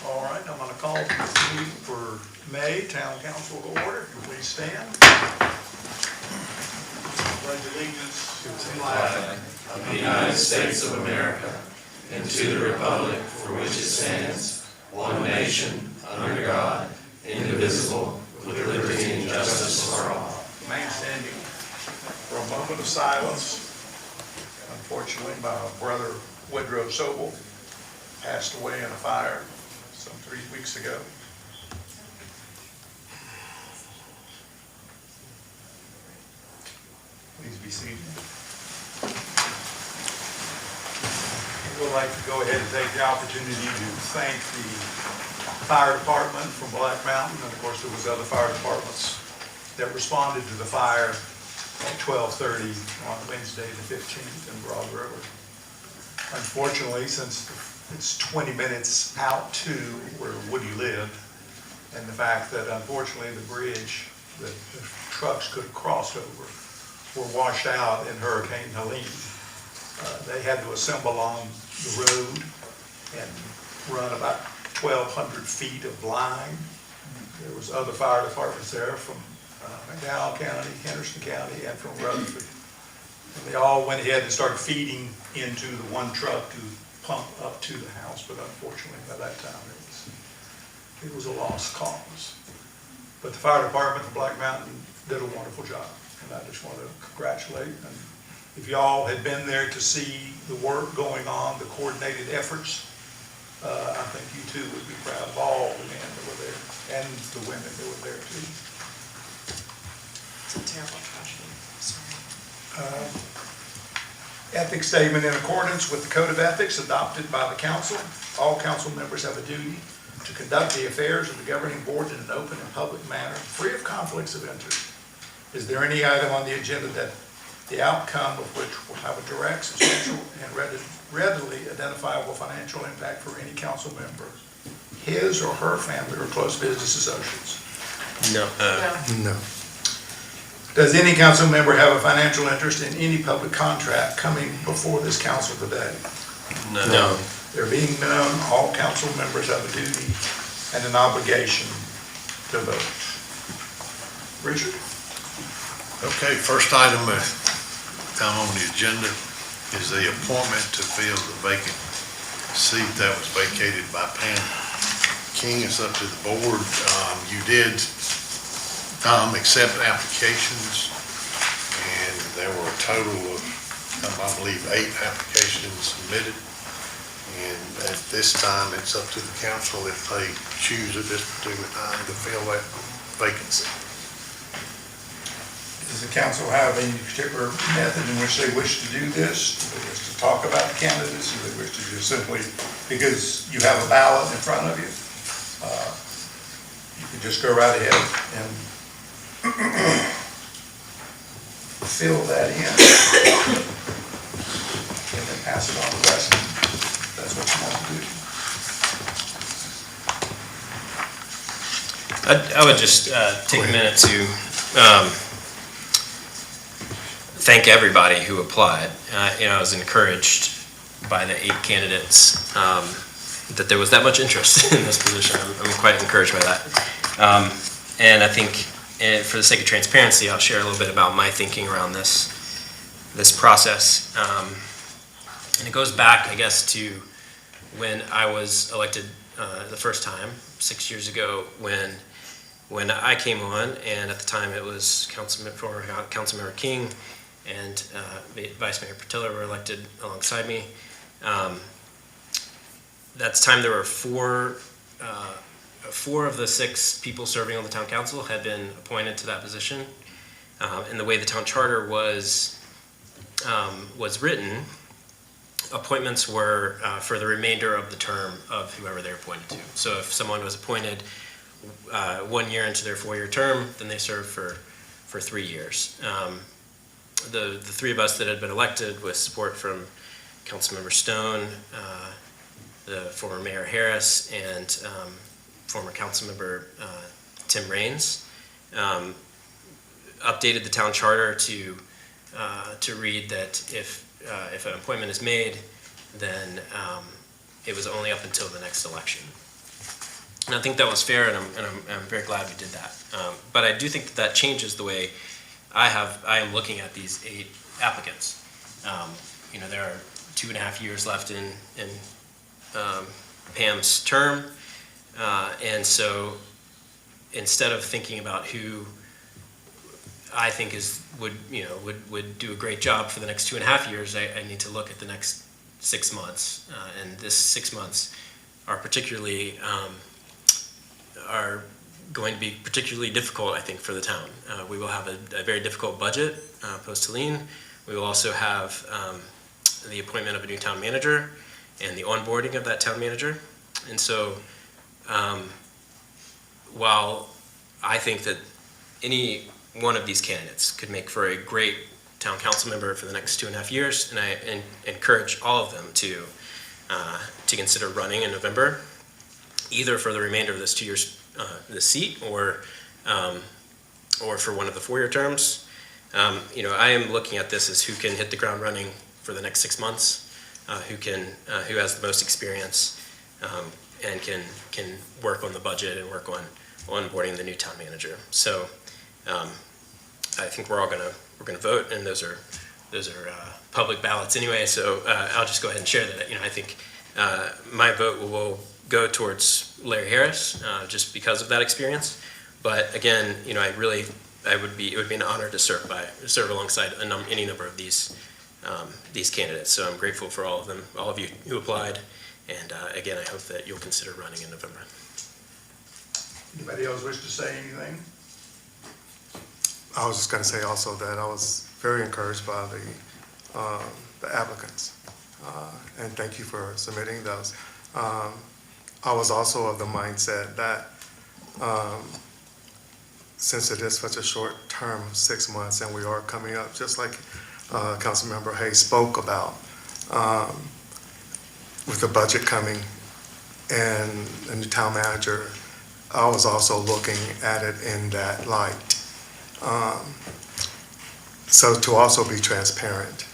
All right, I'm going to call the meeting for May Town Council to order. Please stand. Pledge allegiance to the flag of the United States of America and to the republic for which it stands, one nation, under God, indivisible, with liberty and justice for all. Remain standing for a moment of silence. Unfortunately, my brother Woodrow Sobel passed away in a fire some 3 weeks ago. Please be seated. We'd like to go ahead and take the opportunity to thank the fire department from Black Mountain, and of course there was other fire departments that responded to the fire at 12:30 on Wednesday the 15th in Broad River. Unfortunately, since it's 20 minutes out to where Woody lived, and the fact that unfortunately the bridge that the trucks could have crossed over were washed out in Hurricane Helene. They had to assemble on the road and run about 1,200 feet of line. There was other fire departments there from McDowell County, Henderson County, and from Rutherford. And they all went ahead and started feeding into the one truck to pump up to the house, but unfortunately by that time it was a lost cause. But the fire department of Black Mountain did a wonderful job, and I just want to congratulate them. If y'all had been there to see the work going on, the coordinated efforts, I think you too would be proud of all the men that were there and the women that were there too. It's a terrible tragedy. Sorry. Ethics statement: in accordance with the Code of Ethics adopted by the council, all council members have a duty to conduct the affairs of the governing board in an open and public manner, free of conflicts of interest. Is there any item on the agenda that the outcome of which will have a direct, substantial, and readily identifiable financial impact for any council member, his or her family, or close business associates? No. No. Does any council member have a financial interest in any public contract coming before this council today? No. There being none, all council members have a duty and an obligation to vote. Richard? Okay, first item down on the agenda is the appointment to fill the vacant seat that was vacated by Pam King. It's up to the board. You did accept applications, and there were a total of, I believe, 8 applications submitted. And at this time, it's up to the council if they choose at this particular time to fill that vacancy. Does the council have any particular method in which they wish to do this? Do they wish to talk about the candidates? Do they wish to just simply, because you have a ballot in front of you, you can just go right ahead and fill that in and then pass it on to the rest of them. That's what you want to do. I would just take a minute to thank everybody who applied. I was encouraged by the 8 candidates that there was that much interest in this position. I'm quite encouraged by that. And I think for the sake of transparency, I'll share a little bit about my thinking around this process. And it goes back, I guess, to when I was elected the first time, 6 years ago, when I came on, and at the time it was Councilmember King and Vice Mayor Portillo were elected alongside me. That's time there were 4 of the 6 people serving on the town council had been appointed to that position. And the way the town charter was written, appointments were for the remainder of the term of whoever they're appointed to. So if someone was appointed 1 year into their 4-year term, then they serve for 3 years. The three of us that had been elected with support from Councilmember Stone, the former Mayor Harris, and former Councilmember Tim Raines, updated the town charter to read that if an appointment is made, then it was only up until the next election. And I think that was fair, and I'm very glad we did that. But I do think that changes the way I am looking at these 8 applicants. There are 2.5 years left in Pam's term, and so instead of thinking about who I think would do a great job for the next 2.5 years, I need to look at the next 6 months, and this 6 months are going to be particularly difficult, I think, for the town. We will have a very difficult budget post-Helene. We will also have the appointment of a new town manager and the onboarding of that town manager. And so while I think that any one of these candidates could make for a great town council member for the next 2.5 years, and I encourage all of them to consider running in November, either for the remainder of this 2 years, this seat, or for one of the 4-year terms. I am looking at this as who can hit the ground running for the next 6 months, who has the most experience, and can work on the budget and work on onboarding the new town manager. So I think we're gonna vote, and those are public ballots anyway. So I'll just go ahead and share that. I think my vote will go towards Larry Harris, just because of that experience. But again, it would be an honor to serve alongside any number of these candidates. So I'm grateful for all of you who applied, and again, I hope that you'll consider running in November. Anybody else wish to say anything? I was just going to say also that I was very encouraged by the applicants, and thank you for submitting those. I was also of the mindset that since it is such a short term, 6 months, and we are coming up, just like Councilmember Hayes spoke about, with the budget coming and the new town manager, I was also looking at it in that light. So to also be transparent,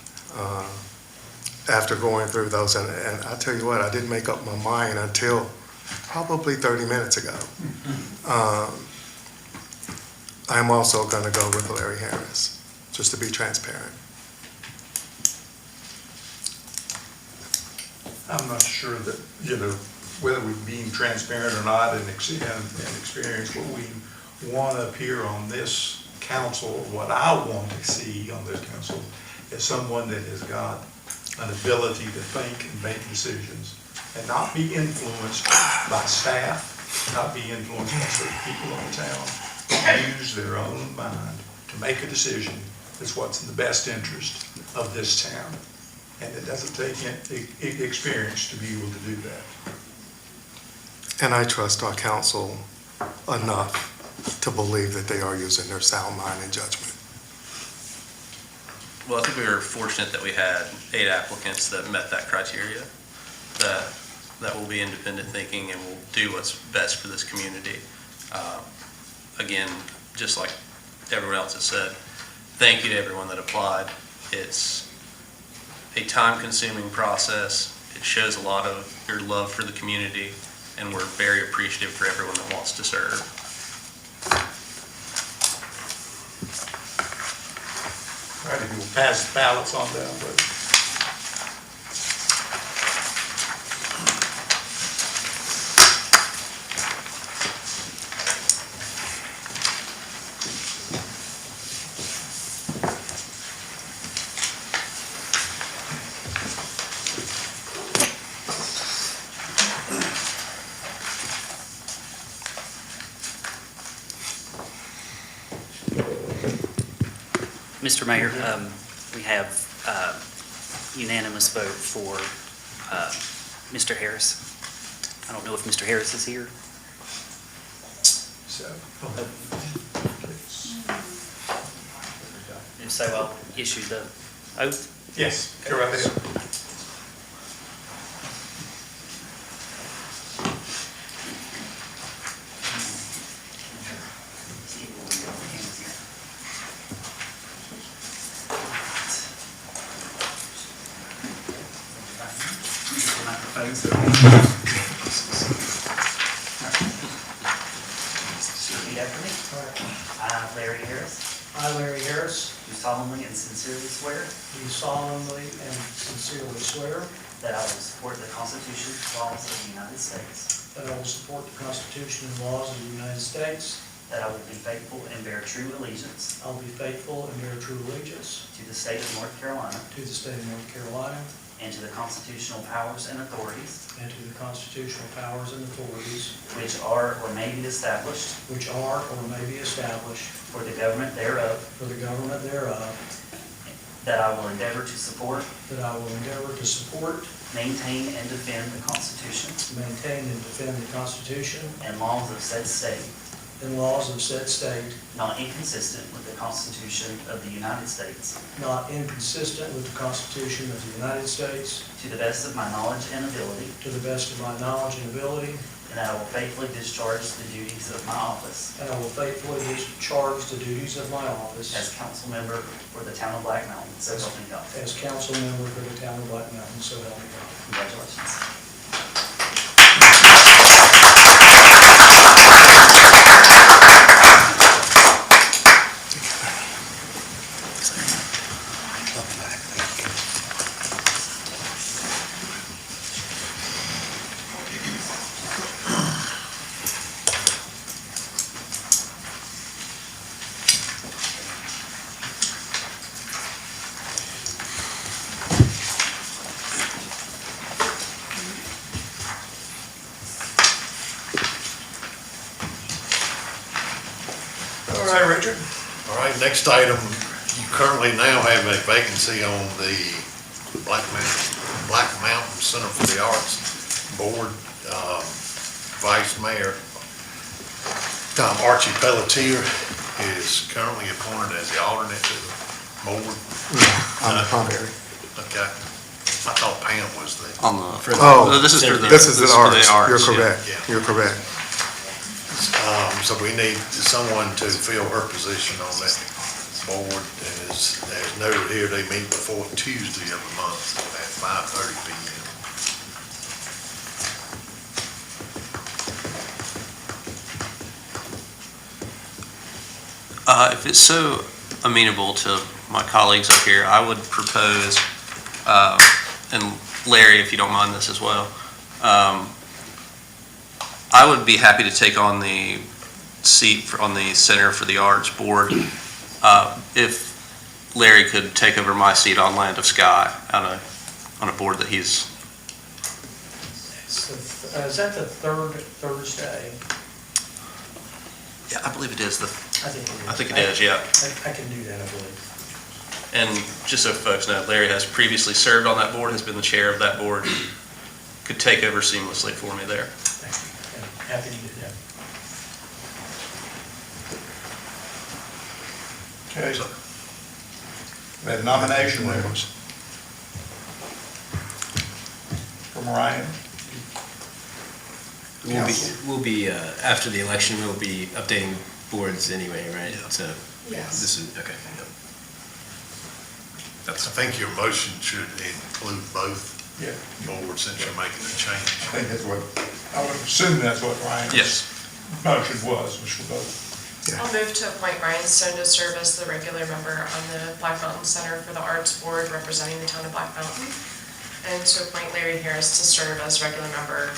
after going through those, and I tell you what, I didn't make up my mind until probably 30 minutes ago. I'm also going to go with Larry Harris, just to be transparent. I'm not sure that, whether we're being transparent or not and experience what we want up here on this council, what I want to see on this council is someone that has got an ability to think and make decisions and not be influenced by staff, not be influenced by certain people in the town, use their own mind to make a decision that's what's in the best interest of this town. And it doesn't take experience to be able to do that. And I trust our council enough to believe that they are using their sound mind and judgment. Well, I think we were fortunate that we had 8 applicants that met that criteria, that will be independent thinking and will do what's best for this community. Again, just like everyone else has said, thank you to everyone that applied. It's a time-consuming process. It shows a lot of your love for the community, and we're very appreciative for everyone that wants to serve. All right, if you will pass the ballots on down, please. Mr. Mayor, we have unanimous vote for Mr. Harris. I don't know if Mr. Harris is here. so. If so, I'll issue the oath. Yes, go right ahead. Repeat after me. I, Larry Harris, I, Larry Harris, do solemnly and sincerely swear do solemnly and sincerely swear that I will support the Constitution and laws of the United States, that I will support the Constitution and laws of the United States. that I will be faithful and bear true allegiance I will be faithful and bear true allegiance to the state of North Carolina to the state of North Carolina and to the constitutional powers and authorities and to the constitutional powers and authorities which are or may be established which are or may be established for the government thereof, for the government thereof, that I will endeavor to support, that I will endeavor to support, maintain, and defend the Constitution maintain, and defend the Constitution and laws of said state, and laws of said state, not inconsistent with the Constitution of the United States, not inconsistent with the Constitution of the United States, to the best of my knowledge and ability, to the best of my knowledge and ability, and that I will faithfully discharge the duties of my office and I will faithfully discharge the duties of my office as council member for the town of Black Mountain, so help me God. as council member for the town of Black Mountain, so help me God. Congratulations. All right, Richard. All right, next item, you currently now have a vacancy on the Black Mountain Center for the Arts Board. Vice Mayor Archie Pelletier is currently appointed as the alternate to the board. I'm the primary. Okay. I thought Pam was the, On the, Oh, this is for the. This is the for arts. You're yeah. correct. Yeah. You're correct. so we need someone to fill her position on that board. And as noted here, they meet the fourth Tuesday of the month at 5:30 p.m. If it's so amenable to my colleagues up here, I would propose, and Larry, if you don't mind this as well, I would be happy to take on the seat on the Center for the Arts Board if Larry could take over my seat on Land of Sky on a board that he's. Is that the third Thursday? Yeah, I believe it is. I think it is, yeah. I can do that, I believe. And just so folks know, Larry has previously served on that board, has been the chair of that board, could take over seamlessly for me there. Thank you. I'm happy to do that. Okay. We have nomination names. From Ryan. We'll be, after the election, we'll be updating boards anyway, right? Yeah. So, Yes. this is, okay. I think your motion should include both Yeah. boards since you're making a change. I think that's what, I would assume that's what Ryan's Yes. motion was for both. I'll move to appoint Ryan Stone to serve as the regular member on the Black Mountain Center for the Arts Board representing the town of Black Mountain, and to appoint Larry Harris to serve as regular member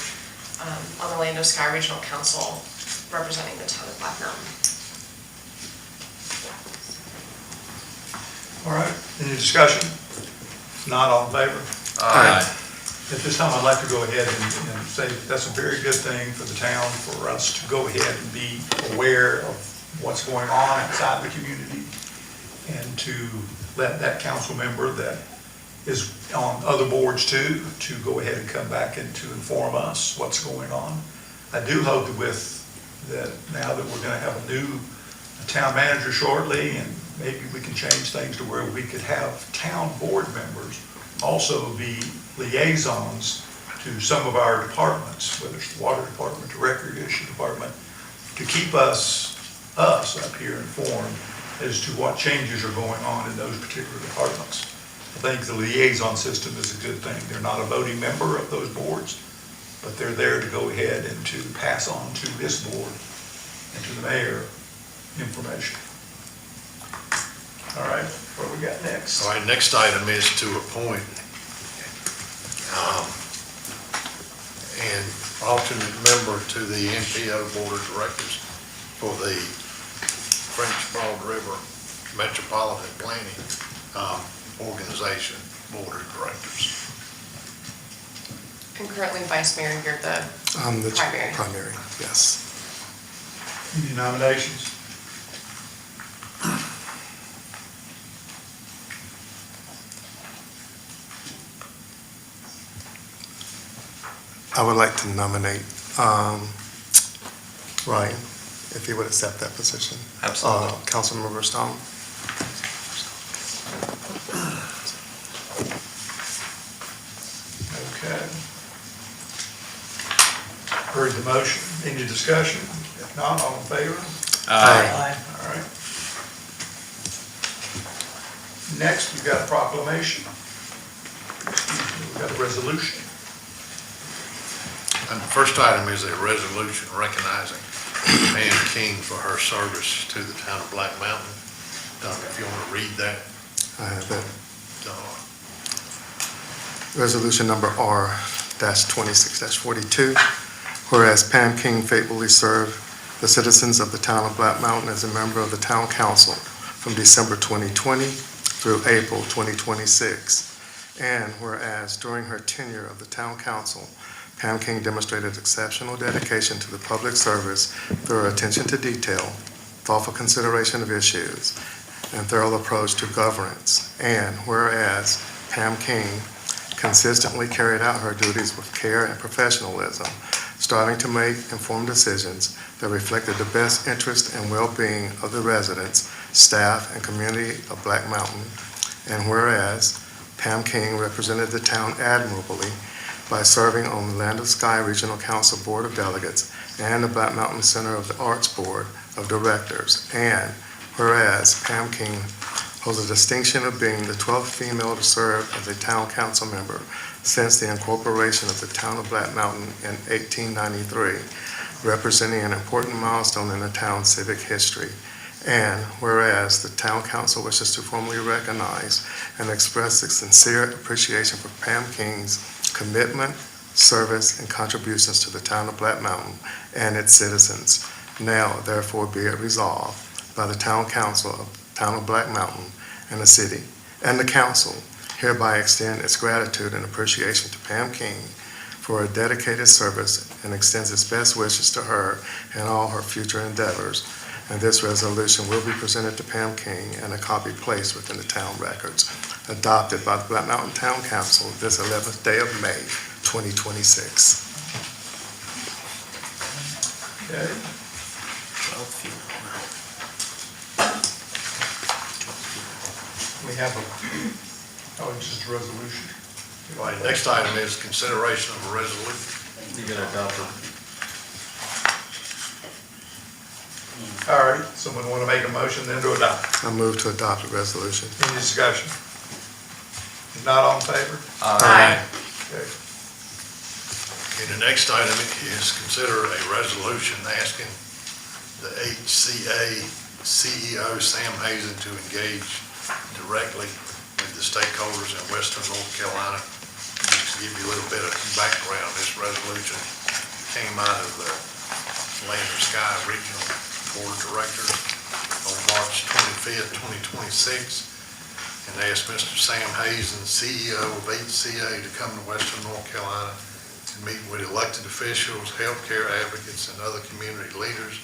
on the Land of Sky Regional Council representing the town of Black Mountain. All right, any discussion? If not, all in favor? Aye. At this time, I'd like to go ahead and say that that's a very good thing for the town, for us to go ahead and be aware of what's going on outside the community, and to let that council member that is on other boards too, to go ahead and come back and to inform us what's going on. I do hope that with that now that we're gonna have a new town manager shortly, and maybe we can change things to where we could have town board members also be liaisons to some of our departments, whether it's the water department, the recreation department, to keep us up here informed as to what changes are going on in those particular departments. I think the liaison system is a good thing. They're not a voting member of those boards, but they're there to go ahead and to pass on to this board and to the mayor information. All right, what we got next? All right, next item is to appoint an alternate member to the MPO Board of Directors for the French Broad River Metropolitan Planning Organization Board of Directors. And currently Vice Mayor, you're the The primary. primary, yes. Any nominations? I would like to nominate Ryan, if he would accept that position. Absolutely. Councilmember Stone. Okay. Heard the motion. Any discussion? If not, all in favor? Aye. All right. Next, we've got a proclamation. We've got a resolution. And the first item is a resolution recognizing Pam King for her service to the town of Black Mountain. If you want to read that. I have that. uh, Resolution number R-26-42, whereas Pam King faithfully served the citizens of the town of Black Mountain as a member of the town council from December 2020 through April 2026. And whereas during her tenure of the town council, Pam King demonstrated exceptional dedication to the public service through her attention to detail, thoughtful consideration of issues, and thorough approach to governance. And whereas Pam King consistently carried out her duties with care and professionalism, striving to make informed decisions that reflected the best interest and well-being of the residents, staff, and community of Black Mountain. And whereas Pam King represented the town admirably by serving on the Land of Sky Regional Council Board of Delegates and the Black Mountain Center of the Arts Board of Directors. And whereas Pam King holds the distinction of being the 12th female to serve as a town council member since the incorporation of the town of Black Mountain in 1893, representing an important milestone in the town's civic history. And whereas the town council wishes to formally recognize and express its sincere appreciation for Pam King's commitment, service, and contributions to the town of Black Mountain and its citizens. Now, therefore, be it resolved by the town council of town of Black Mountain and the city and the council hereby extend its gratitude and appreciation to Pam King for her dedicated service and extends its best wishes to her and all her future endeavors. And this resolution will be presented to Pam King and a copy placed within the town records, adopted by the Black Mountain Town Council this 11th day of May, 2026. Okay. 12 female. We have it's just a resolution. All right, next item is consideration of a resolution. You gotta adopt it. All right, someone want to make a motion then to adopt? I move to adopt the resolution. Any discussion? If not, all in favor? Aye. Okay. Okay, the next item is consider a resolution asking the HCA CEO, Sam Hazen, to engage directly with the stakeholders in western North Carolina. Just to give you a little bit of background, this resolution came out of the Land of Sky Regional Board of Directors on March 25th, 2026, and asked Mr. Sam Hazen, CEO of HCA, to come to western North Carolina and meet with elected officials, healthcare advocates, and other community leaders,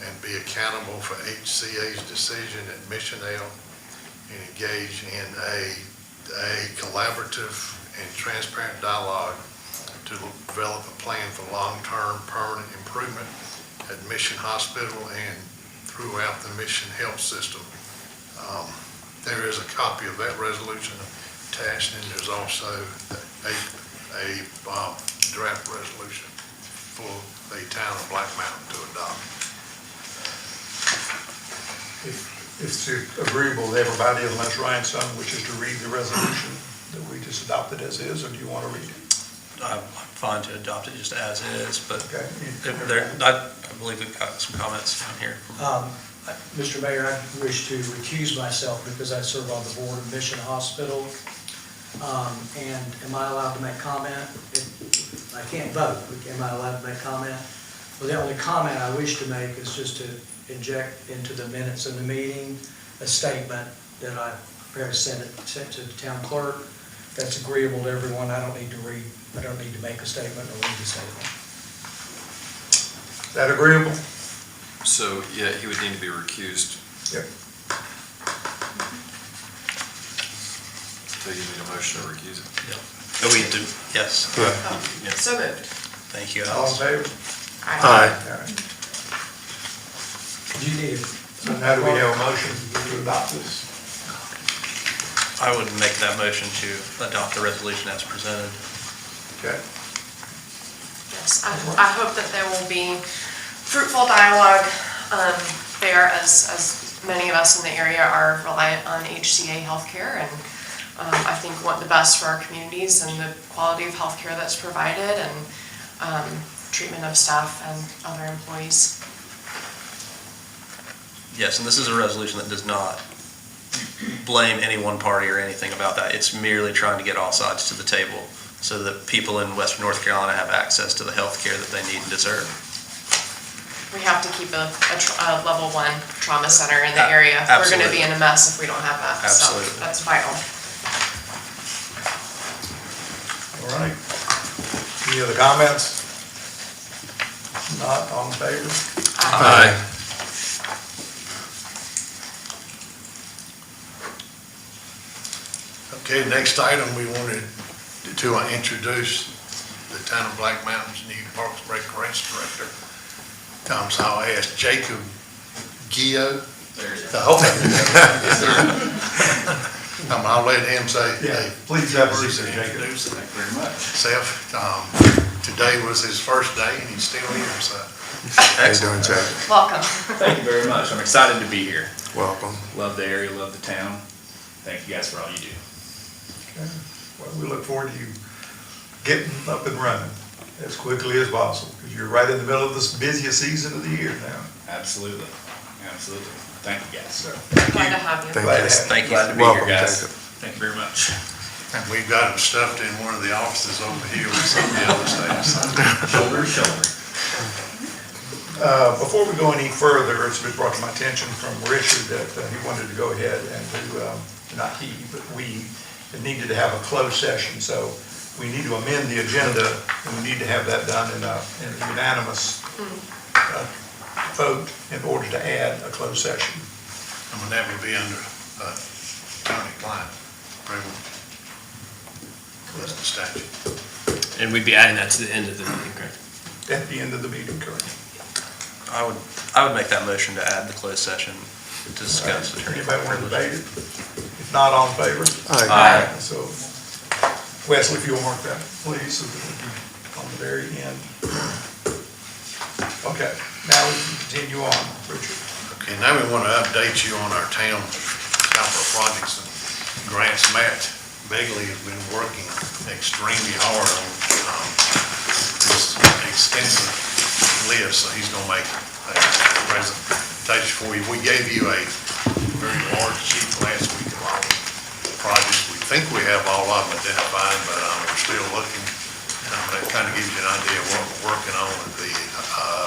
and be accountable for HCA's decision at Missionale, and engage in a collaborative and transparent dialogue to develop a plan for long-term permanent improvement at Mission Hospital and throughout the Mission Health System. There is a copy of that resolution attached, and there's also a draft resolution for the town of Black Mountain to adopt. If it's agreeable to everybody unless Ryan's son wishes to read the resolution that we just adopted as is, or do you want to read it? I'm fine to adopt it just as is, but Okay. I believe we've got some comments down here. Mr. Mayor, I wish to recuse myself because I serve on the board of Mission Hospital. And am I allowed to make comment? I can't vote, but am I allowed to make comment? Well, the only comment I wish to make is just to inject into the minutes of the meeting a statement that I prepared to send to the town clerk. That's agreeable to everyone. I don't need to make a statement or read the statement. Is that agreeable? So, yeah, he would need to be recused. Yep. So you need a motion to recuse him. Oh, we do, yes. So moved. Thank you, All in Alice. favor? Aye. All right. Do you need it? So now do we have a motion to adopt this? I would make that motion to adopt the resolution as presented. Okay. Yes, I hope that there will be fruitful dialogue there, as many of us in the area are reliant on HCA healthcare, and I think want the best for our communities and the quality of healthcare that's provided, and treatment of staff and other employees. Yes, and this is a resolution that does not blame any one party or anything about that. It's merely trying to get all sides to the table so that people in Western North Carolina have access to the health care that they need and deserve. We have to keep a level 1 trauma center in the area. We're going to be in a mess if we don't have that. Absolutely. So that's vital. All right. Any other comments? Not all in favor? Aye. Okay, next item, we wanted to introduce the town of Black Mountain's new Parks and Recreation Director. So I'll ask Jacob Gio. I'll let him say, hey, Please have a seat, Jacob. Thank you very much. Self, today was his first day and he's still here, so. How you doing, Jacob? Welcome. Thank you very much. I'm excited to be here. Welcome. Love the area, love the town. Thank you guys for all you do. Okay. Well, we look forward to you getting up and running as quickly as possible, because you're right in the middle of this busiest season of the year now. Absolutely. Absolutely. Thank you guys. Glad to have you. Thank Glad you. to have you. Thank you. Glad to be Welcome, here, guys. Jacob. Thank you very much. And we've got him stuffed in one of the offices over here with some of the other staff. Shoulder to shoulder. Before we go any further, it's been brought to my attention from Richard that he wanted to go ahead and do, not he, but we needed to have a closed session. So we need to amend the agenda, and we need to have that done in a unanimous vote in order to add a closed session. And that would be under attorney-client privilege. That's the statute. And we'd be adding that to the end of the meeting, correct? At the end of the meeting, correct? I would make that motion to add the closed session to discuss attorney Anybody want to privilege. debate it? If not, all in favor? Aye. So, Wesley, if you'll mark that, please, so that we'll be on the very end. Okay, now we can continue on, Richard. Okay, now we want to update you on our town capital projects and grants. Matt Begley has been working extremely hard on this extensive list, so he's going to make a presentation for you. We gave you a very large sheet last week of all the projects. We think we have all of them identified, but we're still looking. That kind of gives you an idea of what we're working on and the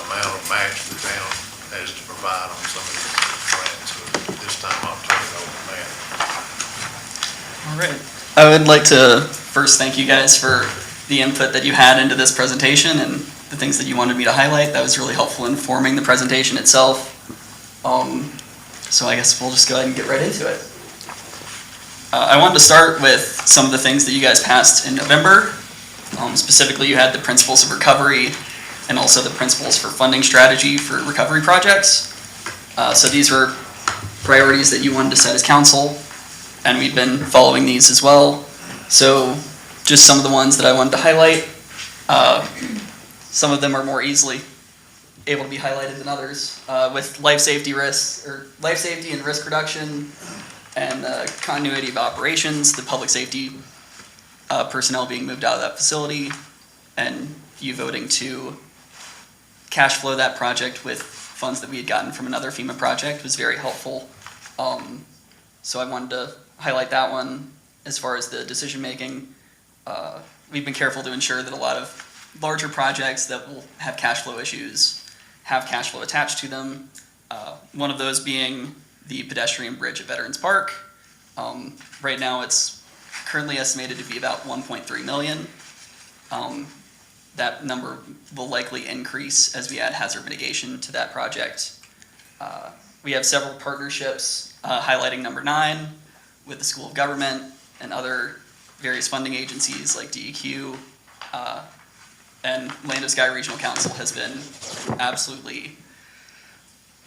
amount of match the town has to provide on some of these grants. So this time I'll turn it over to Matt. All right. I would like to first thank you guys for the input that you had into this presentation and the things that you wanted me to highlight. That was really helpful in forming the presentation itself. So I guess we'll just go ahead and get right into it. I wanted to start with some of the things that you guys passed in November. Specifically, you had the principles of recovery, and also the principles for funding strategy for recovery projects. So these were priorities that you wanted to set as council, and we've been following these as well. So just some of the ones that I wanted to highlight. Some of them are more easily able to be highlighted than others, with life safety risks, or life safety and risk reduction, and continuity of operations, the public safety personnel being moved out of that facility, and you voting to cash flow that project with funds that we had gotten from another FEMA project was very helpful. So I wanted to highlight that one. As far as the decision making, we've been careful to ensure that a lot of larger projects that will have cash flow issues have cash flow attached to them. One of those being the pedestrian bridge at Veterans Park. Right now it's currently estimated to be about 1.3 million. That number will likely increase as we add hazard mitigation to that project. We have several partnerships, highlighting number 9 with the School of Government and other various funding agencies like DEQ, and Land of Sky Regional Council has been absolutely,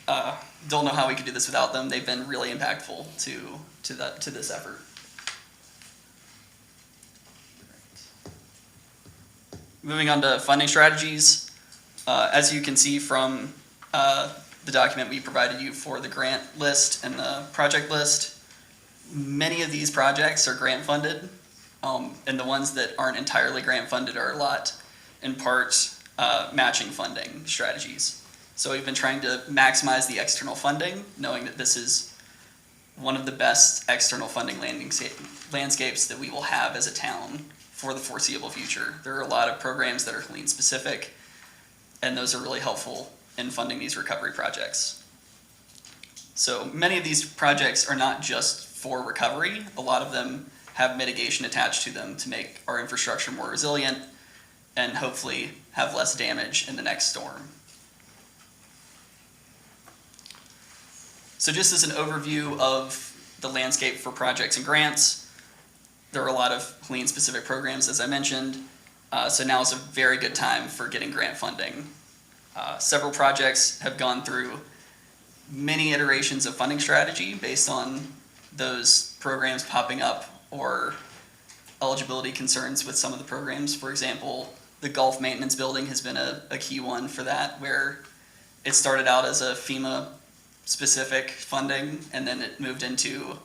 don't know how we could do this without them. They've been really impactful to this effort. Moving on to funding strategies, as you can see from the document we provided you for the grant list and the project list, many of these projects are grant funded, and the ones that aren't entirely grant funded are a lot, in part, matching funding strategies. So we've been trying to maximize the external funding, knowing that this is one of the best external funding landscapes that we will have as a town for the foreseeable future. There are a lot of programs that are Helene specific, and those are really helpful in funding these recovery projects. So many of these projects are not just for recovery. A lot of them have mitigation attached to them to make our infrastructure more resilient and hopefully have less damage in the next storm. So just as an overview of the landscape for projects and grants, there are a lot of Helene-specific programs, as I mentioned, so now is a very good time for getting grant funding. Several projects have gone through many iterations of funding strategy based on those programs popping up or eligibility concerns with some of the programs. For example, the golf maintenance building has been a key one for that, where it started out as a FEMA-specific funding, and then it moved into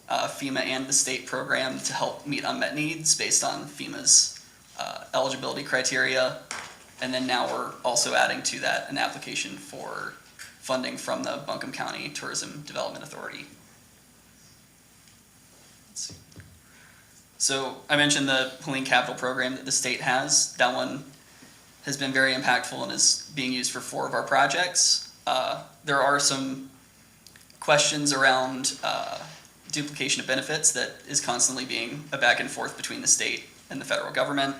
FEMA and the state program to help meet unmet needs based on FEMA's eligibility criteria. And then now we're also adding to that an application for funding from the Buncombe County Tourism Development Authority. Let's see. So I mentioned the Helene Capital Program that the state has. That one has been very impactful and is being used for 4 of our projects. There are some questions around duplication of benefits that is constantly being a back and forth between the state and the federal government.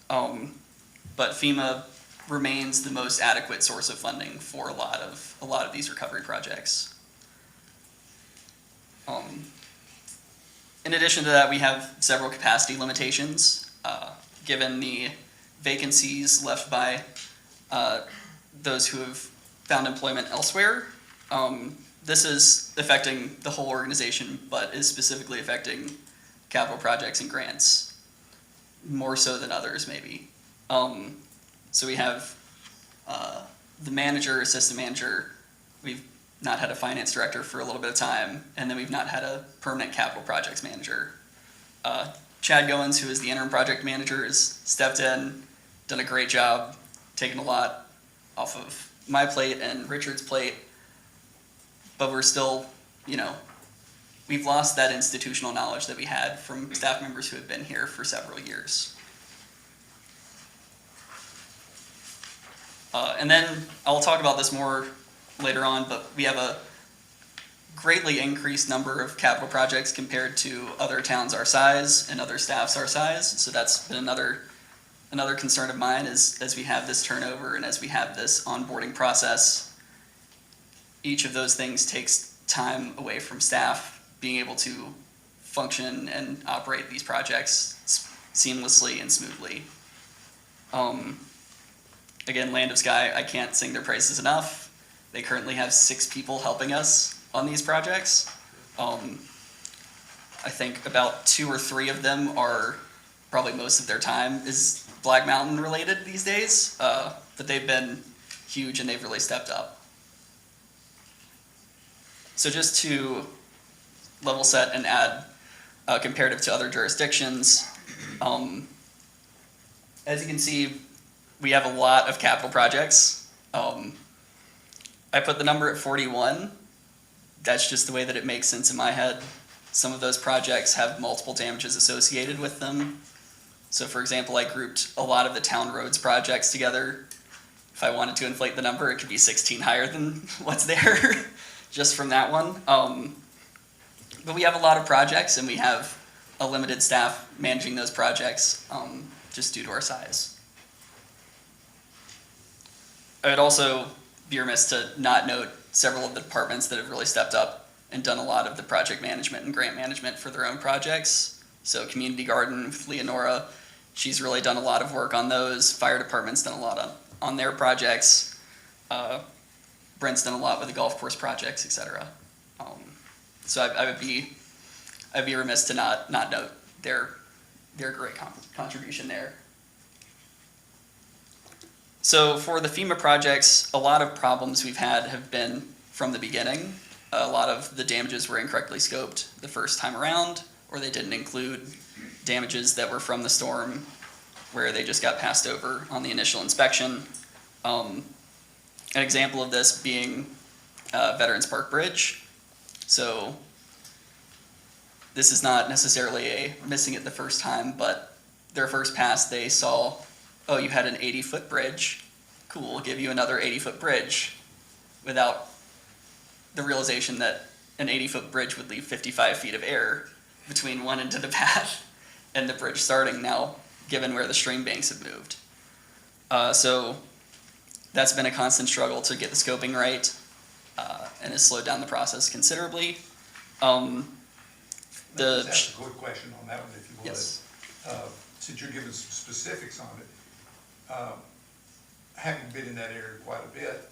But FEMA remains the most adequate source of funding for a lot of these recovery projects. In addition to that, we have several capacity limitations, given the vacancies left by those who have found employment elsewhere. This is affecting the whole organization, but is specifically affecting capital projects and grants, more so than others maybe. So we have the manager, assistant manager. We've not had a finance director for a little bit of time, and then we've not had a permanent capital projects manager. Chad Goins, who is the interim project manager, has stepped in, done a great job, taken a lot off of my plate and Richard's plate, but we're still, we've lost that institutional knowledge that we had from staff members who have been here for several years. And then I'll talk about this more later on, but we have a greatly increased number of capital projects compared to other towns our size and other staffs our size. So that's been another concern of mine as we have this turnover and as we have this onboarding process. Each of those things takes time away from staff being able to function and operate these projects seamlessly and smoothly. again, Land of Sky, I can't sing their praises enough. They currently have 6 people helping us on these projects. I think about 2 or 3 of them are, probably most of their time is Black Mountain related these days, but they've been huge and they've really stepped up. So just to level set and add comparative to other jurisdictions, as you can see, we have a lot of capital projects. I put the number at 41. That's just the way that it makes sense in my head. Some of those projects have multiple damages associated with them. So for example, I grouped a lot of the town roads projects together. If I wanted to inflate the number, it could be 16 higher than what's there, just from that one. But we have a lot of projects and we have a limited staff managing those projects, just due to our size. I would also be remiss to not note several of the departments that have really stepped up and done a lot of the project management and grant management for their own projects. So Community Garden with Leonora, she's really done a lot of work on those. Fire department's done a lot on their projects. Brent's done a lot with the golf course projects, etc. So I'd be remiss to not note their great contribution there. So for the FEMA projects, a lot of problems we've had have been from the beginning. A lot of the damages were incorrectly scoped the first time around, or they didn't include damages that were from the storm where they just got passed over on the initial inspection. An example of this being Veterans Park Bridge. So this is not necessarily a missing it the first time, but their first pass they saw, oh, you had an 80-foot bridge. Cool, we'll give you another 80-foot bridge, without the realization that an 80-foot bridge would leave 55 feet of air between one end of the path and the bridge starting now, given where the stream banks have moved. So that's been a constant struggle to get the scoping right, and has slowed down the process considerably. That's a good question on that one, if you would. Yes. Since you're giving some specifics on it, having been in that area quite a bit,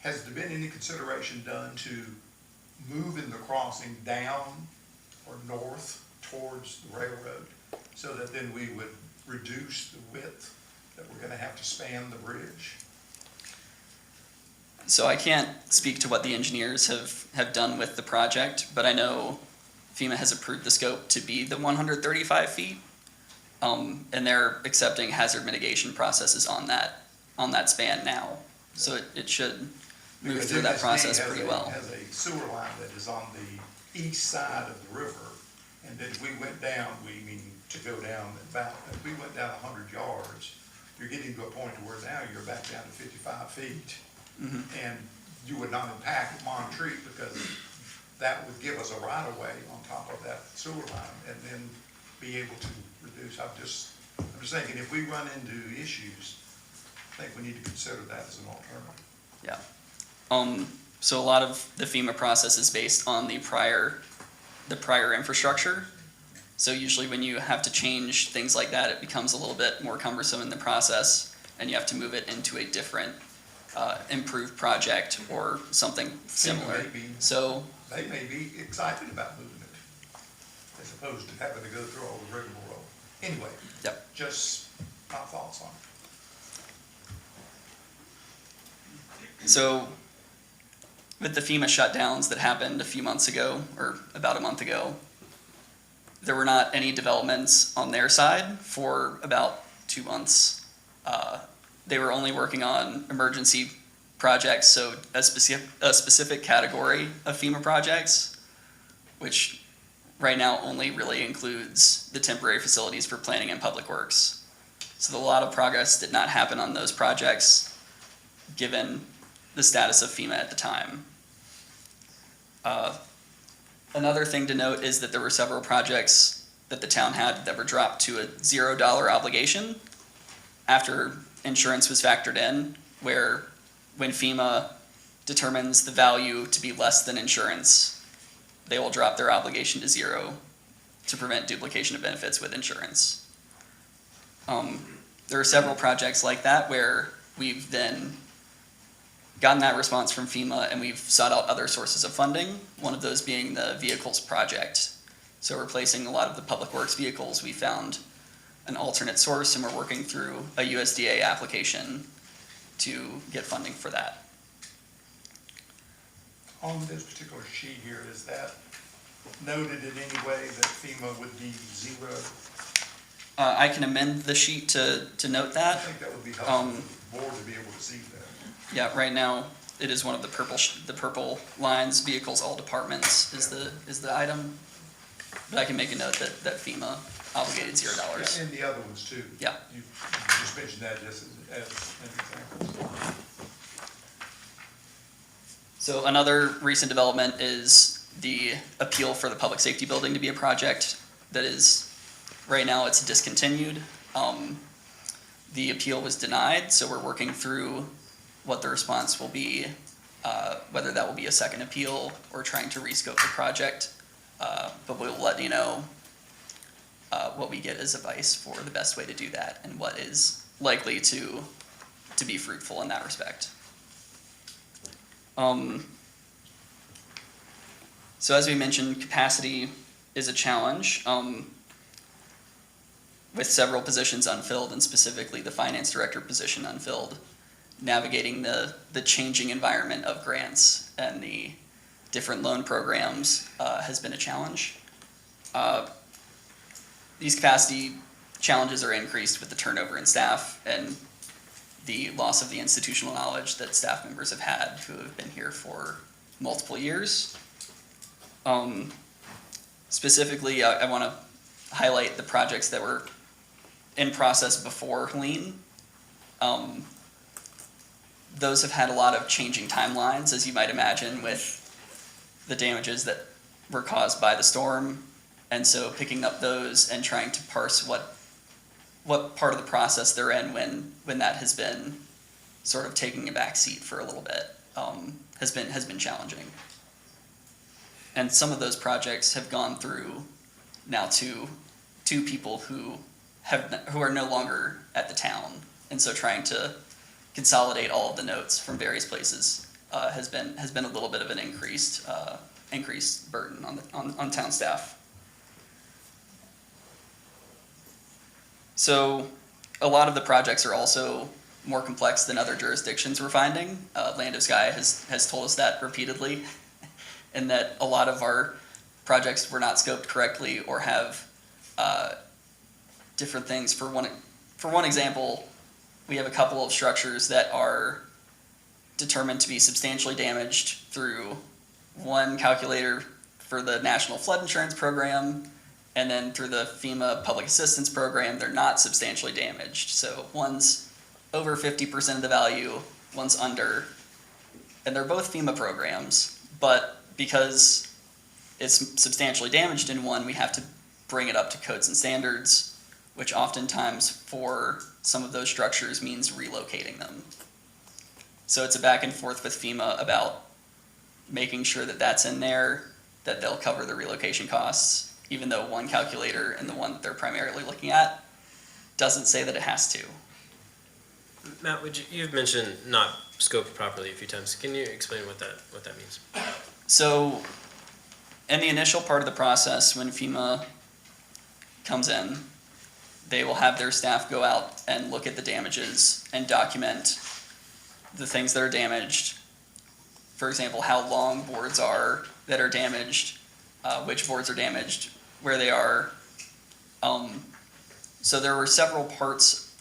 has there been any consideration done to moving the crossing down or north towards the railroad, so that then we would reduce the width that we're gonna have to span the bridge? So I can't speak to what the engineers have done with the project, but I know FEMA has approved the scope to be the 135 feet. And they're accepting hazard mitigation processes on that span now. So it should move through that process pretty well. Has a sewer line that is on the east side of the river, and then if we went down, to go down about, if we went down 100 yards, you're getting to a point where now you're back down to 55 feet. Mm-hmm. And you would not impact Montreat, because that would give us a right-of-way on top of that sewer line, and then be able to reduce. I'm just thinking, if we run into issues, I think we need to consider that as an alternative. Yeah. So a lot of the FEMA process is based on the prior infrastructure. So usually when you have to change things like that, it becomes a little bit more cumbersome in the process, and you have to move it into a different improved project or something similar. They may be excited about moving it, as opposed to having to go through all the rigmarole. Anyway, Yep. just my thoughts on it. So with the FEMA shutdowns that happened a few months ago, or about a month ago, there were not any developments on their side for about 2 months. They were only working on emergency projects, so a specific category of FEMA projects, which right now only really includes the temporary facilities for planning and public works. So a lot of progress did not happen on those projects, given the status of FEMA at the time. Another thing to note is that there were several projects that the town had that were dropped to a $0 obligation after insurance was factored in, where when FEMA determines the value to be less than insurance, they will drop their obligation to 0 to prevent duplication of benefits with insurance. There are several projects like that where we've then gotten that response from FEMA, and we've sought out other sources of funding, one of those being the vehicles project. So replacing a lot of the public works vehicles, we found an alternate source, and we're working through a USDA application to get funding for that. On this particular sheet here, is that noted in any way that FEMA would be zero? I can amend the sheet to note I that. think that would be helpful for the board to be able to see that. Yeah, right now, it is one of the purple lines, vehicles, all departments is the item. But I can make a note that FEMA obligated $0. Yeah, and the other ones too. Yeah. You just mentioned that just as an example. So another recent development is the appeal for the public safety building to be a project that is, right now it's discontinued. The appeal was denied, so we're working through what the response will be, whether that will be a second appeal or trying to rescope the project. But we'll let you know what we get as advice for the best way to do that and what is likely to be fruitful in that respect. So as we mentioned, capacity is a challenge with several positions unfilled, and specifically the finance director position unfilled. Navigating the changing environment of grants and the different loan programs has been a challenge. These capacity challenges are increased with the turnover in staff and the loss of the institutional knowledge that staff members have had who have been here for multiple years. Specifically, I want to highlight the projects that were in process before lien. Those have had a lot of changing timelines, as you might imagine, with the damages that were caused by the storm. And so picking up those and trying to parse what part of the process they're in when that has been sort of taking a back seat for a little bit has been challenging. And some of those projects have gone through now to people who are no longer at the town, and so trying to consolidate all of the notes from various places has been a little bit of an increased burden on town staff. So a lot of the projects are also more complex than other jurisdictions we're finding. Land of Sky has told us that repeatedly, and that a lot of our projects were not scoped correctly or have different things. For one example, we have a couple of structures that are determined to be substantially damaged through one calculator for the National Flood Insurance Program, and then through the FEMA Public Assistance Program, they're not substantially damaged. So one's over 50% of the value, one's under, and they're both FEMA programs, but because it's substantially damaged in one, we have to bring it up to codes and standards, which oftentimes for some of those structures means relocating them. So it's a back and forth with FEMA about making sure that that's in there, that they'll cover the relocation costs, even though one calculator and the one that they're primarily looking at doesn't say that it has to. Matt, you've mentioned not scoped properly a few times. Can you explain what that means? So in the initial part of the process, when FEMA comes in, they will have their staff go out and look at the damages and document the things that are damaged. For example, how long boards are that are damaged, which boards are damaged, where they are. So there were several parts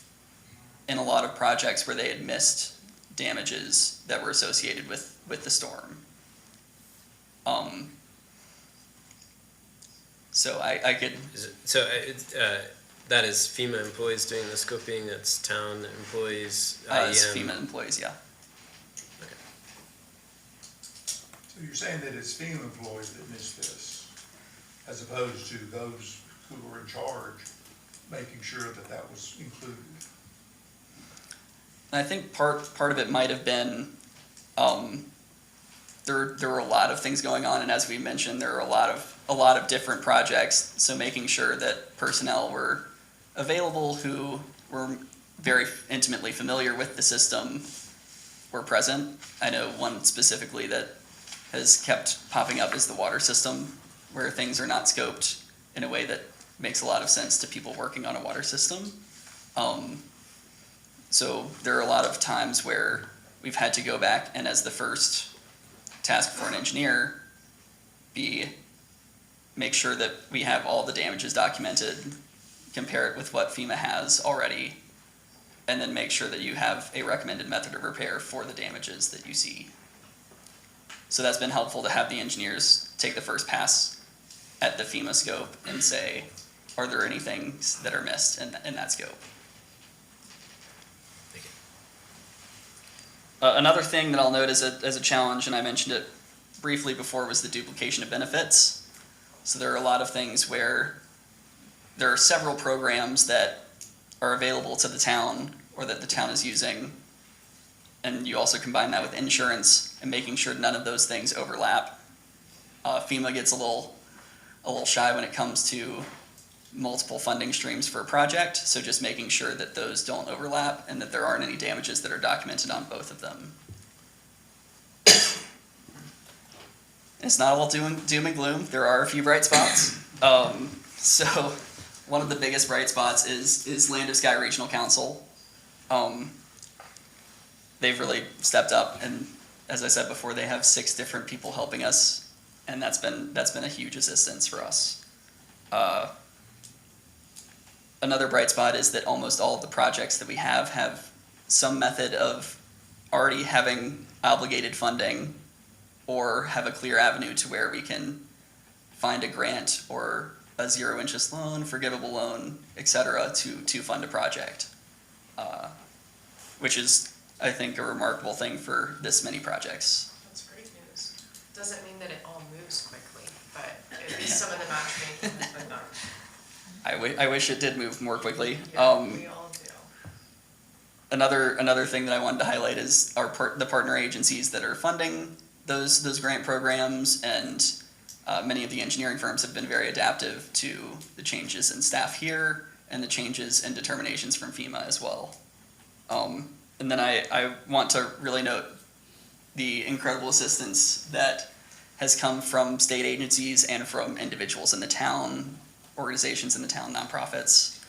in a lot of projects where they had missed damages that were associated with the storm. So I could. That is FEMA employees doing the scoping. That's town employees. It's FEMA employees, yeah. So you're saying that it's FEMA employees that missed this, as opposed to those who were in charge, making sure that that was included? And I think part of it might have been there were a lot of things going on, and as we mentioned, there are a lot of different projects. So making sure that personnel were available who were very intimately familiar with the system were present. I know one specifically that has kept popping up is the water system, where things are not scoped in a way that makes a lot of sense to people working on a water system. So there are a lot of times where we've had to go back and, as the first task for an engineer, make sure that we have all the damages documented, compare it with what FEMA has already, and then make sure that you have a recommended method of repair for the damages that you see. So that's been helpful to have the engineers take the first pass at the FEMA scope and say, are there any things that are missed in that scope? Another thing that I'll note as a challenge, and I mentioned it briefly before, was the duplication of benefits. So there are a lot of things where there are several programs that are available to the town or that the town is using, and you also combine that with insurance and making sure none of those things overlap. FEMA gets a little shy when it comes to multiple funding streams for a project, so just making sure that those don't overlap and that there aren't any damages that are documented on both of them. It's not all doom and gloom. There are a few bright spots. So one of the biggest bright spots is Land of Sky Regional Council. They've really stepped up, and as I said before, they have 6 different people helping us, and that's been a huge assistance for us. Another bright spot is that almost all of the projects that we have some method of already having obligated funding or have a clear avenue to where we can find a grant or a zero-interest loan, forgivable loan, et cetera, to fund a project, which is, I think, a remarkable thing for this many projects. That's great news. Doesn't mean that it all moves quickly, but at least some of the matchmaking has been done. I wish it did move more quickly. Yeah, we all do. Another thing that I wanted to highlight is the partner agencies that are funding those grant programs, and many of the engineering firms have been very adaptive to the changes in staff here and the changes in determinations from FEMA as well. And then I want to really note the incredible assistance that has come from state agencies and from individuals in the town, organizations in the town, nonprofits.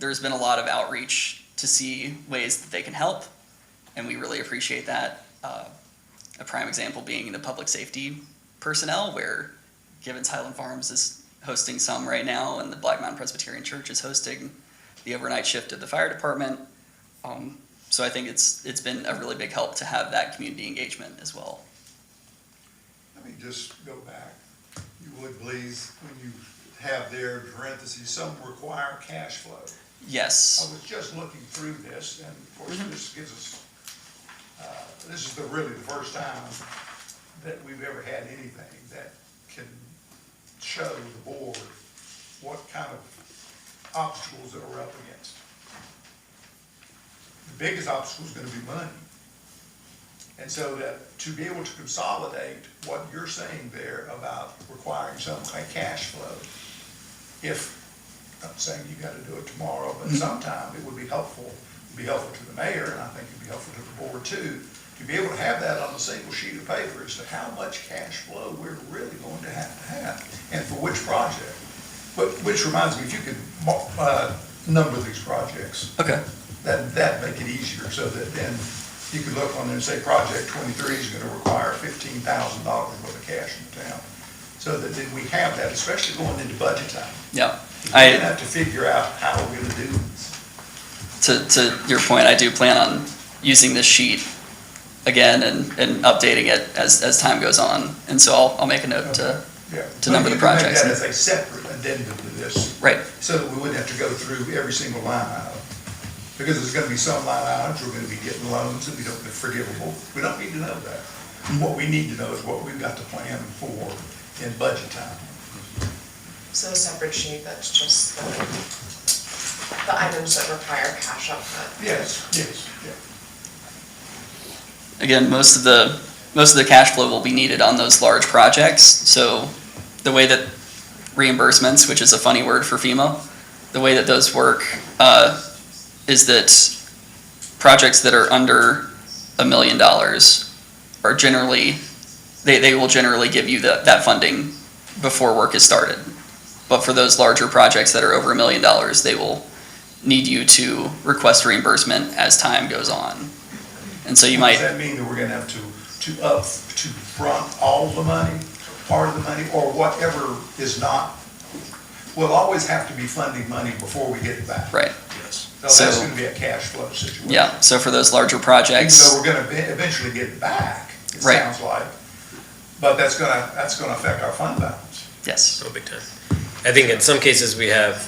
There's been a lot of outreach to see ways that they can help, and we really appreciate that. A prime example being the public safety personnel, where Gibbons Highland Farms is hosting some right now, and the Black Mountain Presbyterian Church is hosting the overnight shift of the fire department. So I think it's been a really big help to have that community engagement as well. Let me just go back. You would please, when you have there in parentheses, some require cash flow. Yes. I was just looking through this, and of course, this gives us, this is really the first time that we've ever had anything that can show the board what kind of obstacles that we're up against. The biggest obstacle is going to be money. And so that to be able to consolidate what you're saying there about requiring some kind of cash flow, if, I'm not saying you got to do it tomorrow, but sometime it would be helpful. It'd be helpful to the mayor, and I think it'd be helpful to the board too, to be able to have that on a single sheet of paper as to how much cash flow we're really going to have, and for which project. But, which reminds me, if you could number these projects, Okay. that'd make it easier, so that then you could look on there and say, project 23 is going to require $15,000 worth of cash in the town. So that then we have that, especially going into budget time. Yeah. We have to figure out how we're going to do this. To your point, I do plan on using this sheet again and updating it as time goes on. And so I'll make a note to number the projects. That as a separate addendum to this. Right. So that we wouldn't have to go through every single line item. Because there's going to be some line items, we're going to be getting loans that we don't, they're forgivable. We don't need to know that. What we need to know is what we've got to plan for in budget time. So a separate sheet that's just the items that require cash upfront. Yes, yeah. Again, most of the cash flow will be needed on those large projects. So the way that reimbursements, which is a funny word for FEMA, the way that those work, is that projects that are under $1 million are generally, they will generally give you that funding before work is started. But for those larger projects that are over $1 million, they will need you to request reimbursement as time goes on. And so you might. Does that mean that we're gonna have to front all the money, part of the money, or whatever is not? We'll always have to be funding money before we get it back. Right. Yes. So that's gonna be a cash flow situation. Yeah, so for those larger projects. Even though we're gonna eventually get it back, it Right. sounds like, but that's gonna affect our fund balance. Yes. Oh, big time. I think in some cases we have,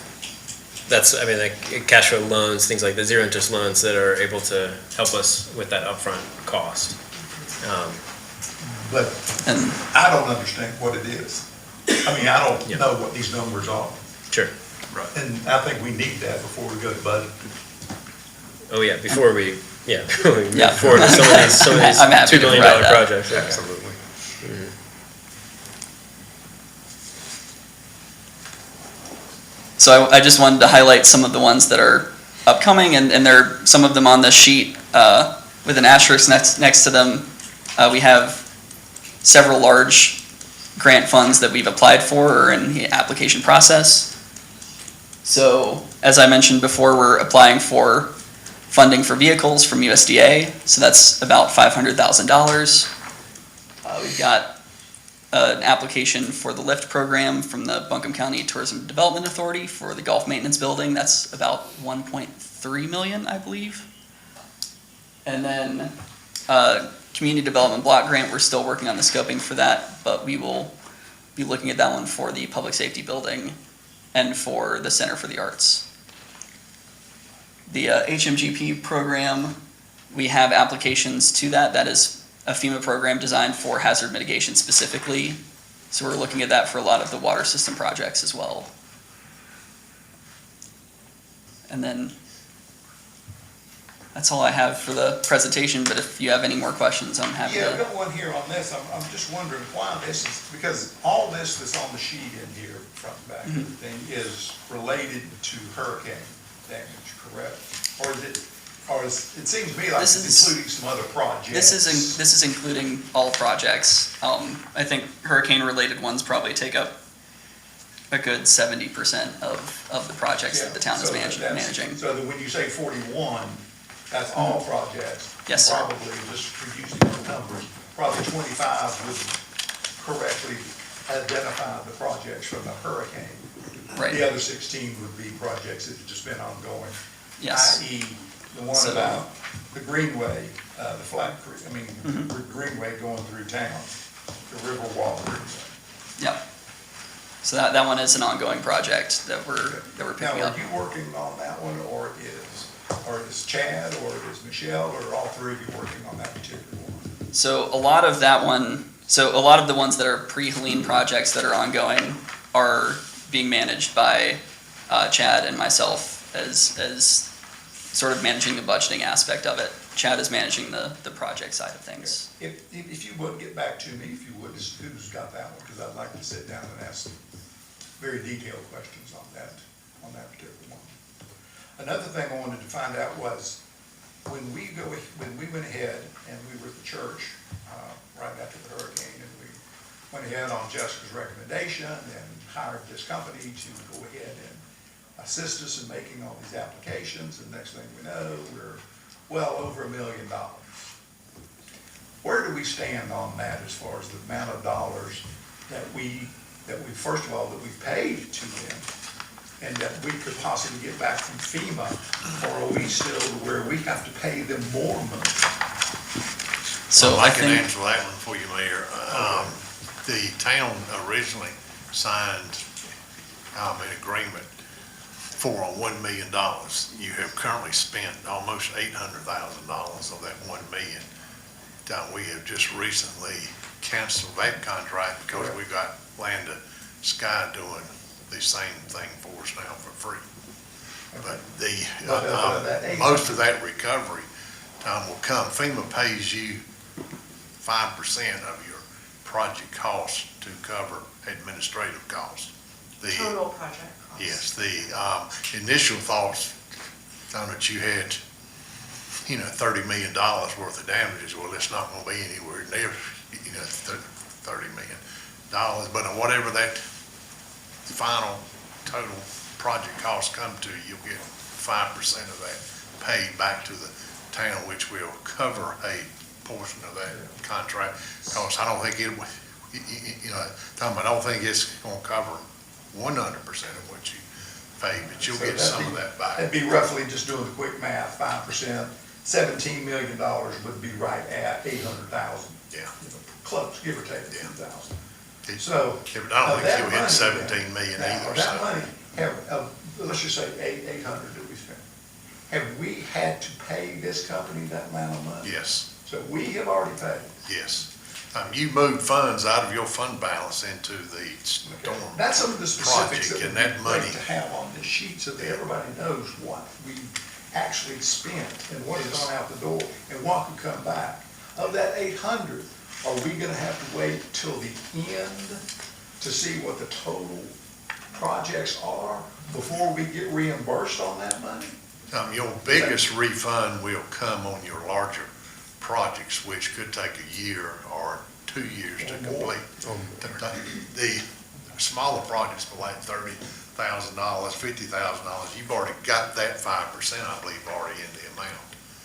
like cash flow loans, things like the zero interest loans that are able to help us with that upfront cost. But And I don't understand what it is. I mean, I don't Yeah. know what these numbers are. Sure. And I think we need that before we go to budget. Oh, yeah, before we Yeah. move forward with some of these I'm happy $2 to million provide that. projects. Yeah. Absolutely. So I just wanted to highlight some of the ones that are upcoming, and there are some of them on this sheet with an asterisk next to them. We have several large grant funds that we've applied for or in the application process. So as I mentioned before, we're applying for funding for vehicles from USDA, so that's about $500,000. We've got an application for the LIFT program from the Buncombe County Tourism Development Authority for the golf maintenance building. That's about $1.3 million, I believe. And then community development block grant, we're still working on the scoping for that, but we will be looking at that one for the public safety building and for the Center for the Arts. The HMGP program, we have applications to that. That is a FEMA program designed for hazard mitigation specifically. So we're looking at that for a lot of the water system projects as well. And then that's all I have for the presentation, but if you have any more questions, I'm happy Yeah, I've to. got one here on this. I'm just wondering why this is, because all this that's on the sheet in here, front and back, everything is related to hurricane damage, correct? Or it seems to me like This it's is- including some other projects. This is including all projects. I think hurricane-related ones probably take up a good 70% of the projects that the town is managing. So that when you say 41, that's all projects. Yes, sir. Probably, just for using the numbers, probably 25 would correctly identify the projects from the hurricane. Right. The other 16 would be projects that have just been ongoing. Yes. I.e., the one So- about the Greenway, the Flat Creek, the Greenway going through town, the Riverwalk Greenway. Yep. So that one is an ongoing project that we're picking Now, up. are you working on that one, or is Chad, or is Michelle, or all three of you working on that particular one? So a lot of the ones that are pre-Helene projects that are ongoing are being managed by Chad and myself as sort of managing the budgeting aspect of it. Chad is managing the project side of things. If you would, get back to me, if you would, who's got that one, because I'd like to sit down and ask very detailed questions on that particular one. Another thing I wanted to find out was, when we went ahead and we were at the church, right after the hurricane, and we went ahead on Jessica's recommendation and hired this company to go ahead and assist us in making all these applications, and next thing we know, we're well over $1 million. Where do we stand on that as far as the amount of dollars that we first of all, that we've paid to them, and that we could possibly get back from FEMA, or are we still where we have to pay them more money? So Well, I I can think, answer that one for you, Mayor. The town originally signed an agreement for $1 million. You have currently spent almost $800,000 of that $1 million. We have just recently canceled that contract because we got Land of Sky doing the same thing for us now for free. But most of that recovery time will come. FEMA pays you 5% of your project costs to cover administrative costs. Total project cost. Yes, the initial thoughts found that you had, $30 million worth of damages. Well, it's not gonna be anywhere near, $30 million. But whatever that final total project cost come to, you'll get 5% of that paid back to the town, which will cover a portion of that contract. Because I don't think I don't think it's gonna cover 100% of what you paid, but you'll get some of that back. That'd be roughly, just doing the quick math, 5%, $17 million would be right at 800,000. Yeah. Close, give or take a few thousand. Yeah, So. but I don't of think that you'll hit money, 17 million now, either, of that so. money, let's just say 800 that we spent. Have we had to pay this company that amount of money? Yes, So we have already paid. yes. You moved funds out of your fund balance into the storm That's some of the specifics project, that and would that be great money, to have on this sheet so that everybody knows what we actually spent and what has gone out the door and what could come back. Of that 800, are we gonna have to wait till the end to see what the total projects are before we get reimbursed on that money? your biggest refund will come on your larger projects, which could take a year or 2 years to Or more. complete. The smaller projects for like $30,000, $50,000, you've already got that 5%, I believe, already in the amount.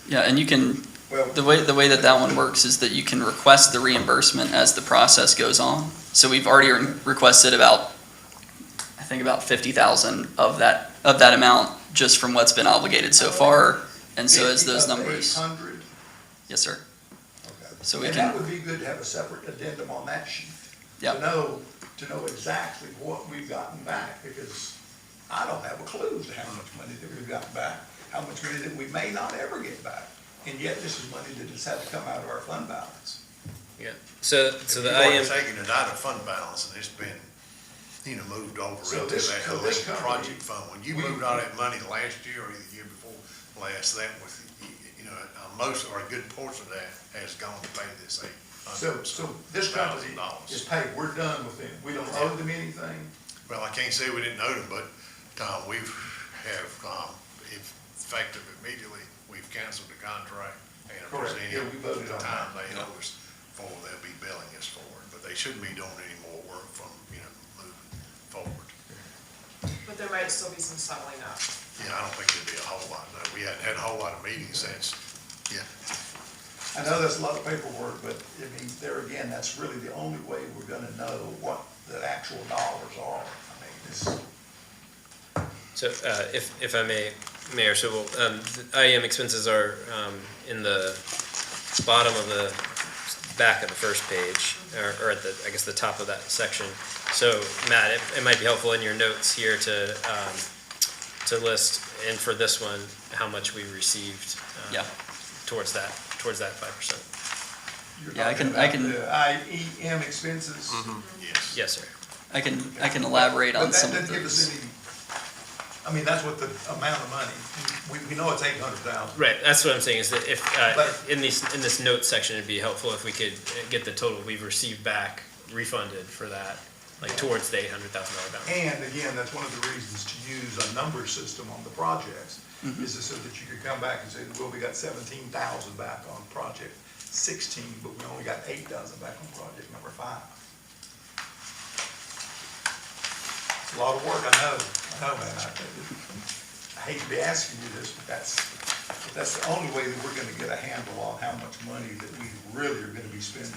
Yeah, and you can, Well, the way that one works is that you can request the reimbursement as the process goes on. So we've already requested about 50,000 of that amount just from what's been obligated so far. And so as 50 those of the numbers, 800? yes, sir. Okay. So we And can- that would be good to have a separate addendum on that sheet. Yeah. To know exactly what we've gotten back, because I don't have a clue as to how much money that we've gotten back, how much money that we may not ever get back. And yet this is money that has had to come out of our fund balance. So If the you've already IM, taken it out of fund balance and it's been, moved over So into this- that so this elite company- project fund. When you moved all that money last year or the year before last, that was, most or a good portion of that has gone to pay this So this company $800,000. is paid, we're done with them. We don't owe them anything. Well, I can't say we didn't know them, but, effective immediately, we've canceled the contract and are Correct. presenting Yeah, we voted the on time that. they owe us for, they'll be billing us for it, but they shouldn't be doing any more work from, moving forward. But there might still be some settling up. Yeah, I don't think it'd be a whole lot, no, we hadn't had a whole lot of meetings since, I know that's a lot of paperwork, but I mean, there again, that's really the only way we're gonna know what the actual dollars are. I mean, this, so if I may, Mayor, so the IM expenses are in the bottom of the back of the first page, or at the, I guess, the top of that section. So Matt, it might be helpful in your notes here to list, and for this one, how much we received Yeah. towards that 5%. you're Yeah, I talking can- I about can- the IEM expenses. yes. Yes, sir. I can elaborate on some But of that doesn't give those. us any, I mean, that's what the amount of money, we know it's 800,000. Right, that's what I'm saying, is that if, But- in this notes section, it'd be helpful if we could get the total we've received back refunded for that, like towards the $800,000 balance. And again, that's one of the reasons to use a number system on the projects, is so that you could come back and say, well, we got 17,000 back on project 16, but we only got 8,000 back on project number 5. It's a lot of work, I know, man, I hate to be asking you this, but that's the only way that we're gonna get a handle on how much money that we really are gonna be spending.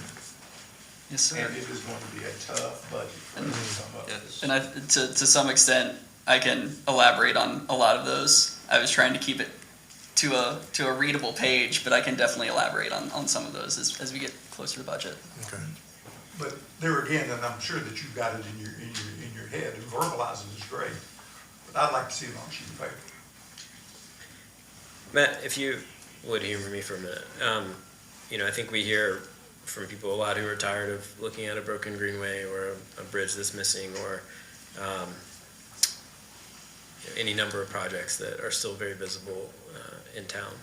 Yes, sir. And it is going to be a tough budget for us to come up with. And to some extent, I can elaborate on a lot of those. I was trying to keep it to a readable page, but I can definitely elaborate on some of those as we get closer to budget. Okay. But there again, and I'm sure that you've got it in your head, and verbalizing is great, but I'd like to see it on a sheet of paper. Matt, if you would humor me for a minute, I think we hear from people a lot who are tired of looking at a broken greenway or a bridge that's missing, or any number of projects that are still very visible in town.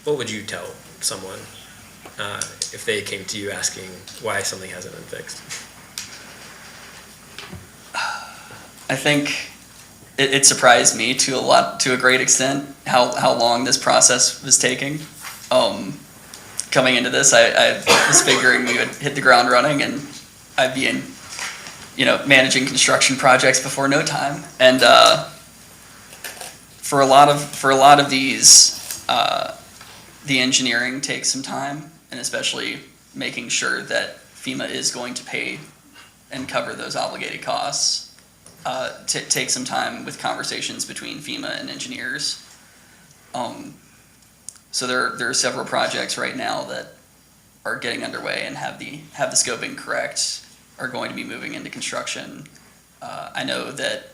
What would you tell someone if they came to you asking why something hasn't been fixed? I think it surprised me to a great extent how long this process was taking. Coming into this, I was figuring we would hit the ground running and I'd be in, managing construction projects before no time. And for a lot of these, the engineering takes some time, and especially making sure that FEMA is going to pay and cover those obligated costs. Take some time with conversations between FEMA and engineers. So there are several projects right now that are getting underway and have the scoping correct, are going to be moving into construction. I know that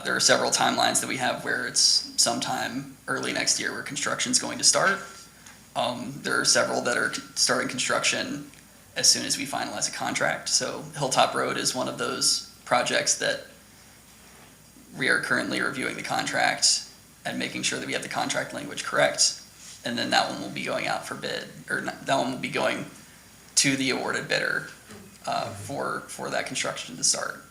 there are several timelines that we have where it's sometime early next year where construction's going to start. There are several that are starting construction as soon as we finalize a contract. So Hilltop Road is one of those projects that we are currently reviewing the contract and making sure that we have the contract language correct. And then that one will be going out for bid, or that one will be going to the awarded bidder for that construction to start.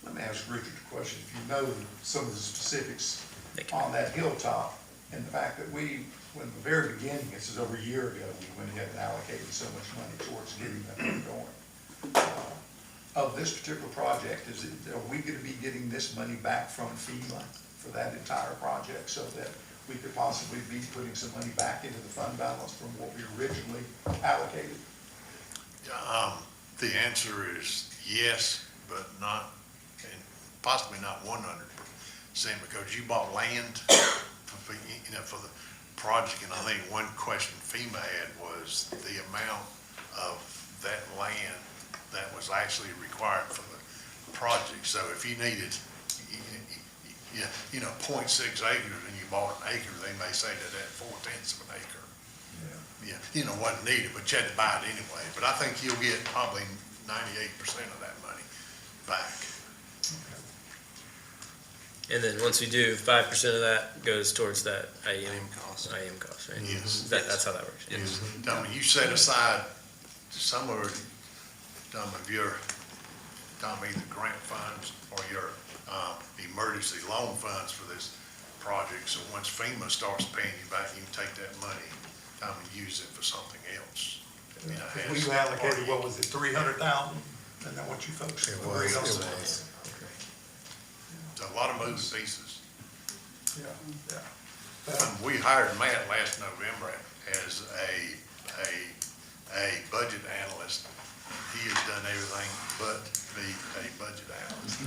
Let me ask Richard a question. If you know some of the specifics on that hilltop, and the fact that we, when the very beginning, this is over a year ago, we went ahead and allocated so much money towards getting that thing going. Of this particular project, are we going to be getting this money back from FEMA for that entire project so that we could possibly be putting some money back into the fund balance from what we originally allocated? The answer is yes, but not, and possibly not 100%, because you bought land for the project, and I think one question FEMA had was the amount of that land that was actually required for the project. So if you needed, 0.6 acres and you bought an acre, they may say that at 4/10 of an acre. Yeah, wasn't needed, but you had to buy it anyway. But I think you'll get probably 98% of that money back. And then once we do, 5% of that goes towards that IEM cost, right? Yes. That's how that works. Yes. I mean, you set aside some of your, either grant funds or your emergency loan funds for this project. So once FEMA starts paying you back, you can take that money and use it for something else. We allocated, what was it, 300,000? Isn't that what you folks agreed on? It's a lot of moving pieces. Yeah. We hired Matt last November as a budget analyst. He has done everything but be a budget analyst.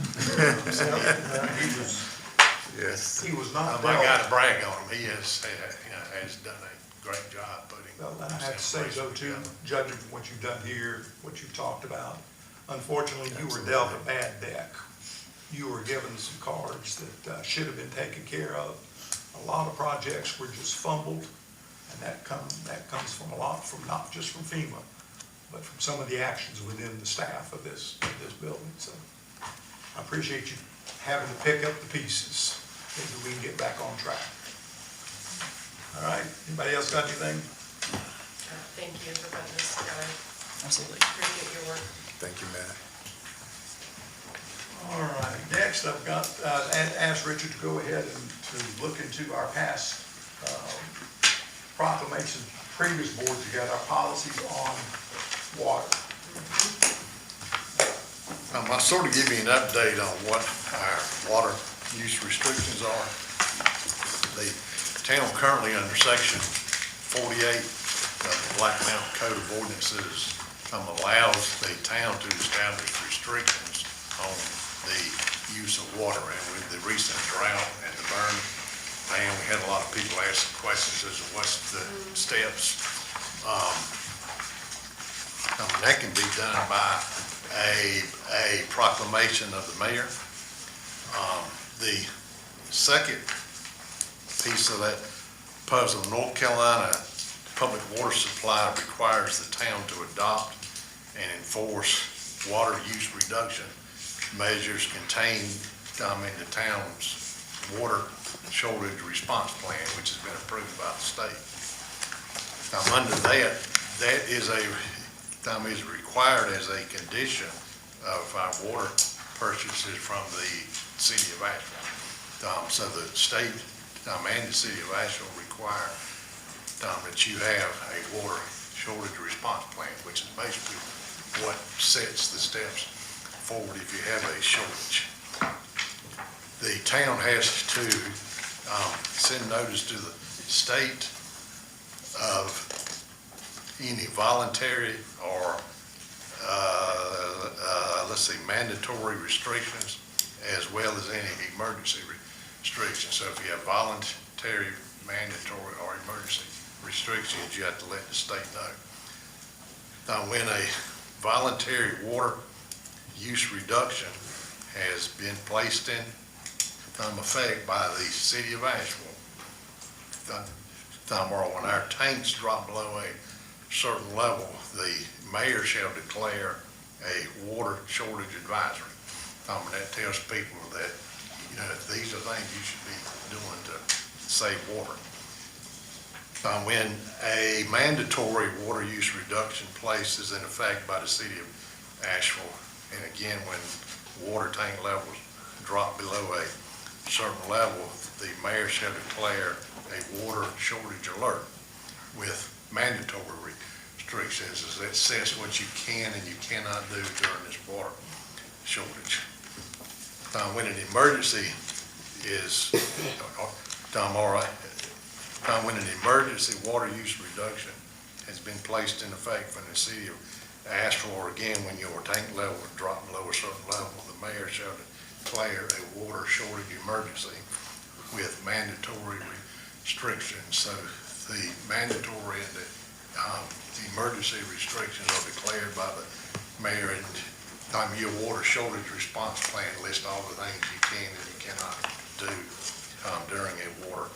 He was not. I got to brag on him. He has done a great job putting. Well, and I have to say so too, judging from what you've done here, what you've talked about, unfortunately, you were dealt a bad deck. You were given some cards that should have been taken care of. A lot of projects were just fumbled, and that comes from not just from FEMA, but from some of the actions within the staff of this building. So I appreciate you having to pick up the pieces. Maybe we can get back on track. All right, anybody else got anything? Thank you for putting this together. Absolutely. Appreciate your work. Thank you, Matt. All right, next I've got, asked Richard to go ahead and to look into our past proclamations, previous boards, you got our policies on water. I'll sort of give you an update on what our water use restrictions are. The town currently under section 48 of the Black Mountain Code of Ordinances allows the town to establish restrictions on the use of water. And with the recent drought and the burn, man, we had a lot of people asking questions as to what's the steps. That can be done by a proclamation of the mayor. The second piece of that puzzle, North Carolina Public Water Supply requires the town to adopt and enforce water use reduction measures contained in the town's water shortage response plan, which has been approved by the state. Under that is required as a condition of our water purchases from the city of Asheville. So the state, and the city of Asheville require, that you have a water shortage response plan, which is basically what sets the steps forward if you have a shortage. The town has to send notice to the state of any voluntary or, mandatory restrictions, as well as any emergency restrictions. So if you have voluntary, mandatory, or emergency restrictions, you have to let the state know. Now, when a voluntary water use reduction has been placed in effect by the city of Asheville, or when our tanks drop below a certain level, the mayor shall declare a water shortage advisory. And that tells people that, these are things you should be doing to save water. When a mandatory water use reduction place is in effect by the city of Asheville, and again, when water tank levels drop below a certain level, the mayor shall declare a water shortage alert with mandatory restrictions, as it says what you can and you cannot do during this water shortage. When an emergency is, when an emergency water use reduction has been placed in effect from the city of Asheville, or again, when your tank level drop below a certain level, the mayor shall declare a water shortage emergency with mandatory restrictions. So the mandatory and the emergency restrictions are declared by the mayor, and your water shortage response plan lists all the things you can and you cannot do during a water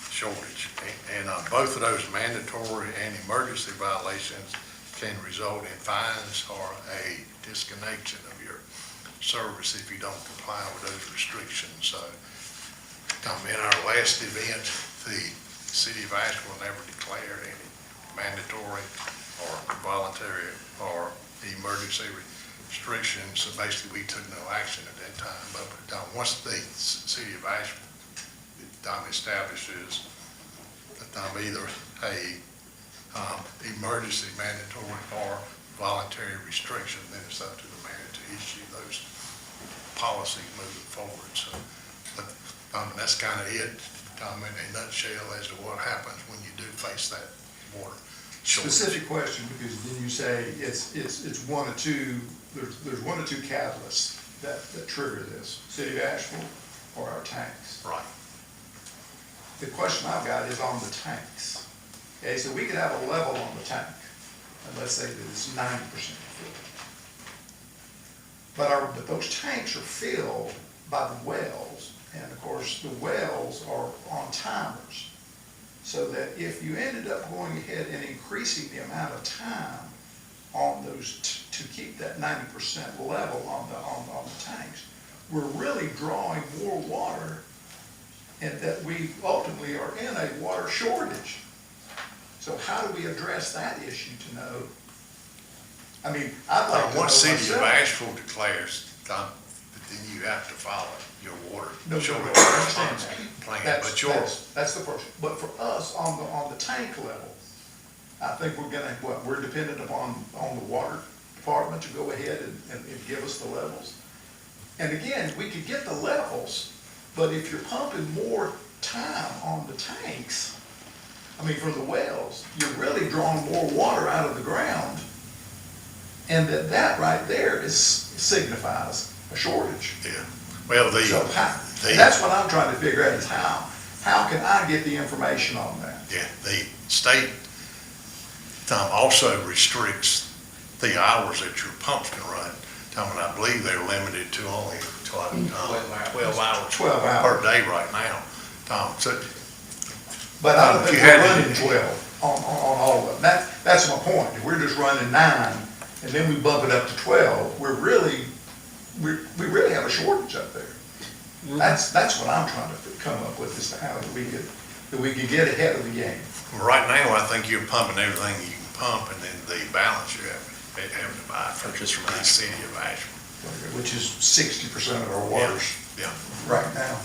shortage. And both of those mandatory and emergency violations can result in fines or a disconnection of your service if you don't comply with those restrictions. So in our last event, the city of Asheville never declared any mandatory or voluntary or emergency restrictions. So basically, we took no action at that time. But once the city of Asheville establishes that either a emergency, mandatory, or voluntary restriction, then it's up to the mayor to issue those policies moving forward. So, that's kind of it, in a nutshell, as to what happens when you do face that water shortage. Specific question, because then you say it's one or two, there's one or two catalysts that trigger this, City of Asheville or our tanks. Right. The question I've got is on the tanks. Okay, so we could have a level on the tank, and let's say that it's 90% filled. But those tanks are filled by the wells, and of course, the wells are on timers. So that if you ended up going ahead and increasing the amount of time on those to keep that 90% level on the tanks, we're really drawing more water, and that we ultimately are in a water shortage. So how do we address that issue to know? I mean, I'd like to know Once City of myself. Asheville declares, then you have to follow your water No, shortage I understand response that. plan. That's But that's the first. But for us, on the tank level, I think we're dependent upon the water department to go ahead and give us the levels. And again, we could get the levels, but if you're pumping more time on the tanks, from the wells, you're really drawing more water out of the ground. And that right there signifies a shortage. yeah, well, So that's what I'm trying to figure out is how can I get the information on that? yeah, the state also restricts the hours that your pumps can run. And I believe they're limited to only 12 hours 12 hours. per day right now. So But I don't If think you we're had to- running 12 on all of them. That's my point. If we're just running 9 and then we bump it up to 12, we really have a shortage up there. That's what I'm trying to come up with, is how that we could get ahead of the game. right now, I think you're pumping everything you can pump, and then the balance you have to buy from Purchase from the city of Asheville. which is 60% of our waters Yeah. right now.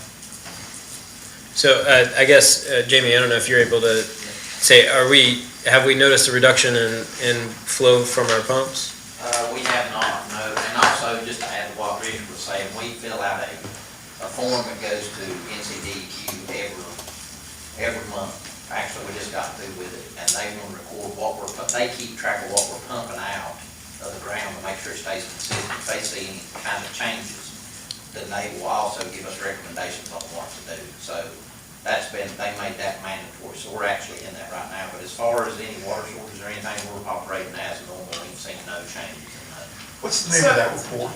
So I guess, Jamie, I don't know if you're able to say, have we noticed a reduction in flow from our pumps? We have not, no, and also, just to add to what Rich was saying, we fill out a form that goes to NCDEQ every month. Actually, we just got through with it, and they want to record they keep track of what we're pumping out of the ground to make sure it stays consistent. If they see any kind of changes, then they will also give us recommendations on what to do. So they made that mandatory, so we're actually in that right now. But as far as any water sources or anything, we're operating as normal. We've seen no changes in that. What's the name of that report?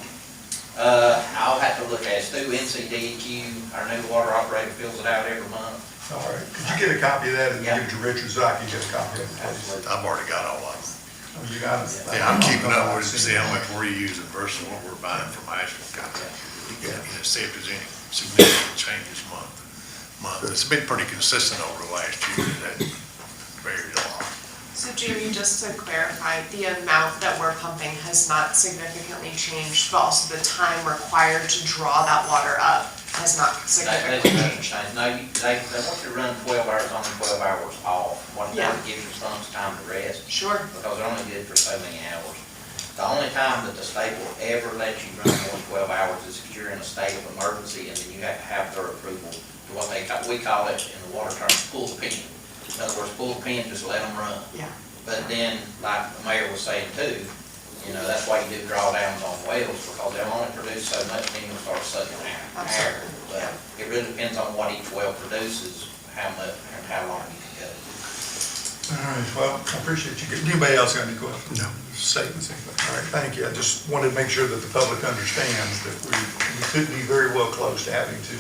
I'll have to look at it. It's through NCDEQ. Our new water operator fills it out every month. All right, could you get a copy of that and Yeah. give it to Richard so I can get a copy of it, please? Absolutely. I've already got all of them. Oh, you got it? Yeah, I'm keeping up with it, see how much we're using versus what we're buying from Asheville County. See if there's any significant changes month. It's been pretty consistent over the last year, that varied a lot. So Jamie, just to clarify, the amount that we're pumping has not significantly changed, but also the time required to draw that water up has not That significantly doesn't changed. change. No, they want you to run 12 hours on and 12 hours off. What Yeah. that gives your pumps time to rest, Sure. because they're only good for so many hours. The only time that the state will ever let you run more than 12 hours is if you're in a state of emergency, and then you have to have their approval to what we call it in the water term, pull the pin. In other words, pull the pin, just let them run. Yeah. But then, like the mayor was saying too, that's why you do drawdowns on wells, because they'll only produce so much, then you'll start sucking air. Absolutely. But it really depends on what each well produces, how much, and how long you can go. All right, well, I appreciate you. Anybody else got any questions? No. Statements, anything? All right, thank you. I just wanted to make sure that the public understands that we could be very well close to having to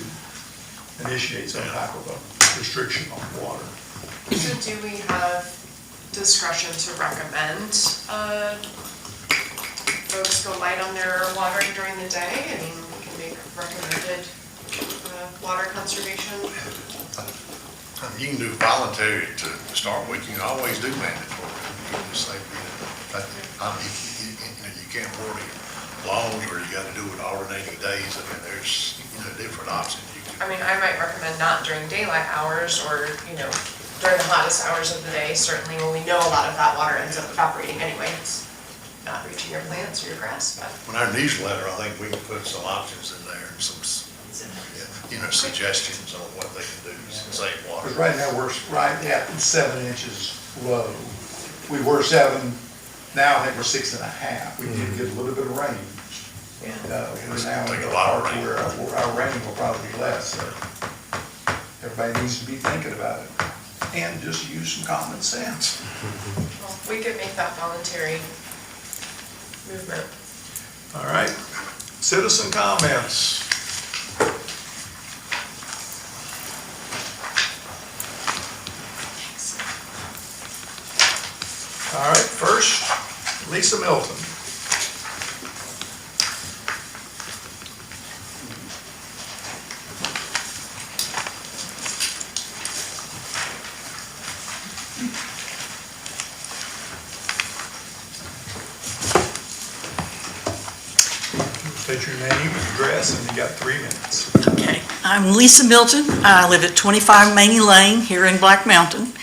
initiate some type of a restriction on water. So do we have discretion to recommend folks go light on their watering during the day? I mean, we can make recommended water conservation. You can do voluntary to start with, you can always do mandatory. You can just say, you can't work loans, or you gotta do it alternating days. I mean, there's, different options. I mean, I might recommend not during daylight hours or, during the hottest hours of the day, certainly when we know a lot of that water ends up evaporating anyway. It's not reaching your plants or your grass, but. When our newsletter, I think we can put some options in there, and some, suggestions on what they can do to save water. Because right now, we're right at 7 inches low. We were 7, now I think we're 6.5. We did get a little bit of rain. And we're now in Take the a lot of part rain. where our rain will probably be less. So everybody needs to be thinking about it and just use some common sense. Well, we could make that voluntary movement. All right, citizen comments. All right, first, Lisa Milton. State your name, address, and you got 3 minutes. Okay, I'm Lisa Milton. I live at 25 Maney Lane here in Black Mountain.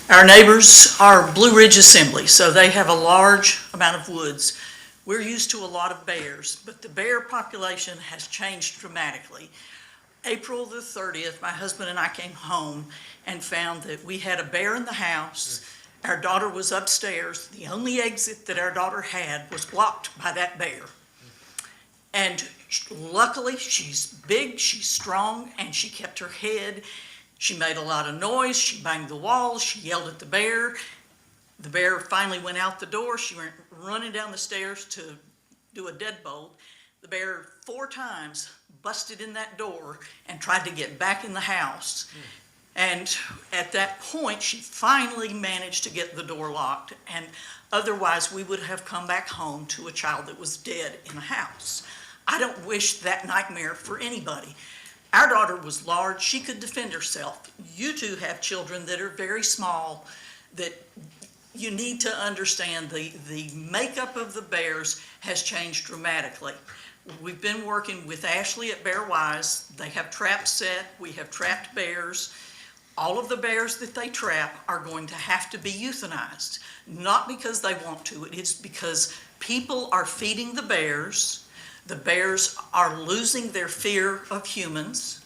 Our neighbors are Blue Ridge Assembly, so they have a large amount of woods. We're used to a lot of bears, but the bear population has changed dramatically. April the 30th, my husband and I came home and found that we had a bear in the house. Our daughter was upstairs. The only exit that our daughter had was blocked by that bear. And luckily, she's big, she's strong, and she kept her head. She made a lot of noise, she banged the walls, she yelled at the bear. The bear finally went out the door. She went running down the stairs to do a deadbolt. The bear 4 times busted in that door and tried to get back in the house. And at that point, she finally managed to get the door locked, and otherwise we would have come back home to a child that was dead in the house. I don't wish that nightmare for anybody. Our daughter was large, she could defend herself. You two have children that are very small, that you need to understand the makeup of the bears has changed dramatically. We've been working with Ashley at Bear Wise. They have traps set. We have trapped bears. All of the bears that they trap are going to have to be euthanized. Not because they want to, it's because people are feeding the bears. The bears are losing their fear of humans.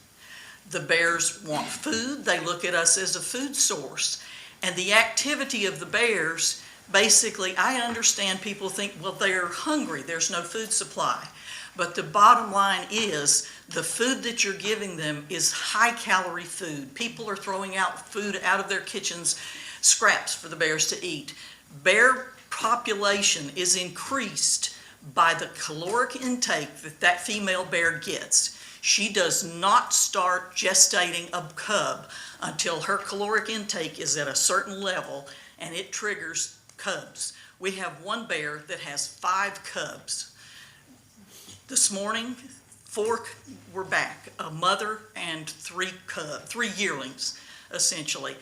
The bears want food. They look at us as a food source. And the activity of the bears, basically, I understand people think, well, they're hungry. There's no food supply. But the bottom line is the food that you're giving them is high-calorie food. People are throwing out food out of their kitchens, scraps for the bears to eat. Bear population is increased by the caloric intake that female bear gets. She does not start gestating a cub until her caloric intake is at a certain level, and it triggers cubs. We have one bear that has 5 cubs. This morning, 4 were back, a mother and 3 yearlings, essentially.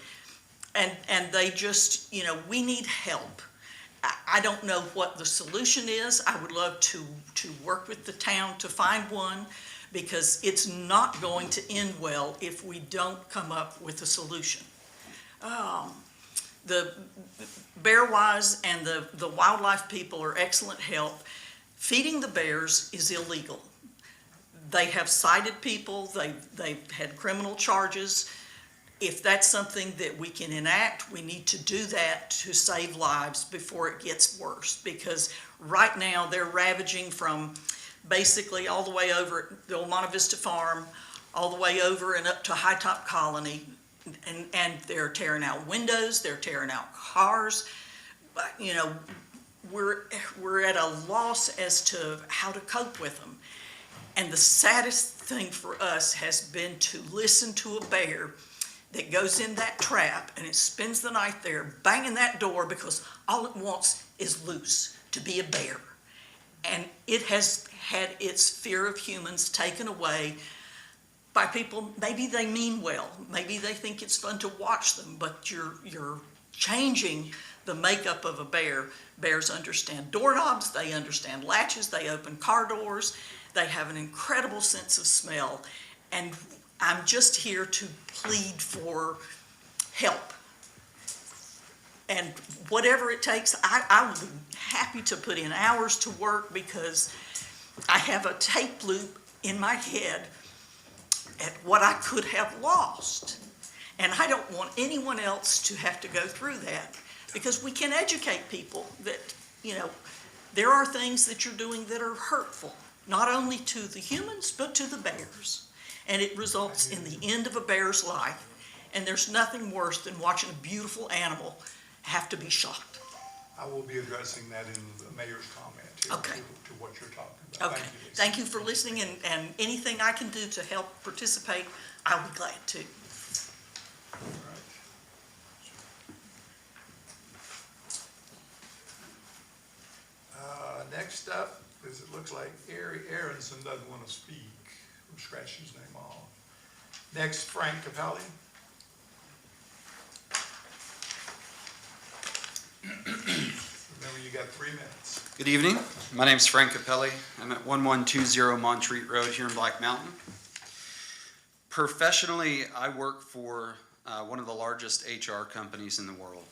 And they just, we need help. I don't know what the solution is. I would love to work with the town to find one, because it's not going to end well if we don't come up with a solution. The Bear Wise and the wildlife people are excellent help. Feeding the bears is illegal. They have cited people, they've had criminal charges. If that's something that we can enact, we need to do that to save lives before it gets worse. Because right now they're ravaging from basically all the way over at the old Monte Vista Farm, all the way over and up to High Top Colony, and they're tearing out windows, they're tearing out cars. But, we're at a loss as to how to cope with them. And the saddest thing for us has been to listen to a bear that goes in that trap and it spends the night there banging that door because all it wants is loose, to be a bear. And it has had its fear of humans taken away by people. Maybe they mean well, maybe they think it's fun to watch them, but you're changing the makeup of a bear. Bears understand doorknobs, they understand latches, they open car doors, they have an incredible sense of smell. And I'm just here to plead for help. And whatever it takes, I would be happy to put in hours to work, because I have a tape loop in my head at what I could have lost. And I don't want anyone else to have to go through that, because we can educate people that, there are things that you're doing that are hurtful, not only to the humans, but to the bears. And it results in the end of a bear's life. And there's nothing worse than watching a beautiful animal have to be shot. I will be addressing that in the mayor's comment here Okay. to what you're talking about. Okay, Thank you, Lisa. thank you for listening, and anything I can do to help participate, I'll be glad to. All right. Next up is, it looks like Aronson doesn't want to speak. We'll scratch his name off. Next, Frank Capelli. Remember, you got 3 minutes. Good evening. My name's Frank Capelli. I'm at 1120 Montreat Road here in Black Mountain. Professionally, I work for one of the largest HR companies in the world.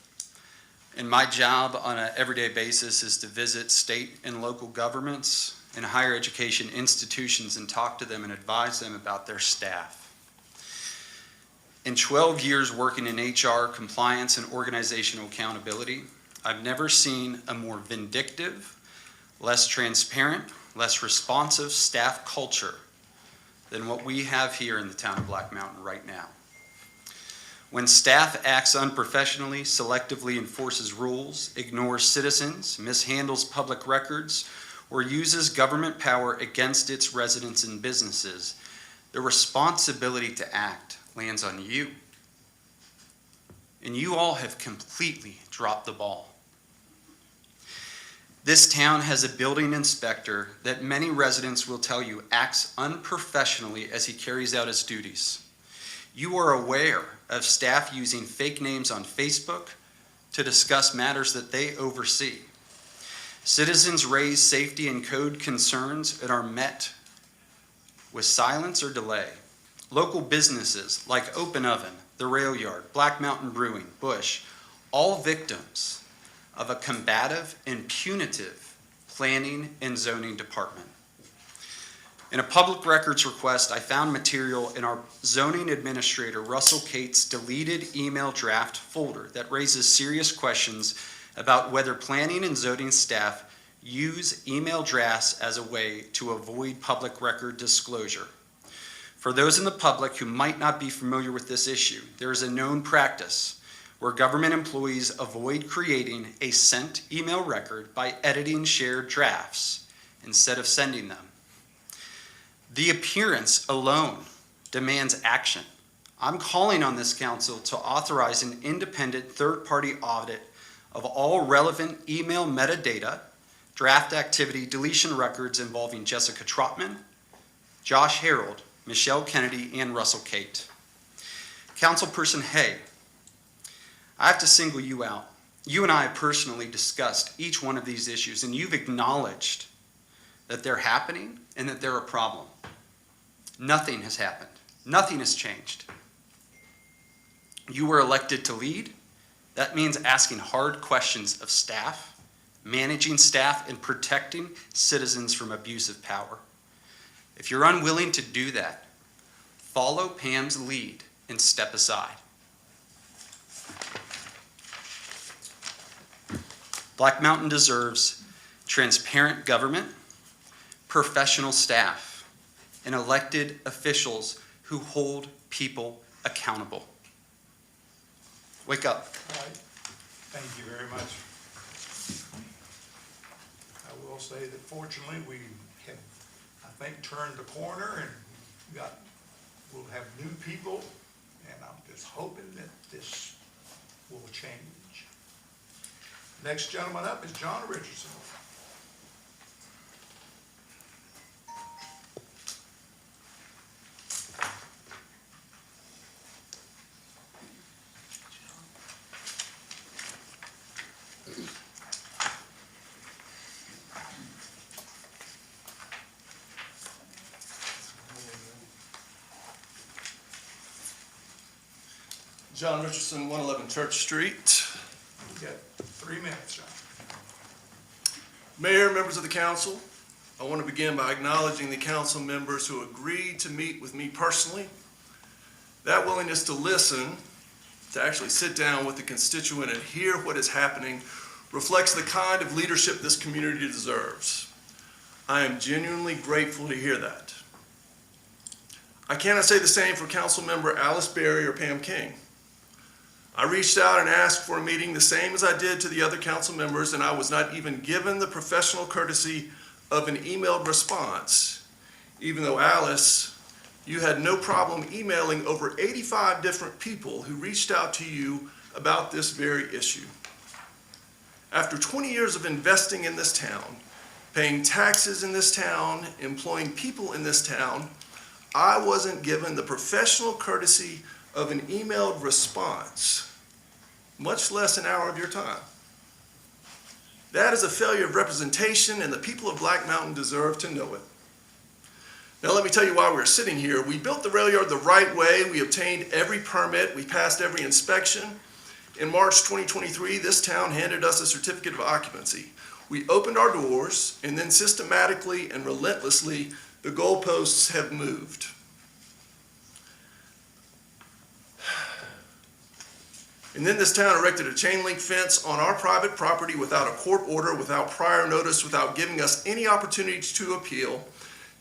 And my job on an everyday basis is to visit state and local governments and higher education institutions and talk to them and advise them about their staff. In 12 years working in HR, compliance, and organizational accountability, I've never seen a more vindictive, less transparent, less responsive staff culture than what we have here in the town of Black Mountain right now. When staff acts unprofessionally, selectively enforces rules, ignores citizens, mishandles public records, or uses government power against its residents and businesses, the responsibility to act lands on you. And you all have completely dropped the ball. This town has a building inspector that many residents will tell you acts unprofessionally as he carries out his duties. You are aware of staff using fake names on Facebook, to discuss matters that they oversee. Citizens raise safety and code concerns and are met with silence or delay. Local businesses like Open Oven, The Rail Yard, Black Mountain Brewing, Bush, all victims of a combative and punitive planning and zoning department. In a public records request, I found material in our zoning administrator, Russell Cates' deleted email draft folder that raises serious questions about whether planning and zoning staff use email drafts as a way to avoid public record disclosure. For those in the public who might not be familiar with this issue, there is a known practice where government employees avoid creating a sent email record by editing shared drafts instead of sending them. The appearance alone demands action. I'm calling on this council to authorize an independent third-party audit of all relevant email metadata, draft activity, deletion records involving Jessica Trotman, Josh Harold, Michelle Kennedy, and Russell Cate. Councilperson Hay, I have to single you out. You and I have personally discussed each one of these issues, and you've acknowledged that they're happening and that they're a problem. Nothing has happened. Nothing has changed. You were elected to lead. That means asking hard questions of staff, managing staff, and protecting citizens from abuse of power. If you're unwilling to do that, follow Pam's lead and step aside. Black Mountain deserves transparent government, professional staff, and elected officials who hold people accountable. Wake up. All right. Thank you very much. I will say that fortunately, we have, I think, turned the corner and we'll have new people, and I'm just hoping that this will change. Next gentleman up is John Richardson. John Richardson, 111 Church Street. You got 3 minutes, John. Mayor, members of the council, I want to begin by acknowledging the council members who agreed to meet with me personally. That willingness to listen, to actually sit down with the constituent and hear what is happening, reflects the kind of leadership this community deserves. I am genuinely grateful to hear that. I cannot say the same for council member Alice Berry or Pam King. I reached out and asked for a meeting the same as I did to the other council members, and I was not even given the professional courtesy of an emailed response, even though Alice, you had no problem emailing over 85 different people who reached out to you about this very issue. After 20 years of investing in this town, paying taxes in this town, employing people in this town, I wasn't given the professional courtesy of an emailed response, much less an hour of your time. That is a failure of representation, and the people of Black Mountain deserve to know it. Now let me tell you why we're sitting here. We built the rail yard the right way. We obtained every permit. We passed every inspection. In March 2023, this town handed us a certificate of occupancy. We opened our doors, and then systematically and relentlessly, the goalposts have moved. And then this town erected a chain link fence on our private property without a court order, without prior notice, without giving us any opportunity to appeal.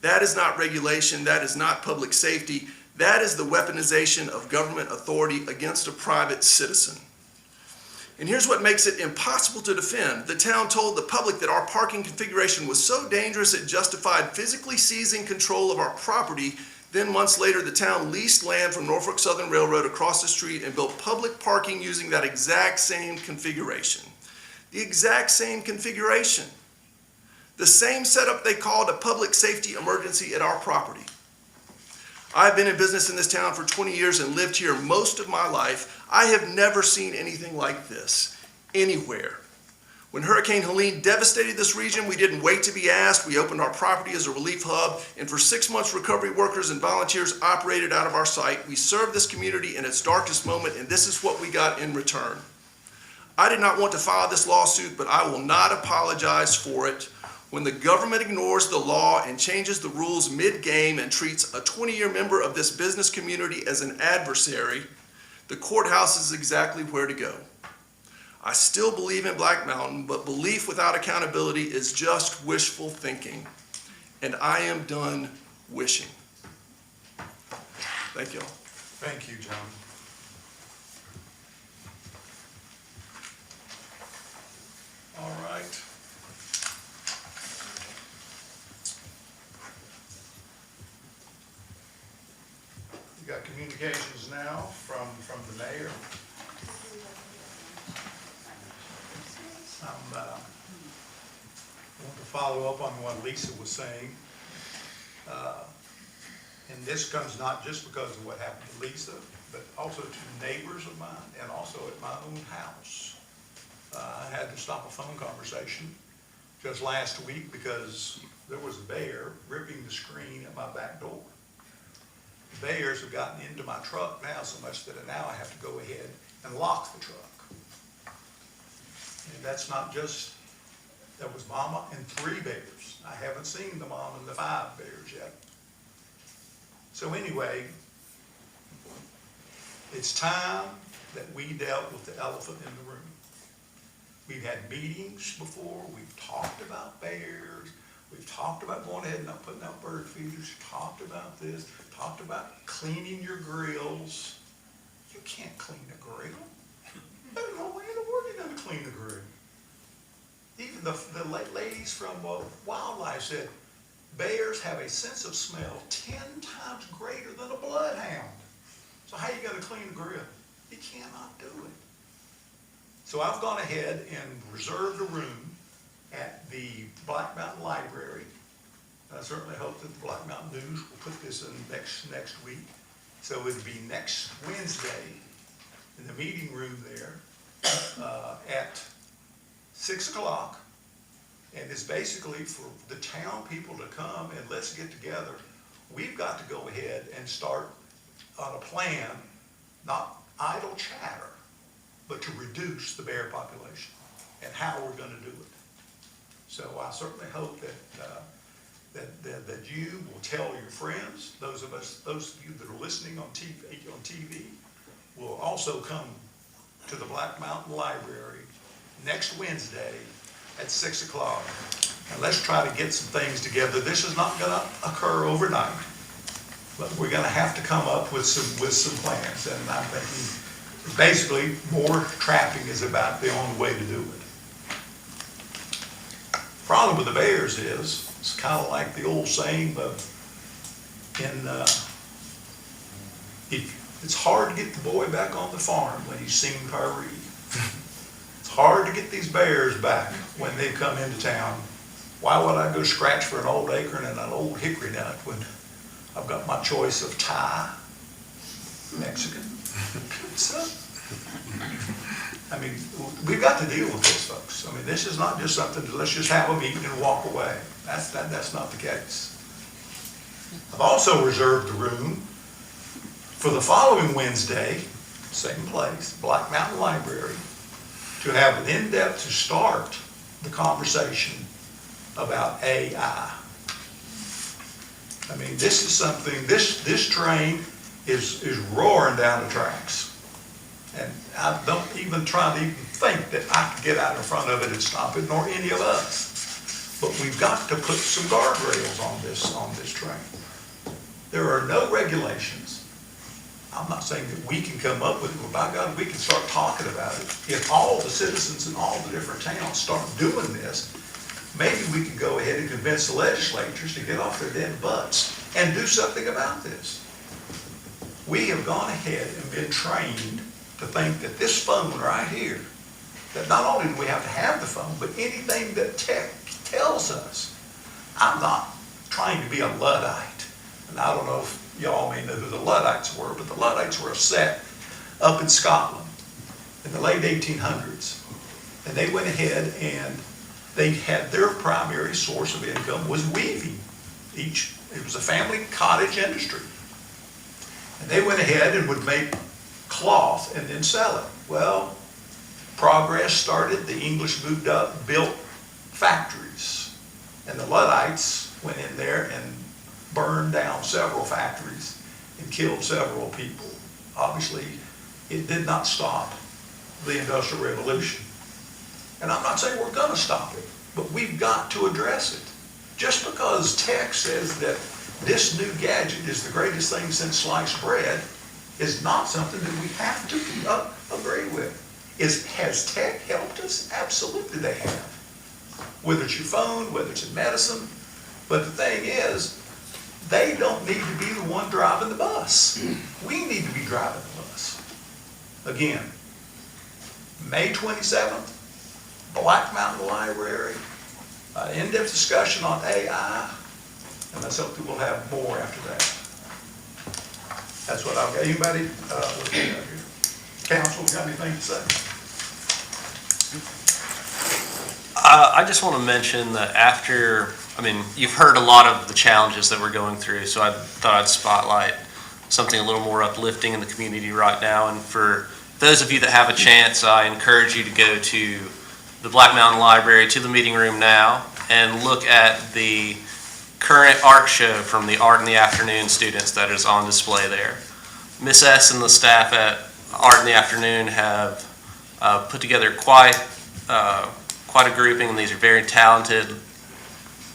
That is not regulation. That is not public safety. That is the weaponization of government authority against a private citizen. And here's what makes it impossible to defend. The town told the public that our parking configuration was so dangerous it justified physically seizing control of our property. Then months later, the town leased land from Norfolk Southern Railroad across the street and built public parking using that exact same configuration. The exact same configuration. The same setup they called a public safety emergency at our property. I've been in business in this town for 20 years and lived here most of my life. I have never seen anything like this. anywhere. When Hurricane Helene devastated this region, we didn't wait to be asked. We opened our property as a relief hub, and for 6 months, recovery workers and volunteers operated out of our site. We served this community in its darkest moment, and this is what we got in return. I did not want to file this lawsuit, but I will not apologize for it. When the government ignores the law and changes the rules mid-game and treats a 20-year member of this business community as an adversary, the courthouse is exactly where to go. I still believe in Black Mountain, but belief without accountability is just wishful thinking. And I am done wishing. Thank you all. Thank you, John. All right. We got communications now from the mayor. I want to follow up on what Lisa was saying. And this comes not just because of what happened to Lisa, but also to neighbors of mine and also at my own house. I had to stop a phone conversation just last week because there was a bear ripping the screen at my back door. The bears have gotten into my truck now so much that now I have to go ahead and lock the truck. And that's not just, that was mama and 3 bears. I haven't seen the mom and the 5 bears yet. So anyway, it's time that we dealt with the elephant in the room. We've had meetings before, we've talked about bears, we've talked about going ahead and not putting out bird feeders, talked about this, talked about cleaning your grills. You can't clean a grill. There's no way in the world you're gonna clean a grill. Even the ladies from wildlife said, bears have a sense of smell 10 times greater than a bloodhound. So how are you gonna clean a grill? You cannot do it. So I've gone ahead and reserved a room at the Black Mountain Library. I certainly hope that the Black Mountain News will put this in next week. So it'll be next Wednesday in the meeting room there at 6 o'clock. And it's basically for the town people to come and let's get together. We've got to go ahead and start on a plan, not idle chatter, but to reduce the bear population and how we're going to do it. So I certainly hope that you will tell your friends, those of you that are listening on TV will also come to the Black Mountain Library next Wednesday at 6 o'clock. And let's try to get some things together. This is not going to occur overnight, but we're going to have to come up with some plans. And I'm thinking basically more trapping is about the only way to do it. Problem with the bears is, it's kind of like the old saying it's hard to get the boy back on the farm when he's seen Kyrie. It's hard to get these bears back when they come into town. Why would I go scratch for an old acorn and an old hickory nut when I've got my choice of Thai, Mexican, pizza? I mean, we've got to deal with this, folks. I mean, this is not just something that let's just have a meeting and walk away. That's not the case. I've also reserved the room for the following Wednesday, same place, Black Mountain Library, to have an in-depth to start the conversation about AI. I mean, this is something, this train is roaring down the tracks. And I don't even try to even think that I can get out in front of it and stop it, nor any of us. But we've got to put some guardrails on this train. There are no regulations. I'm not saying that we can come up with it, but by God, we can start talking about it. If all the citizens in all the different towns start doing this, maybe we can go ahead and convince the legislatures to get off their dead butts and do something about this. We have gone ahead and been trained to think that this phone right here, that not only do we have to have the phone, but anything that tech tells us. I'm not trying to be a Luddite, and I don't know if y'all may know who the Luddites were, but the Luddites were a sect up in Scotland in the late 1800s. And they went ahead and they had their primary source of income was weaving. It was a family cottage industry. And they went ahead and would make cloth and then sell it. Well, progress started, the English moved up, built factories. And the Luddites went in there and burned down several factories and killed several people. Obviously, it did not stop the Industrial Revolution. And I'm not saying we're gonna stop it, but we've got to address it. Just because tech says that this new gadget is the greatest thing since sliced bread is not something that we have to agree with. Has tech helped us? Absolutely they have. Whether it's your phone, whether it's in medicine. But the thing is, they don't need to be the one driving the bus. We need to be driving the bus. Again, May 27th, Black Mountain Library, in-depth discussion on AI, and let's hope that we'll have more after that. That's what I've got. Anybody looking out here? Council, got anything to say? I just want to mention that you've heard a lot of the challenges that we're going through, so I thought I'd spotlight something a little more uplifting in the community right now. And for those of you that have a chance, I encourage you to go to the Black Mountain Library, to the meeting room now, and look at the current art show from the Art in the Afternoon students that is on display there. Miss S and the staff at Art in the Afternoon have put together quite a grouping, and these are very talented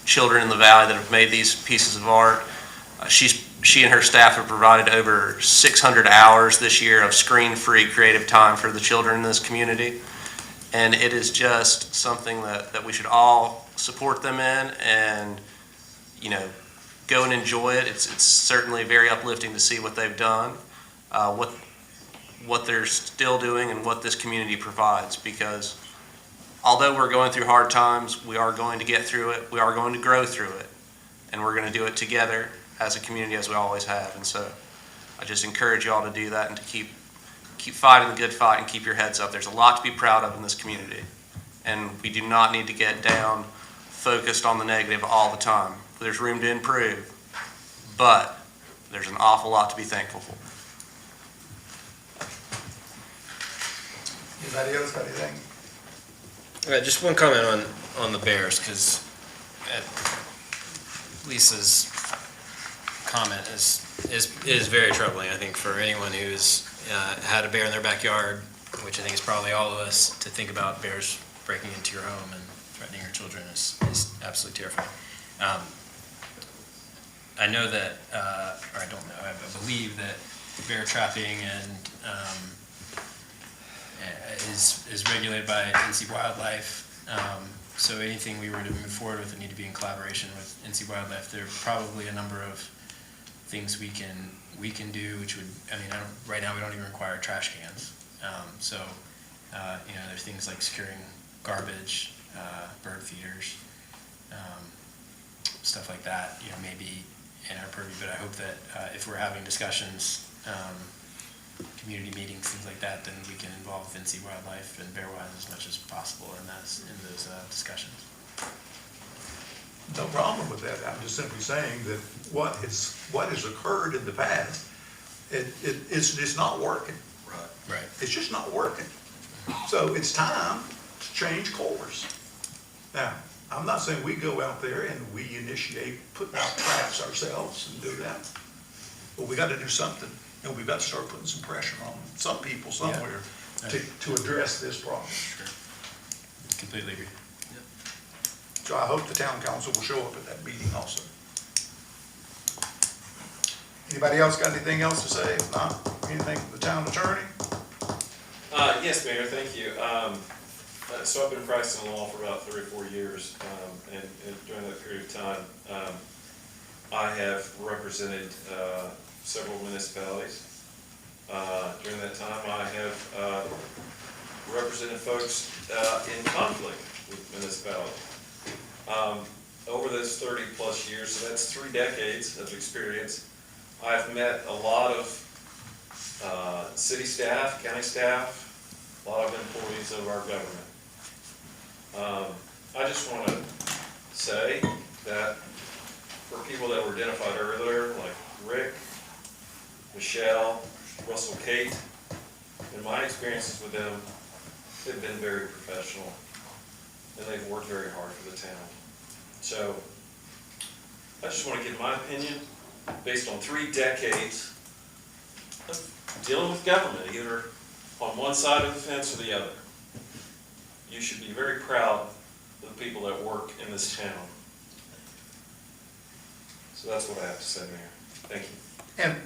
children in the valley that have made these pieces of art. She and her staff have provided over 600 hours this year of screen-free creative time for the children in this community. And it is just something that we should all support them in and, go and enjoy it. It's certainly very uplifting to see what they've done, what they're still doing, and what this community provides. Because although we're going through hard times, we are going to get through it. We are going to grow through it. And we're going to do it together as a community, as we always have. And so I just encourage you all to do that and to keep fighting the good fight and keep your heads up. There's a lot to be proud of in this community. And we do not need to get down focused on the negative all the time. There's room to improve, but there's an awful lot to be thankful for. Anybody else got anything? Just one comment on the Bears, because Lisa's comment is very troubling, I think, for anyone who's had a bear in their backyard, which I think is probably all of us, to think about bears breaking into your home and threatening your children is absolutely terrifying. I know that, or I don't know, I believe that bear trapping is regulated by NC Wildlife. So anything we were to move forward with would need to be in collaboration with NC Wildlife. There are probably a number of things we can do, which would, right now we don't even require trash cans. There's things like securing garbage, bird feeders, stuff like that, maybe in our purview, but I hope that if we're having discussions, community meetings, things like that, then we can involve NC Wildlife and Bearwise as much as possible in those discussions. No problem with that. I'm just simply saying that what has occurred in the past, it's just not working. Right. It's just not working. So it's time to change course. Now, I'm not saying we go out there and we initiate putting out traps ourselves and do that. But we got to do something, and we've got to start putting some pressure on some people somewhere to address this problem. Sure. Completely agree. So I hope the town council will show up at that meeting also. Anybody else got anything else to say? If not, anything from the town attorney? Yes, Mayor, thank you. So I've been practicing law for about 3 or 4 years, and during that period of time, I have represented several municipalities. During that time, I have represented folks in conflict with municipalities. Over those 30 plus years, so that's 3 decades of experience, I've met a lot of city staff, county staff, a lot of employees of our government. I just want to say that for people that were identified earlier, like Rick, Michelle, Russell, Kate, in my experiences with them, they've been very professional, and they've worked very hard for the town. So I just want to give my opinion based on 3 decades of dealing with government, either on one side of the fence or the other. You should be very proud of the people that work in this town. So that's what I have to say, Mayor. Thank you.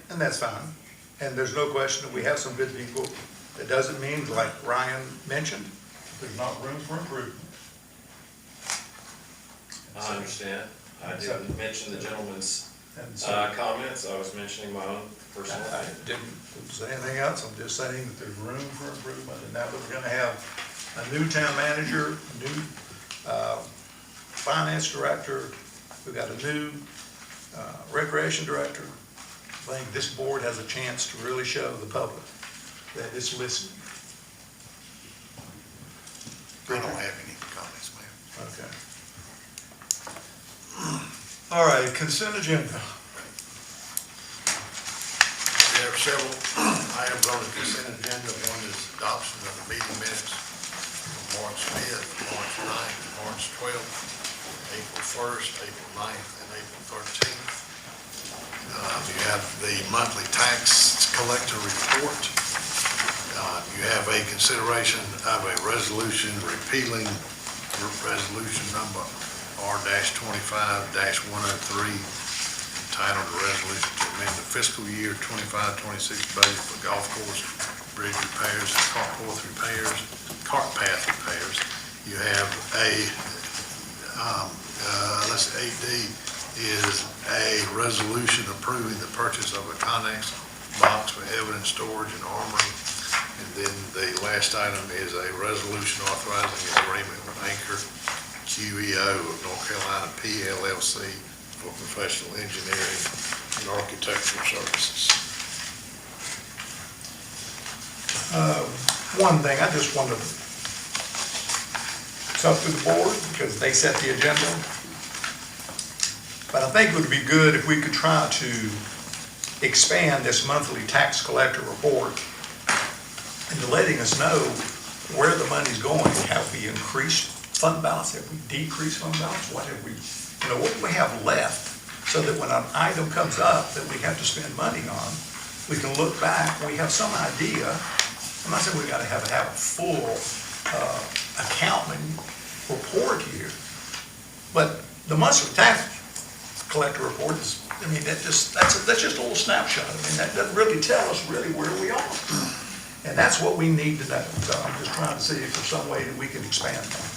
And that's fine. And there's no question that we have some good people. That doesn't mean, like Ryan mentioned, there's not room for improvement. I understand. I didn't mention the gentleman's And so comments. I was mentioning my own personal I opinion. didn't say anything else. I'm just saying that there's room for improvement, and now that we're gonna have a new town manager, a new finance director, we've got a new recreation director. I think this board has a chance to really show the public that it's listening. I don't have any comments, Mayor. Okay. All right, consent agenda. We have several items on the consent agenda. One is adoption of the meeting minutes from March 5th, March 9th, March 12th, April 1st, April 9th, and April 13th. You have the monthly tax collector report. You have a consideration of a resolution repealing resolution number R-25-103, entitled a resolution to amend the fiscal year 25-26 budget for golf course, bridge repairs, and cart path repairs. You have a, 8D is a resolution approving the purchase of a Connex box for evidence storage and armory. And then the last item is a resolution authorizing an agreement with Anchor QEO of North Carolina PLLC for professional engineering and architectural services. One thing, I just wanted to talk to the board because they set the agenda. But I think it would be good if we could try to expand this monthly tax collector report into letting us know where the money's going. Have we increased fund balance? Have we decreased fund balance? What have we, what do we have left? So that when an item comes up that we have to spend money on, we can look back, we have some idea. I'm not saying we gotta have a full accounting report here, but the monthly tax collector report is, that's just a little snapshot. That doesn't really tell us really where we are. And that's what we need to know. So I'm just trying to see if there's some way that we can expand that.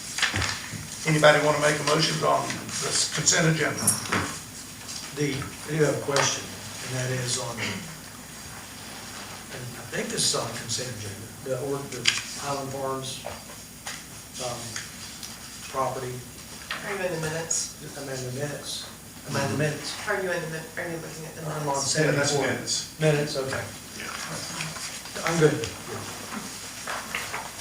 Anybody want to make a motion on this consent agenda? I do have a question, and that is on, and I think this is on consent agenda, the Highland Farms property. Are you in the minutes? I'm in the minutes. I'm in the minutes. Are you looking at the I'm on minutes? Yeah, that's 74. minutes. Minutes, okay. I'm good.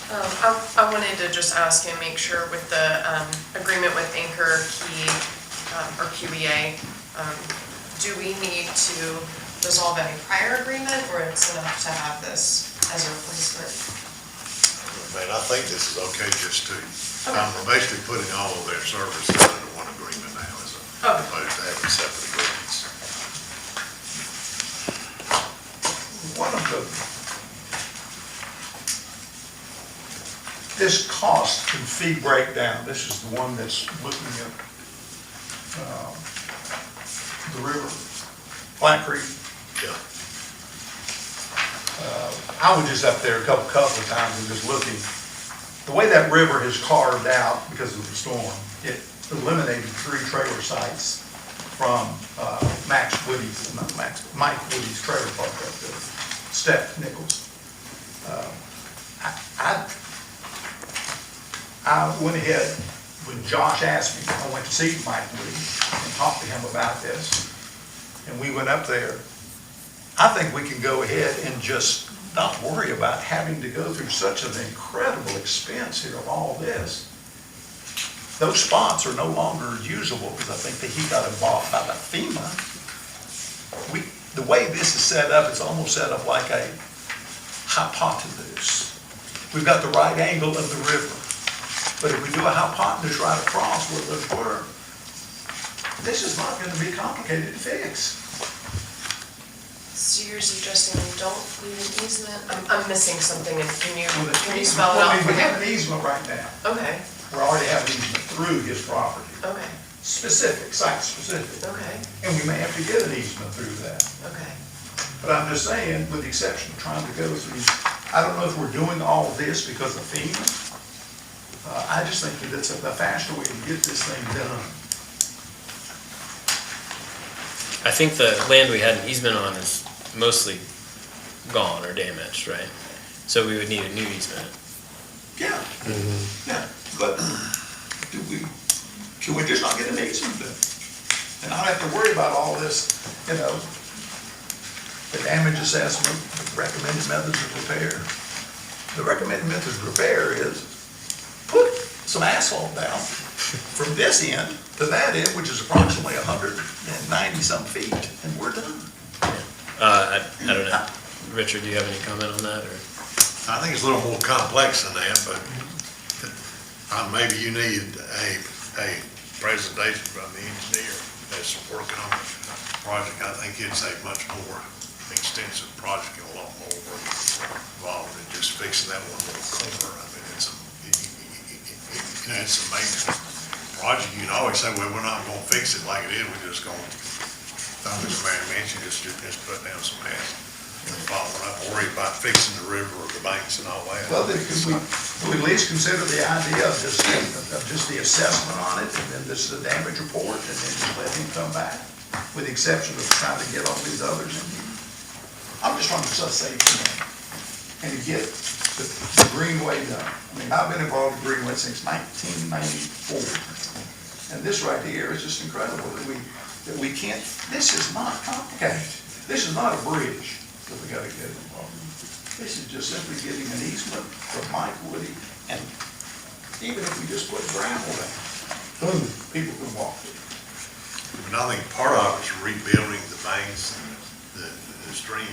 I wanted to just ask and make sure with the agreement with Anchor Key, or QEA, do we need to resolve any prior agreement, or it's enough to have this as a replacement? Man, I think this is okay just to, we're basically putting all of their services under one agreement now as opposed to having separate agreements. One of this cost and fee breakdown, this is the one that's looking at the river, Black Creek. Yeah. I was just up there a couple of times and just looking. The way that river is carved out because of the storm, it eliminated 3 trailer sites from Mike Woody's trailer park up there, Steph Nichols. I went ahead, when Josh asked me, I went to see Mike Woody and talked to him about this. And we went up there. I think we can go ahead and just not worry about having to go through such an incredible expense here of all this. those spots are no longer usable because I think that he got involved by the FEMA. The way this is set up, it's almost set up like a hypotenuse. We've got the right angle of the river, but if we do a hypotenuse right across where those were, this is not going to be complicated to fix. So you're suggesting we don't need an easement? I'm missing something, and can you We spell it out for have me? an easement right now. Okay, We already have an easement through his property. okay, Specific, site specific. okay, And we may have to get an easement through that. okay. But I'm just saying, with the exception of trying to go through, I don't know if we're doing all of this because of FEMA. I just think that it's a faster way to get this thing done. I think the land we had an easement on is mostly gone or damaged, right? So we would need a new easement. Yeah, yeah, but should we just not get an easement then? And I don't have to worry about all this, the damage assessment, the recommended methods of repair. The recommended methods of repair is put some asphalt down from this end to that end, which is approximately 190-some feet, and we're done. I don't know. Richard, do you have any comment on that, or? I think it's a little more complex than that, but maybe you need a presentation from the engineer that's working on the project. I think it's a much more extensive project and a lot more work involved than just fixing that one little corner. I mean, it's a major project. You can always say, well, we're not gonna fix it like it is, we're just gonna, as Mary mentioned, just put down some asphalt. We're not worried about fixing the river or the banks and all that. Well, then could we at least consider the idea of just the assessment on it, and then this is a damage report, and then just let him come back, with the exception of trying to get all these others in here? I'm just trying to save and to get the Greenway done. I mean, I've been involved in Greenway since 1994, and this right here is just incredible that we can't, this is not complicated. This is not a bridge that we gotta get involved in. This is just simply getting an easement from Mike Woody, and even if we just put gravel down, boom, people can walk it. But I think part of it is rebuilding the banks, the stream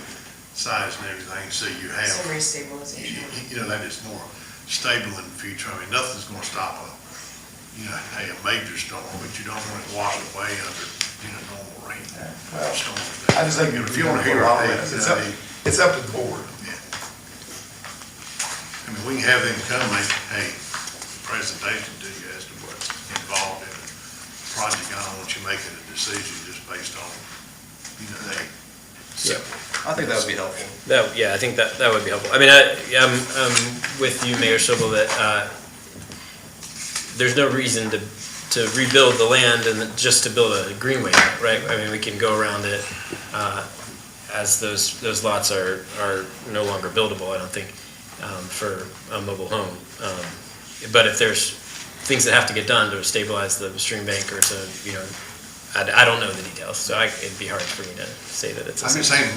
size and everything, so you have. Some restabilization. That is more stable in the future. I mean, nothing's gonna stop a major storm, but you don't want it washed away under, normal rain. Well, Storm. I just think if you want to hear all this, it's up to the board. I mean, we can have them come make a presentation to you as to what's involved in the project. I don't want you making a decision just based on, Yeah. I think that would be helpful. I think that would be helpful. I mean, I'm with you, Mayor Sobel, that there's no reason to rebuild the land and just to build a greenway, right? I mean, we can go around it as those lots are no longer buildable, I don't think, for a mobile home. But if there's things that have to get done to stabilize the stream bank or to, I don't know the details, so it'd be hard for me to say that it's. I'm just saying,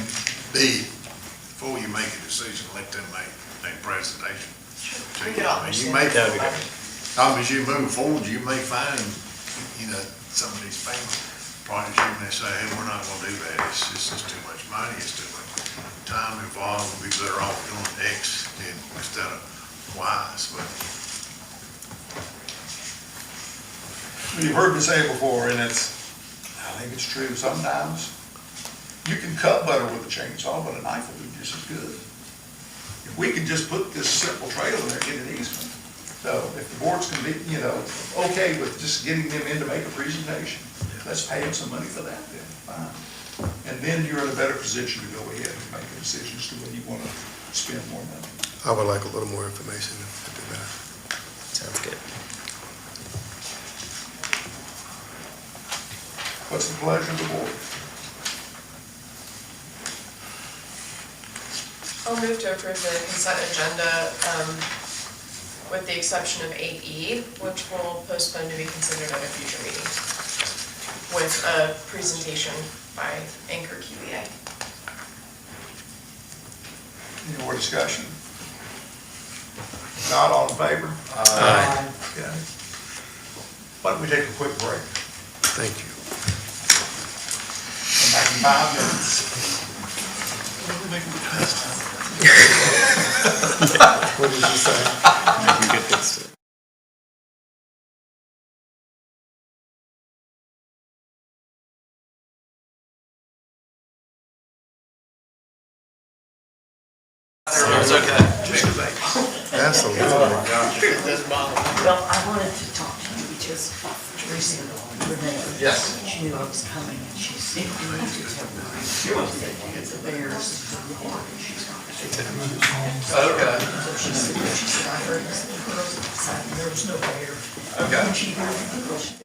before you make a decision, let them make a presentation. We could all You may, That would be great. as you move forward, you may find, some of these family projects, you may say, hey, we're not gonna do that. It's just too much money, it's too much time involved. We'd be better off doing X instead of Y. But You've heard me say it before, and I think it's true, sometimes you can cut butter with a chainsaw, but a knife will do just as good. If we could just put this simple trail in there, get an easement. So if the board's can be, okay with just getting them in to make a presentation, let's pay them some money for that then, fine. And then you're in a better position to go ahead and make a decision as to whether you want to spend more money. I would like a little more information if you do that. Sounds good. What's the pleasure of the board? I'll move to approve the consent agenda, with the exception of 8E, which will postpone to be considered at a future meeting, with a presentation by Anchor QEA. Any more discussion? Not all in favor? Aye. Okay. Why don't we take a quick break? Thank you. Come back in 5 minutes. What did you say? I can get this. It's okay. That's a little Well, I wanted to talk to you because Teresa, your neighbor. Yes. She knew I was coming and she said, you need to tell her that the bears in the yard and she's not. Okay. So she said, I heard the girls outside and there was no bear. Okay. And she heard the girls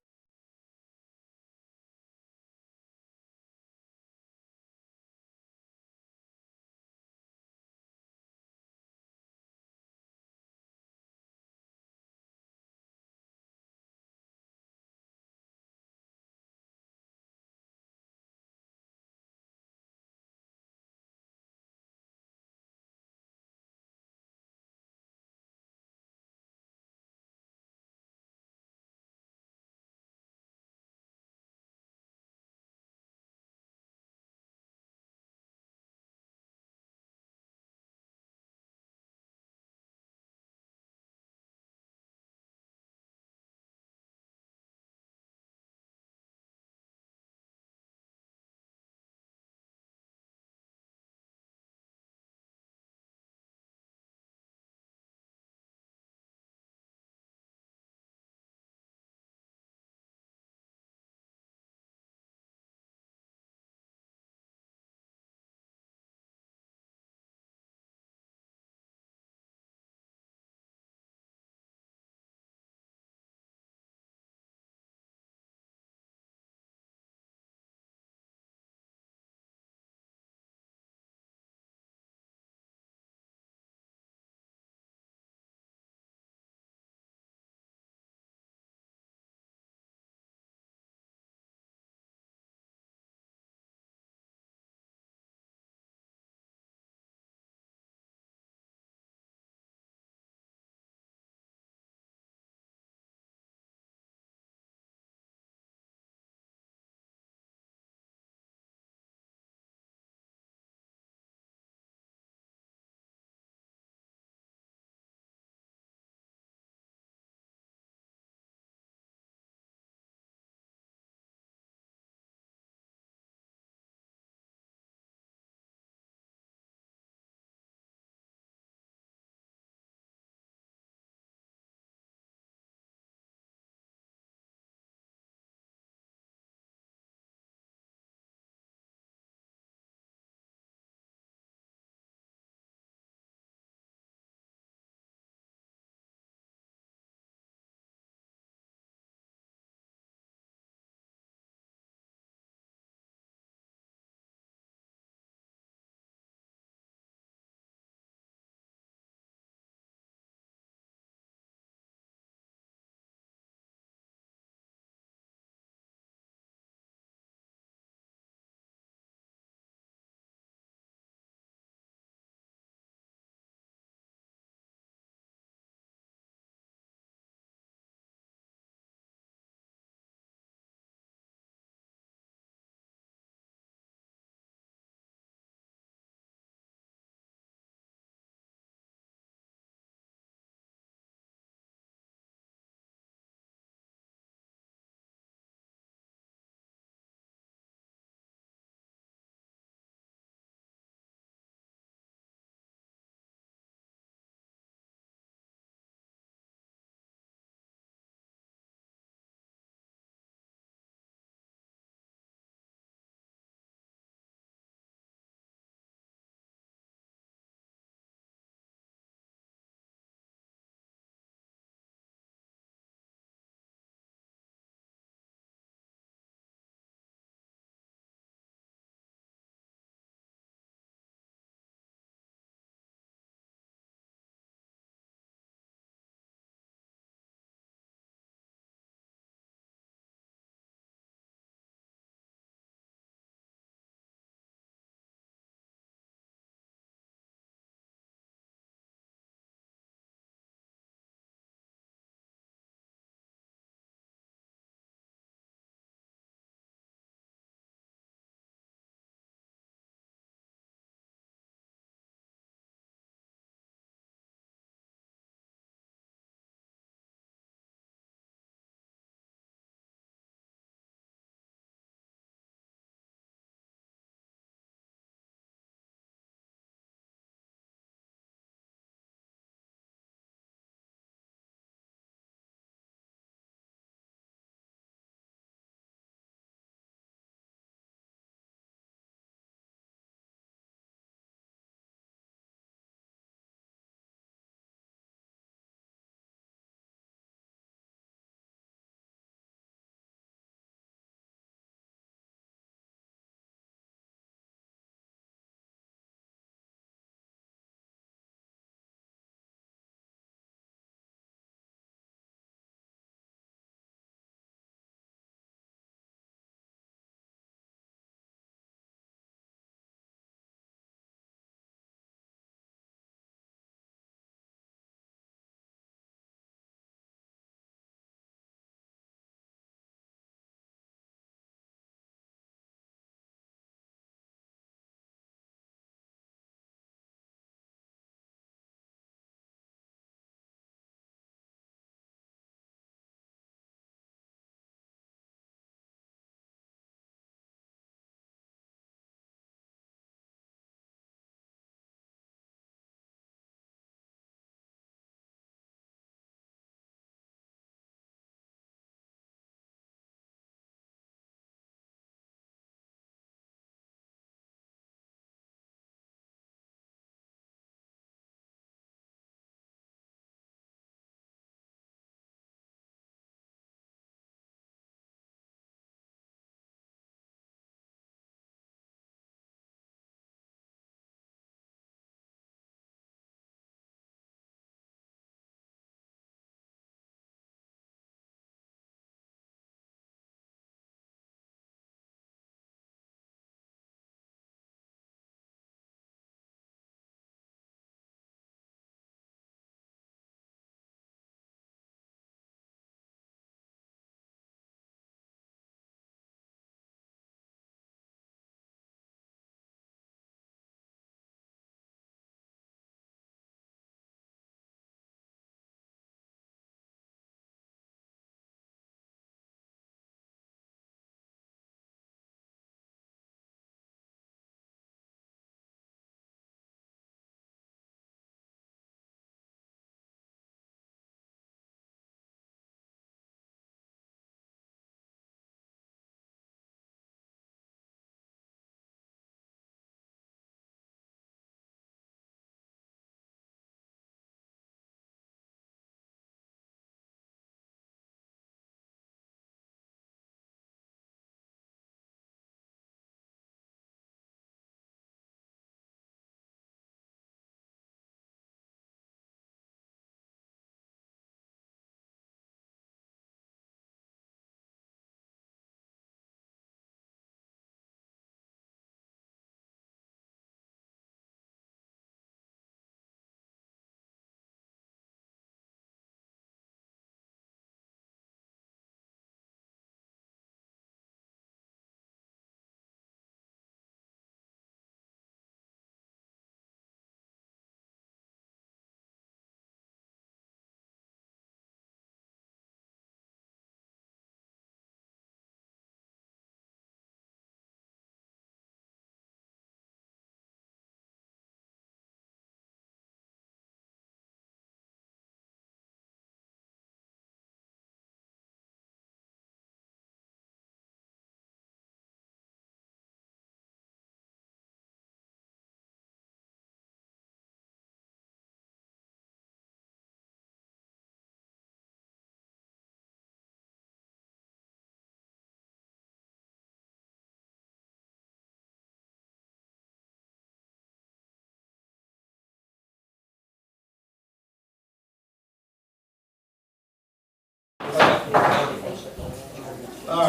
All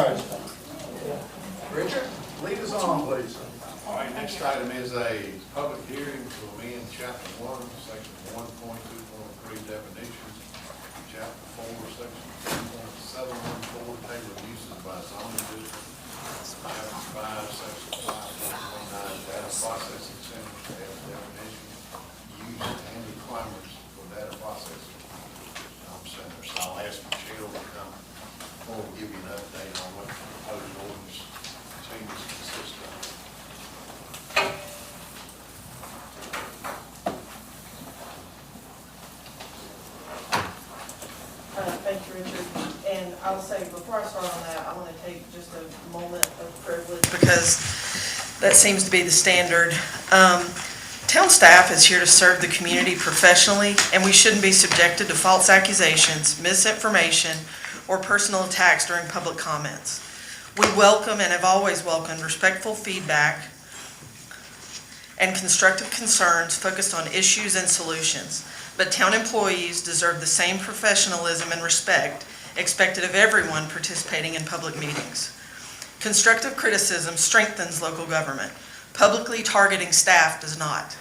right. Richard, lead us on, please. All right, next item is a public hearing to amend chapter 1, section 1.2.3 definitions, chapter 4, section 2.714, table of uses by zoning district, chapter 5, section 5.19, data processing centers, as definition, use, and requirements for data processing centers. So I'll ask Michelle to come forward and give you an update on what the proposed ordinance changes consist of. Thank you, Richard. And I'll say, before I start on that, I want to take just a moment of privilege because that seems to be the standard. Town staff is here to serve the community professionally, and we shouldn't be subjected to false accusations, misinformation, or personal attacks during public comments. We welcome and have always welcomed respectful feedback and constructive concerns focused on issues and solutions. But town employees deserve the same professionalism and respect expected of everyone participating in public meetings. Constructive criticism strengthens local government. Publicly targeting staff does not.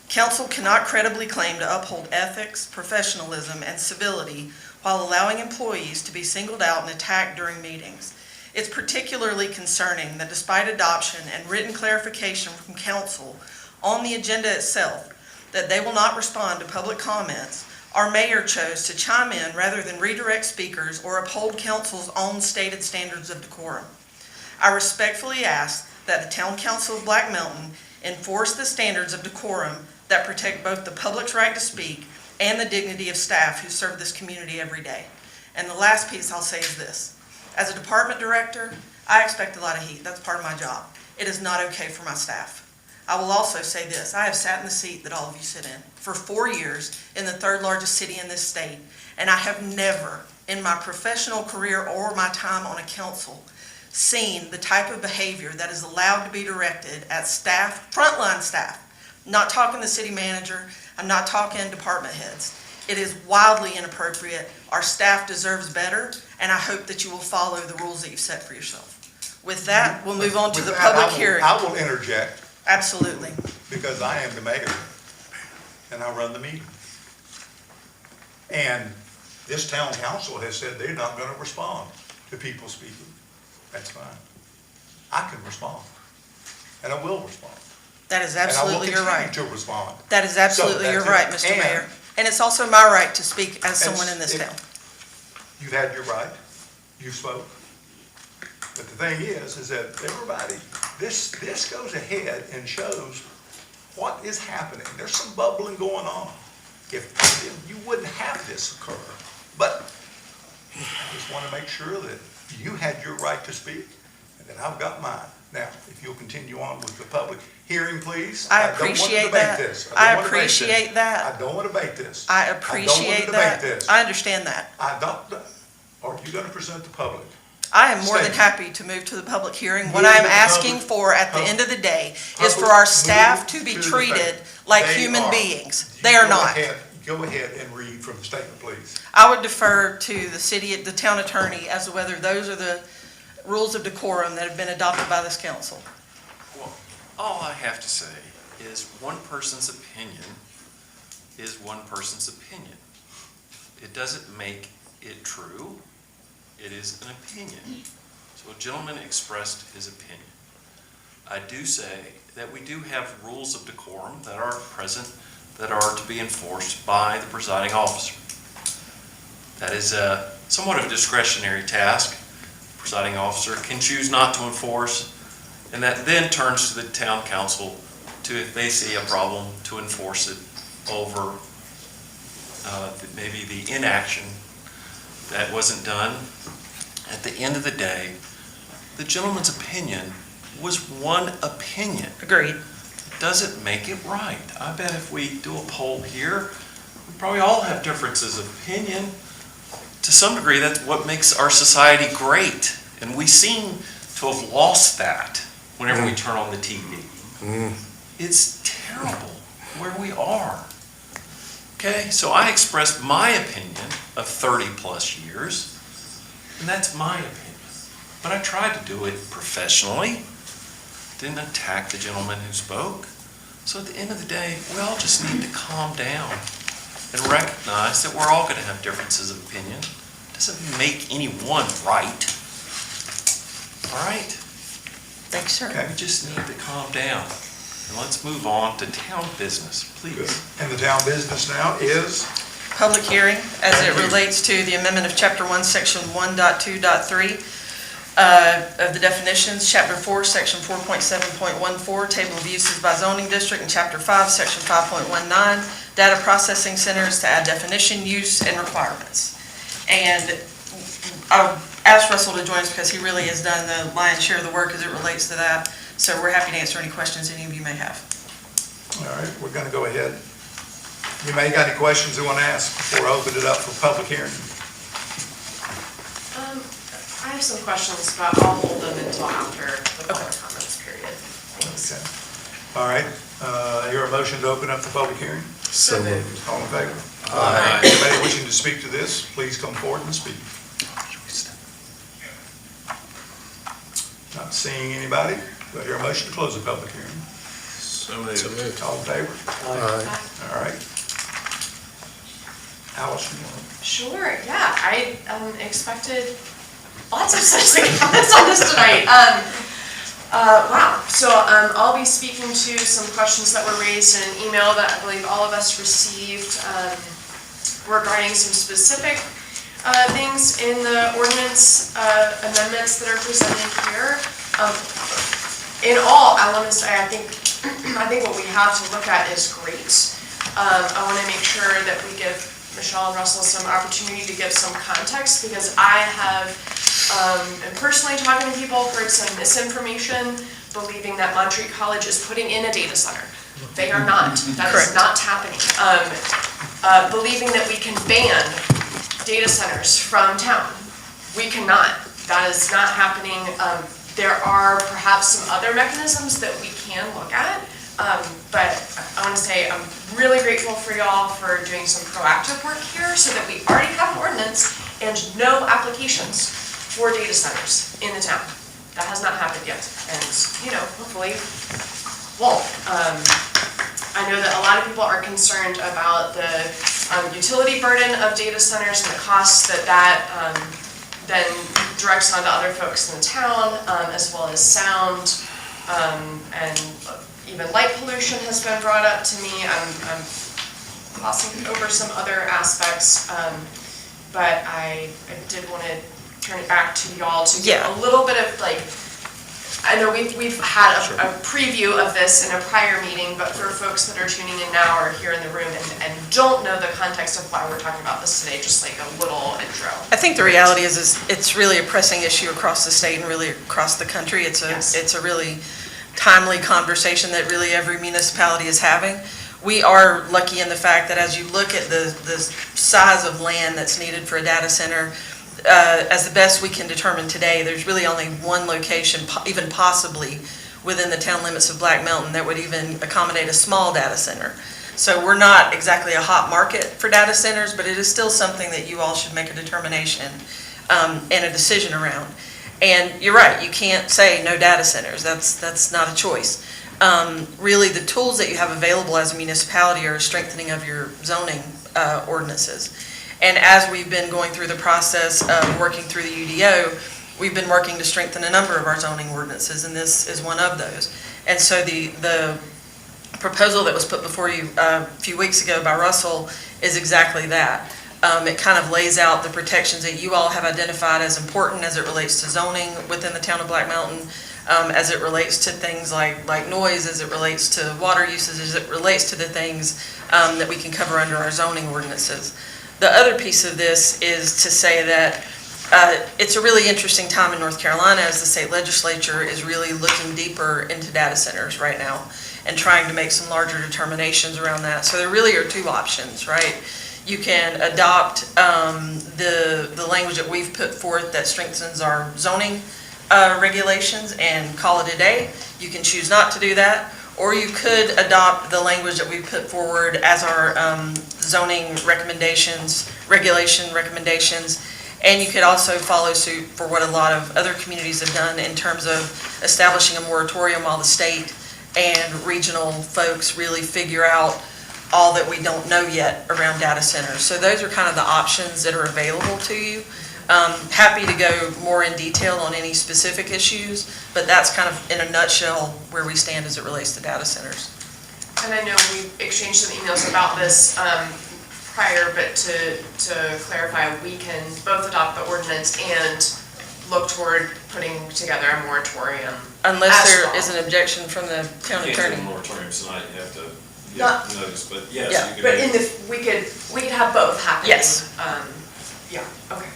Council cannot credibly claim to uphold ethics, professionalism, and civility while allowing employees to be singled out and attacked during meetings. It's particularly concerning that despite adoption and written clarification from council on the agenda itself, that they will not respond to public comments, our mayor chose to chime in rather than redirect speakers or uphold council's own stated standards of decorum. I respectfully ask that the Town Council of Black Mountain enforce the standards of decorum that protect both the public's right to speak and the dignity of staff who serve this community every day. And the last piece I'll say is this. As a department director, I expect a lot of heat. That's part of my job. It is not okay for my staff. I will also say this, I have sat in the seat that all of you sit in for 4 years in the third largest city in this state, and I have never in my professional career or my time on a council seen the type of behavior that is allowed to be directed at staff, frontline staff. I'm not talking the city manager, I'm not talking department heads. It is wildly inappropriate. Our staff deserves better, and I hope that you will follow the rules that you've set for yourself. With that, we'll move on to the public hearing. I will interject. Absolutely. Because I am the mayor and I run the meeting. And this town council has said they're not going to respond to people speaking. That's fine. I can respond and I will respond. That is absolutely your right. And I will continue to respond. That is absolutely your right, Mr. Mayor. And it's also my right to speak as someone in this town. You've had your right. You spoke. But the thing is that everybody, this goes ahead and shows what is happening. There's some bubbling going on. If you wouldn't have this occur. But I just want to make sure that you had your right to speak and that I've got mine. Now, if you'll continue on with the public hearing, please. I appreciate that. I appreciate that. I don't want to debate this. I appreciate that. I understand that. Are you going to present the public? I am more than happy to move to the public hearing. What I am asking for at the end of the day is for our staff to be treated like human beings. They are not. Go ahead and read from the statement, please. I would defer to the town attorney as to whether those are the rules of decorum that have been adopted by this council. Well, all I have to say is one person's opinion is one person's opinion. It doesn't make it true. It is an opinion. So a gentleman expressed his opinion. I do say that we do have rules of decorum that are present that are to be enforced by the presiding officer. That is somewhat of a discretionary task. The presiding officer can choose not to enforce, and that then turns to the town council to, if they see a problem, to enforce it over maybe the inaction that wasn't done. At the end of the day, the gentleman's opinion was one opinion. Agreed. Doesn't make it right. I bet if we do a poll here, we probably all have differences of opinion. To some degree, that's what makes our society great. And we seem to have lost that whenever we turn on the TV. It's terrible where we are. Okay, so I expressed my opinion of 30 plus years. And that's my opinion. But I tried to do it professionally, didn't attack the gentleman who spoke. So at the end of the day, we all just need to calm down and recognize that we're all going to have differences of opinion. Doesn't make anyone right. All right? Thanks, sir. Okay. We just need to calm down. And let's move on to town business, please. And the town business now is? Public hearing as it relates to the amendment of Chapter 1, Section 1.2.3 of the definitions, Chapter 4, Section 4.7.14, Table of Uses by Zoning District, and Chapter 5, Section 5.19, Data Processing Centers to add definition, use, and requirements. And I've asked Russell to join us because he really has done the lion's share of the work as it relates to that. So we're happy to answer any questions any of you may have. All right, we're going to go ahead. You may got any questions you want to ask before I open it up for public hearing? I have some questions, but I'll hold them until after the public comments period. Thanks. Okay. All right, hear a motion to open up the public hearing? So moved. All in favor? Aye. Anybody wishing to speak to this, please come forward and speak. Not seeing anybody, do I hear a motion to close the public hearing? So moved. All in favor? Aye. All right. Alice, you want Sure, yeah, I expected lots of citizen comments on this tonight. Wow, so I'll be speaking to some questions that were raised in an email that I believe all of us received regarding some specific things in the ordinance amendments that are presented here. In all, I want to say I think what we have to look at is great. I want to make sure that we give Michelle and Russell some opportunity to give some context, because I have, and personally talking to people, heard some misinformation, believing that Montreat College is putting in a data center. They are not. That is not happening. Believing that we can ban data centers from town. We cannot. That is not happening. There are perhaps some other mechanisms that we can look at. But I want to say I'm really grateful for y'all for doing some proactive work here so that we already have an ordinance and no applications for data centers in the town. That has not happened yet, and hopefully won't. I know that a lot of people are concerned about the utility burden of data centers and the costs that then directs onto other folks in the town, as well as sound and even light pollution has been brought up to me. I'm glossing over some other aspects, but I did want to turn it back to y'all to get a little bit of I know we've had a preview of this in a prior meeting, but for folks that are tuning in now or here in the room and don't know the context of why we're talking about this today, just like a little intro. I think the reality is it's really a pressing issue across the state and really across the country. It's a really timely conversation that really every municipality is having. We are lucky in the fact that as you look at the size of land that's needed for a data center, as the best we can determine today, there's really only one location, even possibly within the town limits of Black Mountain, that would even accommodate a small data center. So we're not exactly a hot market for data centers, but it is still something that you all should make a determination and a decision around. And you're right, you can't say no data centers. That's not a choice. Really, the tools that you have available as a municipality are a strengthening of your zoning ordinances. And as we've been going through the process of working through the UDO, we've been working to strengthen a number of our zoning ordinances, and this is one of those. And so the proposal that was put before you a few weeks ago by Russell is exactly that. It kind of lays out the protections that you all have identified as important as it relates to zoning within the town of Black Mountain, as it relates to things like noise, as it relates to water uses, as it relates to the things that we can cover under our zoning ordinances. The other piece of this is to say that it's a really interesting time in North Carolina as the state legislature is really looking deeper into data centers right now and trying to make some larger determinations around that. So there really are two options, right? You can adopt the language that we've put forth that strengthens our zoning regulations and call it a day. You can choose not to do that. Or you could adopt the language that we put forward as our zoning recommendations, regulation recommendations, And you could also follow suit for what a lot of other communities have done in terms of establishing a moratorium while the state and regional folks really figure out all that we don't know yet around data centers. So those are kind of the options that are available to you. Happy to go more in detail on any specific issues, but that's kind of in a nutshell where we stand as it relates to data centers. And I know we exchanged some emails about this prior, but to clarify, we can both adopt the ordinance and look toward putting together a moratorium. Unless there is an objection from the town You can't attorney. do a moratorium tonight, you have to Not- give notice, but yes, Yeah, you could. But in the, we could have both happening. Yes. Yeah, okay.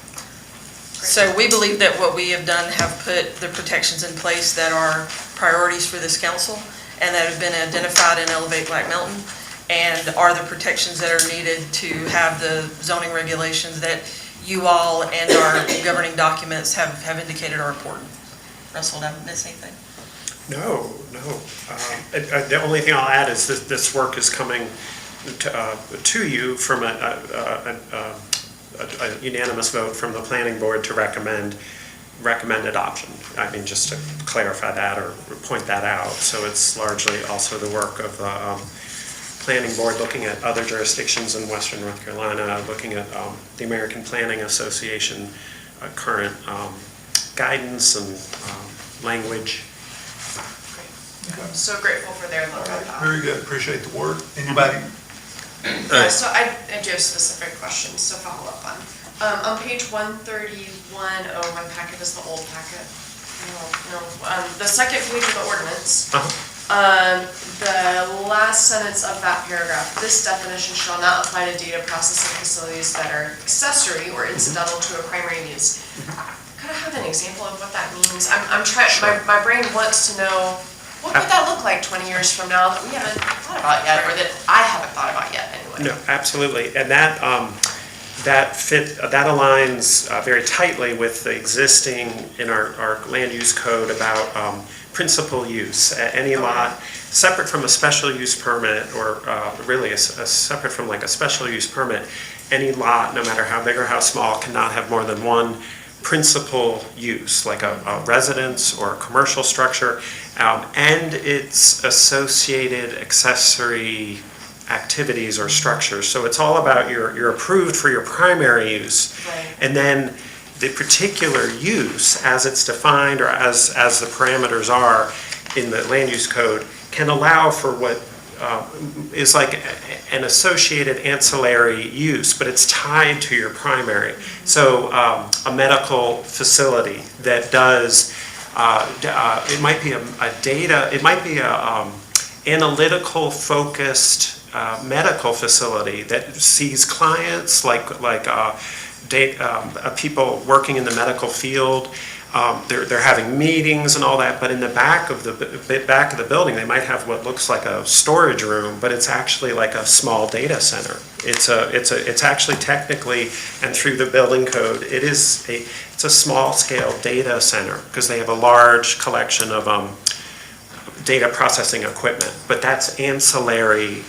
So we believe that what we have done have put the protections in place that are priorities for this council and that have been identified in Elevate Black Mountain and are the protections that are needed to have the zoning regulations that you all and our governing documents have indicated are important. Russell, did I miss anything? No. The only thing I'll add is that this work is coming to you from a unanimous vote from the planning board to recommend adoption. I mean, just to clarify that or point that out. So it's largely also the work of the planning board looking at other jurisdictions in Western North Carolina, looking at the American Planning Association current guidance and language. I'm so grateful for their look at that. Very good, appreciate the work. Anybody? Yeah, so I do have specific questions to follow up on. On page 131, my packet is the old packet. No, the second page of the ordinance. The last sentence of that paragraph, this definition shall not apply to data processing facilities that are accessory or incidental to a primary use. Could I have an example of what that means? I'm trying, my brain wants to know, what would that look like 20 years from now that we haven't thought about yet, or that I haven't thought about yet anyway? No, absolutely. And that aligns very tightly with the existing in our land use code about principal use. Any lot separate from a special use permit, or really separate from like a special use permit, any lot, no matter how big or how small, cannot have more than one principal use, like a residence or a commercial structure, and its associated accessory activities or structures. So it's all about you're approved for your primary use, and then the particular use as it's defined or as the parameters are in the land use code can allow for what is like an associated ancillary use, but it's tied to your primary. So a medical facility that does, it might be a analytical focused medical facility that sees clients like people working in the medical field. They're having meetings and all that, but in the back of the building, they might have what looks like a storage room, but it's actually like a small data center. It's actually technically, and through the building code, it's a small scale data center because they have a large collection of data processing equipment, but that's ancillary.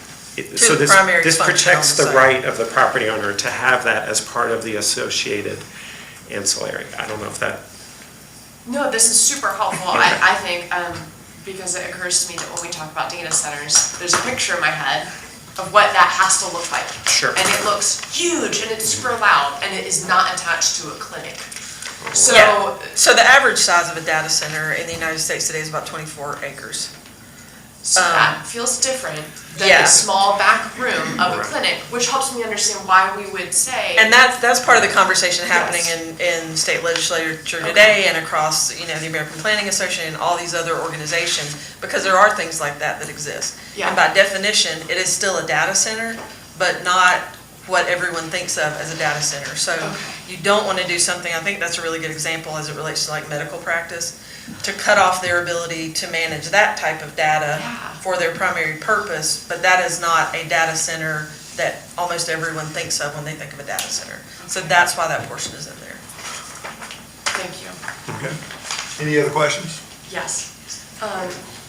So this protects the right of the property owner to have that as part of the associated ancillary. I don't know if that. No, this is super helpful, I think, because it occurs to me that when we talk about data centers, there's a picture in my head of what that has to look like. Sure. And it looks huge, and it's super loud, and it is not attached to a clinic. So, Yeah. So the average size of a data center in the United States today is about 24 acres. So that feels different than yeah. a small back room of a clinic, which helps me understand why we would say. And that's part of the conversation happening in state legislature today and across, the American Planning Association and all these other organizations, because there are things like that exist. Yeah. And by definition, it is still a data center, but not what everyone thinks of as a data center. So you don't want to do something, I think that's a really good example as it relates to like medical practice, to cut off their ability to manage that type of data for their primary purpose, but that is not a data center that almost everyone thinks of when they think of a data center. So that's why that portion is in there. Thank you. Okay. Any other questions? Yes.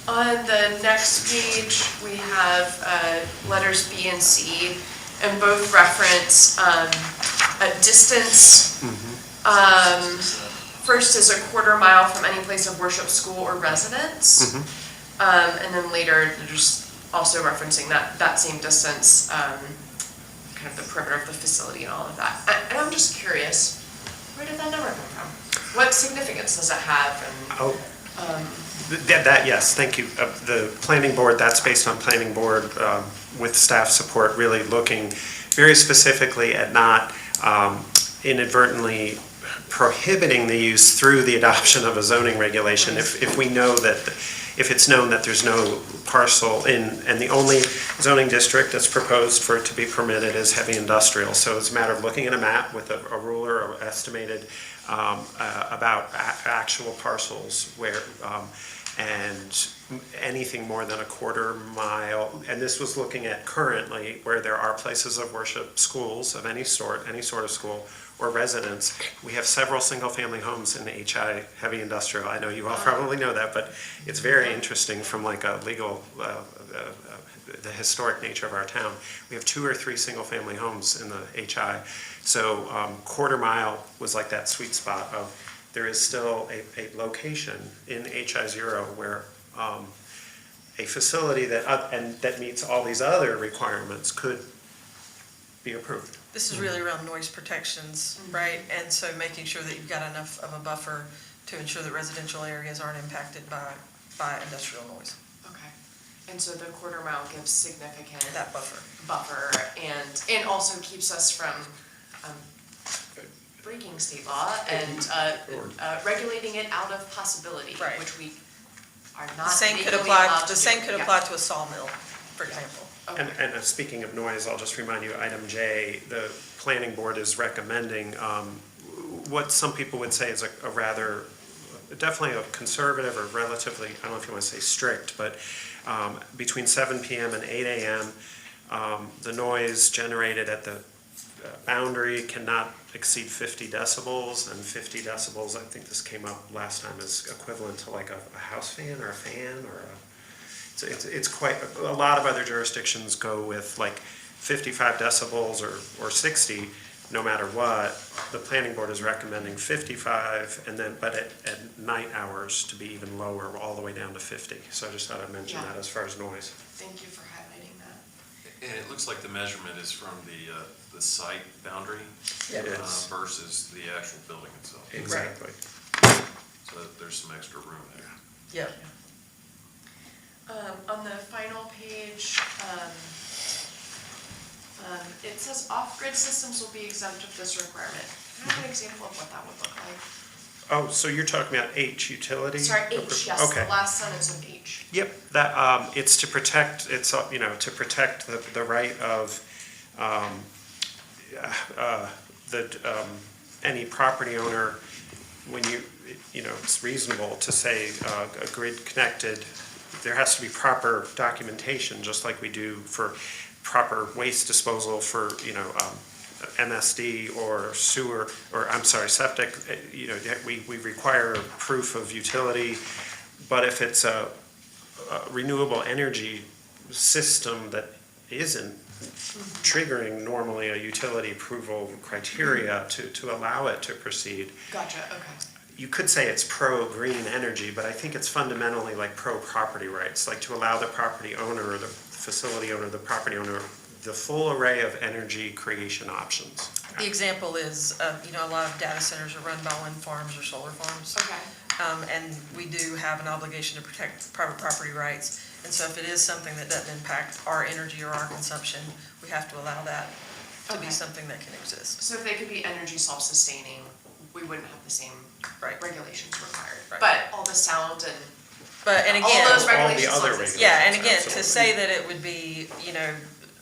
On the next page, we have letters B and C, and both reference a distance First is a quarter mile from any place of worship, school, or residence. And then later, they're just also referencing that same distance, kind of the perimeter of the facility and all of that. And I'm just curious, where did that number come from? What significance does it have? Yes, thank you. The planning board, that's based on planning board with staff support, really looking very specifically at not inadvertently prohibiting the use through the adoption of a zoning regulation. If we know that, if it's known that there's no parcel and the only zoning district that's proposed for it to be permitted is heavy industrial. So it's a matter of looking at a map with a ruler or estimated about actual parcels where, and anything more than a quarter mile, and this was looking at currently where there are places of worship, schools of any sort of school, or residence. We have several single-family homes in the HI, heavy industrial. I know you all probably know that, but it's very interesting from like a legal, the historic nature of our town. We have 2 or 3 single-family homes in the HI. So quarter mile was like that sweet spot of, there is still a location in HI0 where a facility that meets all these other requirements could be approved. This is really around noise protections, right? And so making sure that you've got enough of a buffer to ensure that residential areas aren't impacted by industrial noise. Okay. And so the quarter mile gives significant That buffer. And also keeps us from breaking state law and regulating it out of possibility, Right. which we are The not same legally could apply. allowed The to same do. could apply to a sawmill, for example. Okay. And speaking of noise, I'll just remind you, item J, the planning board is recommending what some people would say is a rather, definitely a conservative or relatively, I don't know if you want to say strict, but between 7 p.m. and 8 a.m., the noise generated at the boundary cannot exceed 50 decibels, and 50 decibels, I think this came up last time, is equivalent to like a house fan or a fan or a, it's quite, a lot of other jurisdictions go with like 55 decibels or 60, no matter what. The planning board is recommending 55, and then, but at night hours to be even lower, all the way down to 50. So I just thought I'd mention that as far as noise. Thank you for highlighting that. And it looks like the measurement is from the site boundary It is. versus the actual building itself. Exactly. So there's some extra room there. Yep. On the final page, it says off-grid systems will be exempt of this requirement. Can I have an example of what that would look like? Oh, so you're talking about H, utility? Sorry, H, yes, Okay. the last sentence of H. Yep, that, it's to protect, to protect the right of, any property owner, when it's reasonable to say, a grid connected, there has to be proper documentation, just like we do for proper waste disposal for, MSD or sewer, or I'm sorry, septic, we require proof of utility, but if it's a renewable energy system that isn't triggering normally a utility approval criteria to allow it to proceed. Gotcha, okay. You could say it's pro-green energy, but I think it's fundamentally like pro-property rights, like to allow the property owner or the facility owner, the property owner, the full array of energy creation options. The example is, a lot of data centers are run by wind farms or solar farms. Okay. And we do have an obligation to protect private property rights. And so if it is something that doesn't impact our energy or our consumption, we have to allow that to be something that can exist. So if they could be energy self-sustaining, we wouldn't have the same regulations required. Right. But all the sound and again, all those all regulations. the other exist. regulations. Yeah, and again, Absolutely. to say that it would be,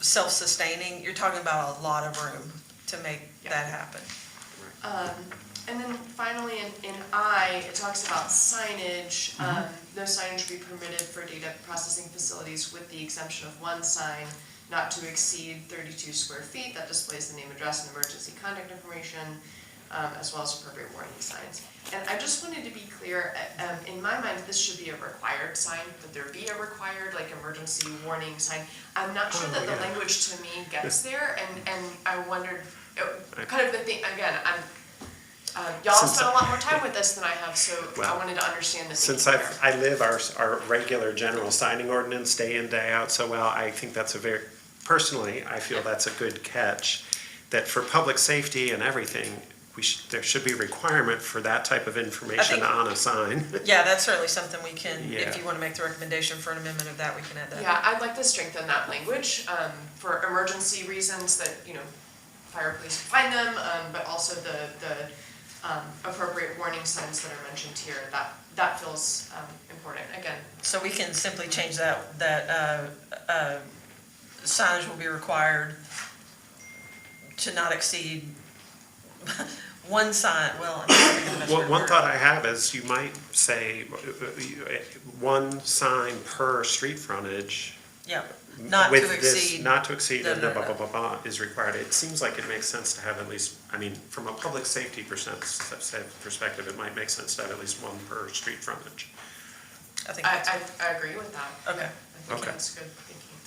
self-sustaining, you're talking about a lot of room to make that happen. And then finally in I, it talks about signage. No signage will be permitted for data processing facilities with the exemption of one sign not to exceed 32 square feet that displays the name, address, and emergency contact information, as well as appropriate warning signs. And I just wanted to be clear, in my mind, this should be a required sign, that there be a required, emergency warning sign. I'm not sure that the language to me gets there, and I wondered, kind of the thing, again, Y'all Since spent a lot more time with this than I have, so I Well, wanted to understand the Since thinking there. I live our regular general signing ordinance day in, day out so well, I think that's personally, I feel that's a good catch. That for public safety and everything, there should be a requirement for that type of information on a sign. Yeah, that's certainly something we can, Yeah. if you want to make the recommendation for an amendment of that, we can add that. Yeah, I'd like to strengthen that language, for emergency reasons that, fire police can find them, but also the appropriate warning signs that are mentioned here, that feels, important, again. So we can simply change that signage will be required to not exceed one sign, well, I'm not thinking of the best Well, word one for it. thought I have is you might say one sign per street frontage. Yeah, not with to this, exceed. Not to exceed, and the No. blah, blah, blah, blah is required. It seems like it makes sense to have at least, from a public safety perspective, it might make sense to have at least one per street frontage. I think I agree with that. Okay. I think Okay. that's good thinking.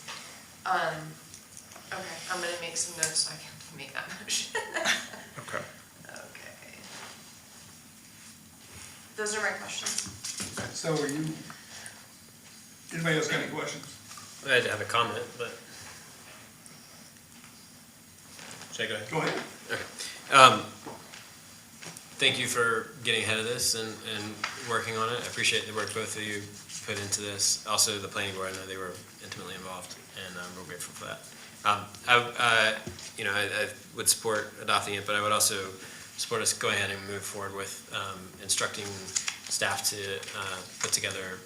Okay, I'm gonna make some notes so I can make that motion. Okay. Okay. Those are my questions. So are you, anybody else got any questions? I have a comment, but. Should I go ahead? Go ahead. Okay. Thank you for getting ahead of this and working on it. I appreciate the work both of you put into this. Also, the planning board, I know they were intimately involved, and I'm real grateful for that. I would support adopting it, but I would also support us going ahead and move forward with instructing staff to put together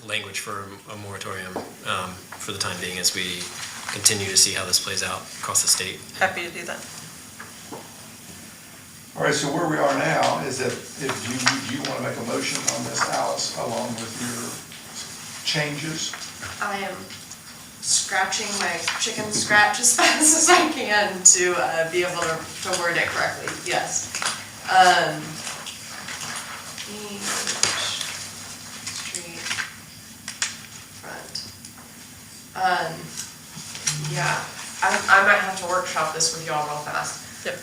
language for a moratorium for the time being as we continue to see how this plays out across the state. Happy to do that. All right, so where we are now is that if you want to make a motion on this, Alice, along with your changes? I am scratching my chicken scratch as fast as I can to be able to word it correctly, yes. Each street front. Yeah, I might have to workshop this with y'all real fast. Yep.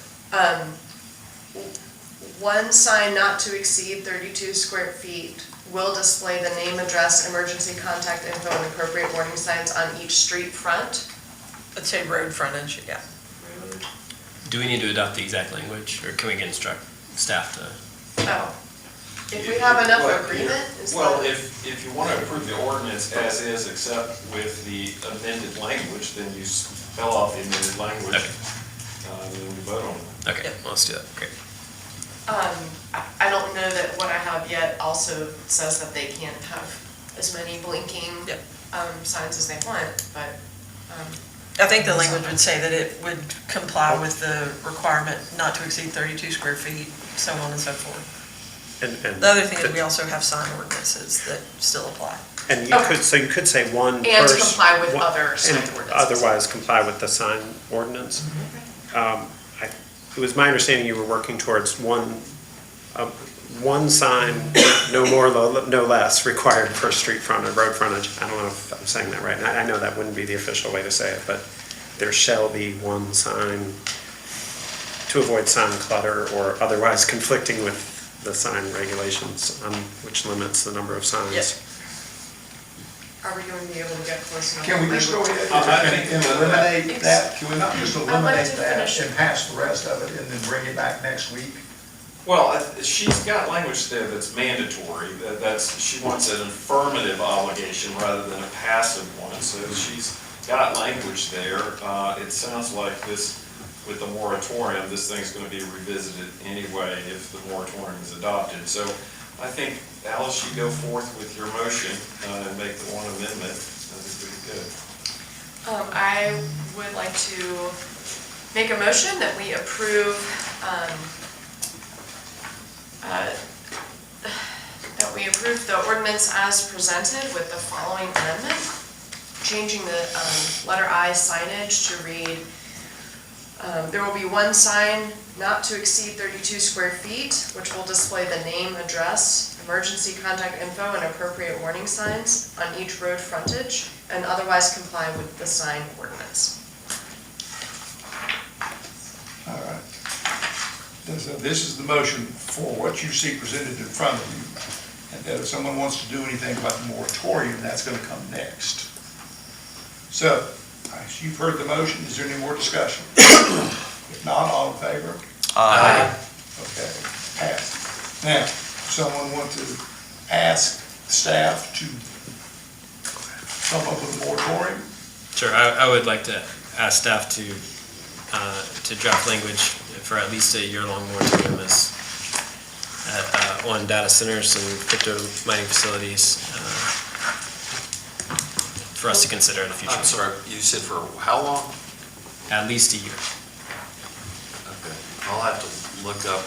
One sign not to exceed 32 square feet will display the name, address, emergency contact info, and appropriate warning signs on each street front. Let's say road frontage, yeah. Road. Do we need to adopt the exact language, or can we instruct staff to? Oh, if we have enough agreement, is Well, that? if you want to approve the ordinance as is, except with the amended language, then you spell out the amended language. Okay. And then we vote on it. Okay, well, let's do that, great. I don't know that what I have yet also says that they can't have as many blinking Yep. signs as they want, but. I think the language would say that it would comply with the requirement not to exceed 32 square feet, so on and so forth. And The other thing is we also have sign ordinances that still apply. And you could say one per. And to comply with other sign and ordinances. otherwise comply with the sign ordinance. It was my understanding you were working towards one sign, no more, no less, required per street frontage, road frontage. I don't know if I'm saying that right. And I know that wouldn't be the official way to say it, but there shall be one sign to avoid sign clutter or otherwise conflicting with the sign regulations, which limits the number of signs. Yes. Are we going to be able to get close enough? Can we just go ahead I think and eliminate that? Can we not just I'd like eliminate to that finish. and pass the rest of it and then bring it back next week? Well, she's got language there that's mandatory, she wants an affirmative obligation rather than a passive one, so she's got language there. It sounds like this, with the moratorium, this thing's gonna be revisited anyway if the moratorium is adopted. So I think, Alice, you go forth with your motion and make the one amendment. That'd be pretty good. I would like to make a motion that we approve, the ordinance as presented with the following amendment. Changing the letter I signage to read, there will be one sign not to exceed 32 square feet, which will display the name, address, emergency contact info, and appropriate warning signs on each road frontage, and otherwise comply with the sign ordinance. All right. So this is the motion for what you see presented in front of you. And that if someone wants to do anything about the moratorium, that's going to come next. So, you've heard the motion. Is there any more discussion? If not, all in favor? Aye. Okay, passed. Now, someone want to ask staff to come up with a moratorium? Sure, I would like to ask staff to draft language for at least a year-long moratorium on data centers and crypto mining facilities for us to consider in the future. I'm sorry, you said for how long? At least a year. Okay, I'll have to look up,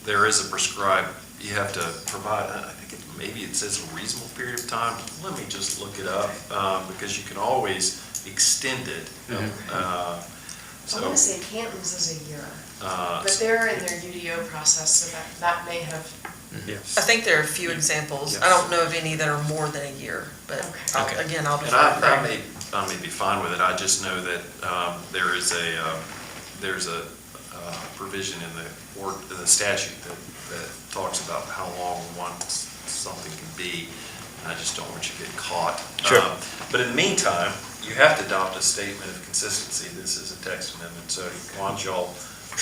there is a prescribed, you have to provide, I think maybe it says a reasonable period of time. Let me just look it up, because you can always extend it. I want to say Canton's is a year, but they're in their UDO process, so that may have. I think there are a few examples. Yes. I don't know of any that are more than a year, but Okay. again, I'll And defer. I may be fine with it, I just know that there's a provision in the statute that talks about how long something can be, and I just don't want you to get caught. Sure. But in the meantime, you have to adopt a statement of consistency. This is a text amendment, so why don't y'all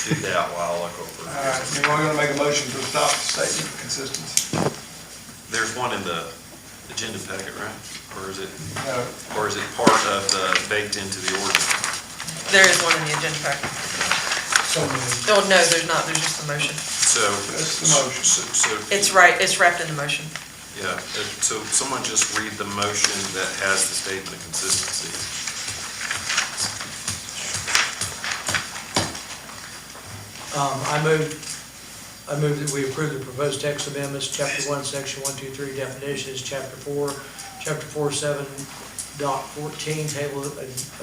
do that while I look over All right, we're going to make a motion to adopt the statement of consistency. There's one in the agenda packet, right? Or is it No. part of baked into the ordinance? There is one in the agenda packet. So moved. Oh, no, there's not. There's just the motion. So. That's the motion. So. It's right. It's wrapped in the motion. Yeah, so someone just read the motion that has the statement of consistency. I move that we approve the proposed text amendments, Chapter 1, Section 123 definitions, Chapter 4, Chapter 47.14, table of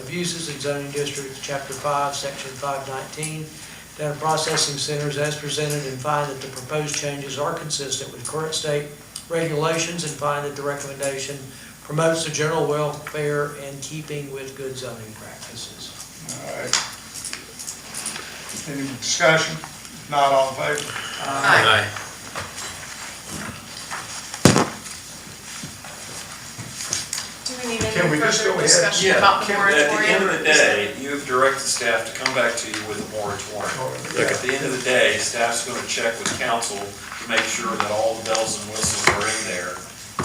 abuses in zoning districts, Chapter 5, Section 519, data processing centers as presented, and find that the proposed changes are consistent with current state regulations, and find that the recommendation promotes the general welfare in keeping with good zoning practices. All right. Any discussion? If not, all in favor? Aye. Do we need Can we any just further go ahead? discussion about the At the end moratorium? of the day, you have directed staff to come back to you with a moratorium. At the end of the day, staff's going to check with council to make sure that all the bells and whistles are in there.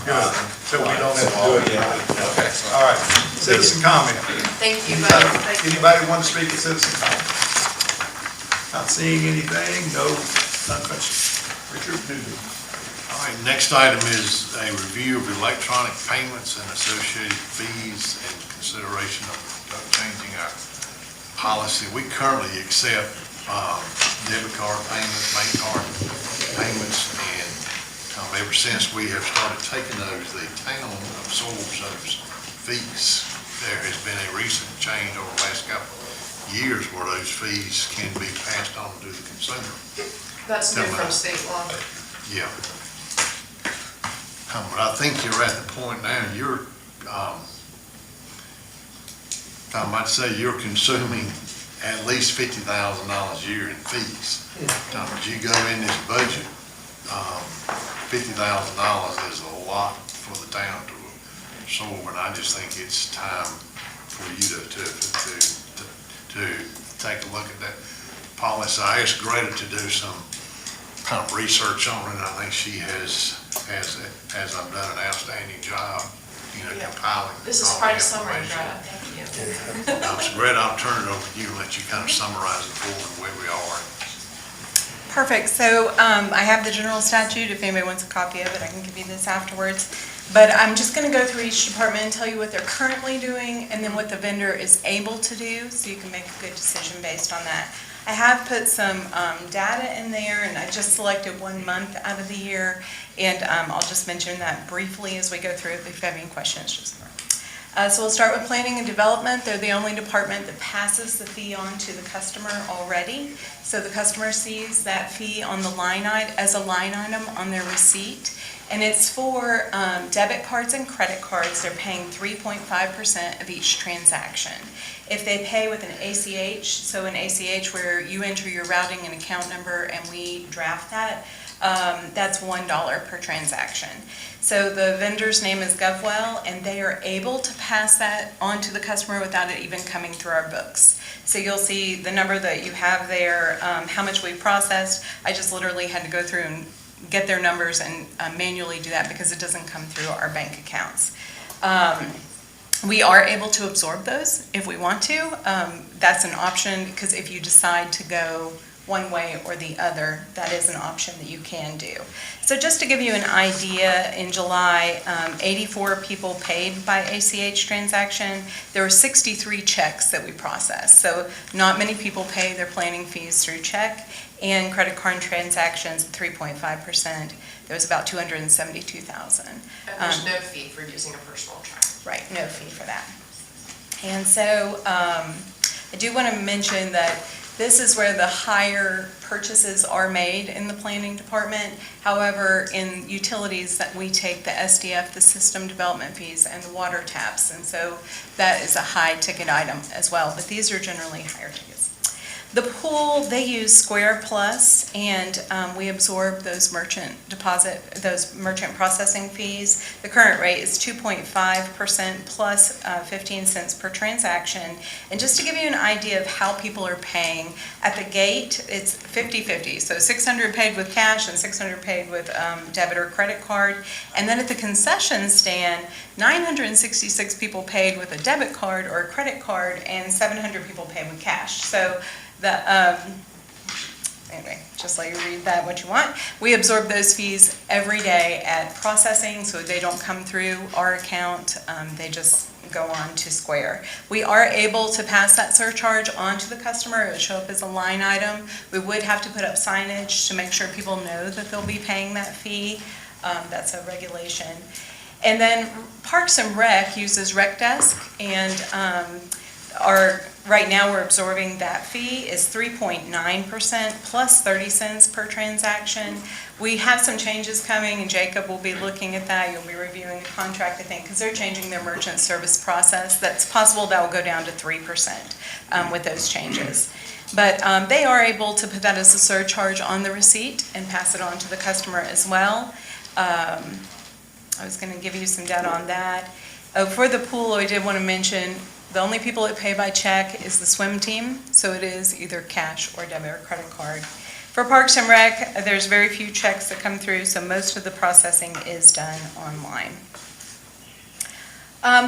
Good, so we don't have to do it again. Okay, all right. Citizen comment. Thank you, both. Thank you. Anybody want to speak at citizen comment? Not seeing anything, no, none questions. Richard Newby. All right, next item is a review of electronic payments and associated fees and consideration of changing our policy. We currently accept debit card payments, bank card payments, and ever since we have started taking those, the town absorbs those fees. There has been a recent change over the last couple of years where those fees can be passed on to the consumer. That's new from state law. Yeah. But I think you're at the point now, you're, I might say you're consuming at least $50,000 a year in fees. But you go in this budget, $50,000 is a lot for the town to absorb, and I just think it's time for you to take a look at that policy. I asked Greta to do some kind of research on it, and I think she has done an outstanding job, compiling. This is all quite the a summary, information. Greta. Thank you. So Greta, I'll turn it over to you and let you kind of summarize it for me where we are. Perfect. So I have the general statute. If anybody wants a copy of it, I can give you this afterwards. But I'm just going to go through each department and tell you what they're currently doing and then what the vendor is able to do, so you can make a good decision based on that. I have put some data in there, and I just selected 1 month out of the year, and I'll just mention that briefly as we go through. If you have any questions, just So we'll start with planning and development. They're the only department that passes the fee on to the customer already. So the customer sees that fee on the as a line item on their receipt. And it's for debit cards and credit cards. They're paying 3.5% of each transaction. If they pay with an ACH, so an ACH where you enter your routing and account number and we draft that, that's $1 per transaction. So the vendor's name is GovWell, and they are able to pass that on to the customer without it even coming through our books. So you'll see the number that you have there, how much we processed. I just literally had to go through and get their numbers and manually do that because it doesn't come through our bank accounts. We are able to absorb those if we want to. That's an option, because if you decide to go one way or the other, that is an option that you can do. So just to give you an idea, in July, 84 people paid by ACH transaction. There were 63 checks that we processed. So not many people pay their planning fees through check, and credit card transactions at 3.5%. There was about 272,000. And there's no fee for using a personal check. Right, no fee for that. And so I do want to mention that this is where the higher purchases are made in the planning department. However, in utilities, that we take the SDF, the system development fees, and the water taps. And so that is a high ticket item as well, but these are generally higher tickets. The pool, they use Square Plus, and we absorb those merchant processing fees. The current rate is 2.5% plus 15 cents per transaction. And just to give you an idea of how people are paying, at the gate, it's 50-50. So 600 paid with cash and 600 paid with debit or credit card. And then at the concession stand, 966 people paid with a debit card or a credit card, and 700 people paid with cash. So anyway, just let you read that what you want. We absorb those fees every day at processing, so they don't come through our account. They just go on to Square. We are able to pass that surcharge on to the customer. It would show up as a line item. We would have to put up signage to make sure people know that they'll be paying that fee. That's a regulation. And then Parks and Rec uses Rec Desk, and right now we're absorbing that fee is 3.9% plus 30 cents per transaction. We have some changes coming, and Jacob will be looking at that. You'll be reviewing the contract, I think, because they're changing their merchant service process. That's possible that will go down to 3% with those changes. But they are able to put that as a surcharge on the receipt and pass it on to the customer as well. I was going to give you some data on that. For the pool, I did want to mention, the only people that pay by check is the swim team, so it is either cash or debit or credit card. For Parks and Rec, there's very few checks that come through, so most of the processing is done online.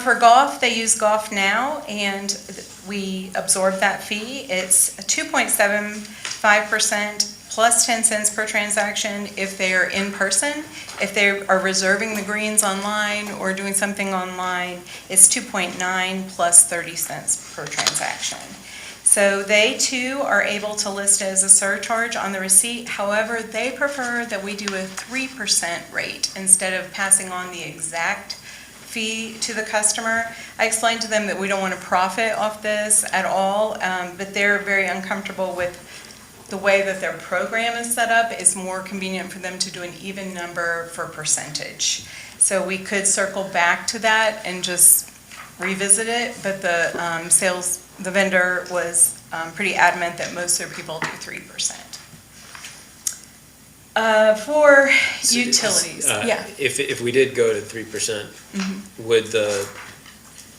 For golf, they use Golf Now, and we absorb that fee. It's 2.75% plus 10 cents per transaction if they are in person. If they are reserving the greens online or doing something online, it's 2.9 plus 30 cents per transaction. So they too are able to list as a surcharge on the receipt. However, they prefer that we do a 3% rate instead of passing on the exact fee to the customer. I explained to them that we don't want to profit off this at all, but they're very uncomfortable with the way that their program is set up. Is more convenient for them to do an even number for percentage. So we could circle back to that and just revisit it, but the vendor was pretty adamant that most of their people do 3%. For utilities, yeah. If we did go to 3%, would the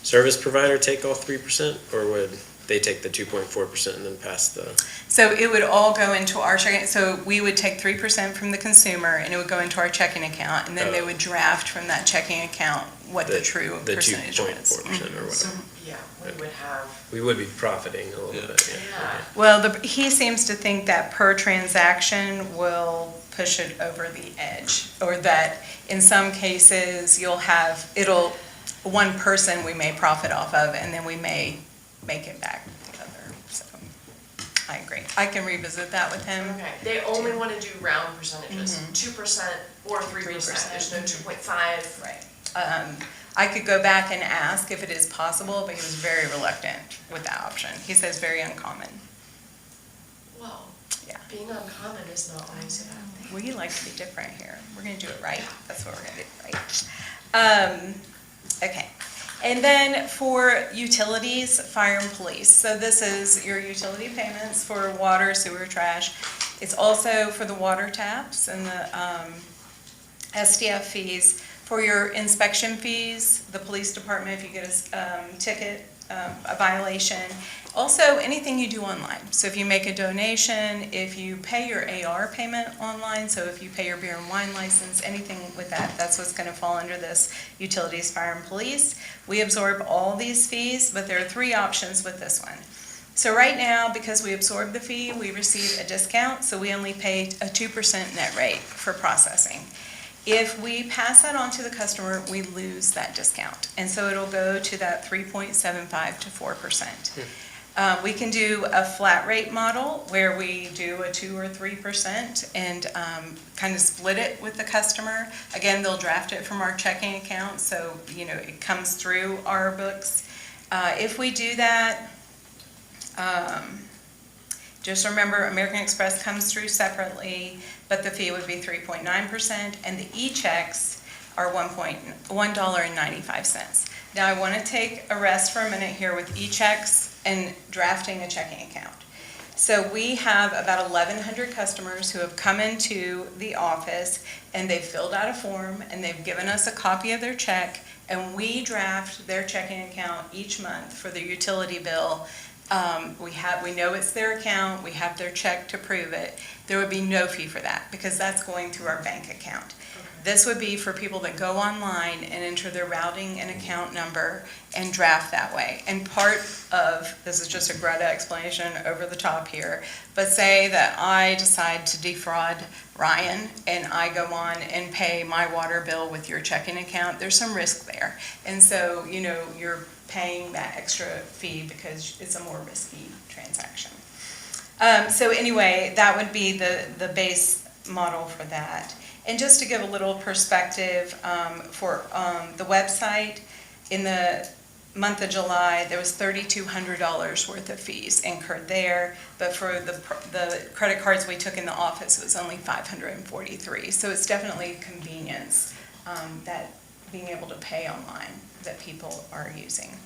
service provider take all 3%, or would they take the 2.4% and then pass the? So it would all go into our checking. So we would take 3% from the consumer, and it would go into our checking account, and then they would draft from that checking account what the true percentage was. The 2.4% or whatever. So, yeah, we would be profiting a little bit. Yeah. Well, he seems to think that per transaction will push it over the edge, or that in some cases one person we may profit off of, and then we may make it back the other. So I agree. I can revisit that with him. Okay. They only want to do round percentages, 2% or 3%. There's no 2.5. Right. I could go back and ask if it is possible, but he was very reluctant with that option. He says very uncommon. Well, Yeah. being uncommon is not always a bad thing. We like to be different here. We're gonna do it right. That's what we're gonna do, right? Okay. And then for utilities, fire and police. So this is your utility payments for water, sewer, trash. It's also for the water taps and the SDF fees. For your inspection fees, the police department, if you get a ticket, a violation. Also, anything you do online. So if you make a donation, if you pay your AR payment online, so if you pay your beer and wine license, anything with that, that's what's going to fall under this utilities, fire, and police. We absorb all these fees, but there are 3 options with this one. So right now, because we absorb the fee, we receive a discount, so we only pay a 2% net rate for processing. If we pass that on to the customer, we lose that discount. And so it'll go to that 3.75 to 4%. We can do a flat rate model where we do a 2 or 3% and kind of split it with the customer. Again, they'll draft it from our checking account, so it comes through our books. If we do that, just remember American Express comes through separately, but the fee would be 3.9%, and the e-checks are $1.95. Now I want to take a rest for a minute here with e-checks and drafting a checking account. So we have about 1,100 customers who have come into the office and they've filled out a form and they've given us a copy of their check, and we draft their checking account each month for their utility bill. We know it's their account, we have their check to prove it. There would be no fee for that because that's going through our bank account. This would be for people that go online and enter their routing and account number and draft that way. And part of, this is just a Greta explanation over the top here, but say that I decide to defraud Ryan and I go on and pay my water bill with your checking account, there's some risk there. And so, you're paying that extra fee because it's a more risky transaction. So anyway, that would be the base model for that. And just to give a little perspective for the website, in the month of July, there was $3,200 worth of fees incurred there, but for the credit cards we took in the office, it was only $543. So it's definitely a convenience that being able to pay online that people are using.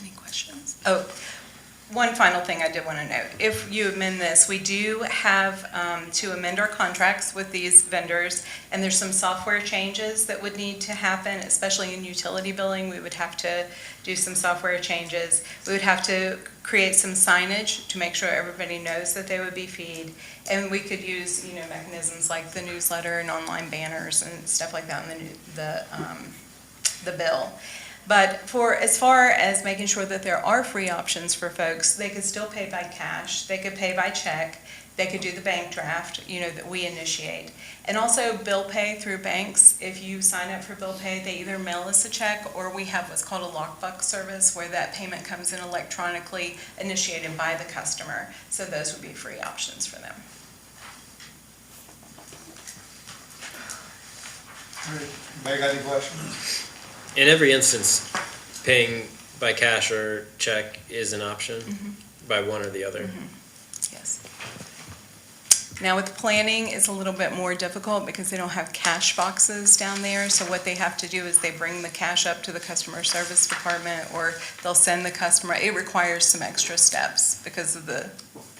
Any questions? Oh, one final thing I did want to note. If you amend this, we do have to amend our contracts with these vendors, and there's some software changes that would need to happen, especially in utility billing. We would have to do some software changes. We would have to create some signage to make sure everybody knows that they would be feed, and we could use mechanisms like the newsletter and online banners and stuff like that in the bill. But as far as making sure that there are free options for folks, they could still pay by cash, they could pay by check, they could do the bank draft, that we initiate. And also bill pay through banks. If you sign up for bill pay, they either mail us a check or we have what's called a lockbox service where that payment comes in electronically initiated by the customer. So those would be free options for them. Anybody got any questions? In every instance, paying by cash or check is an option by one or the other. Yes. Now with planning, it's a little bit more difficult because they don't have cash boxes down there. So what they have to do is they bring the cash up to the customer service department, or they'll send the customer. It requires some extra steps because of the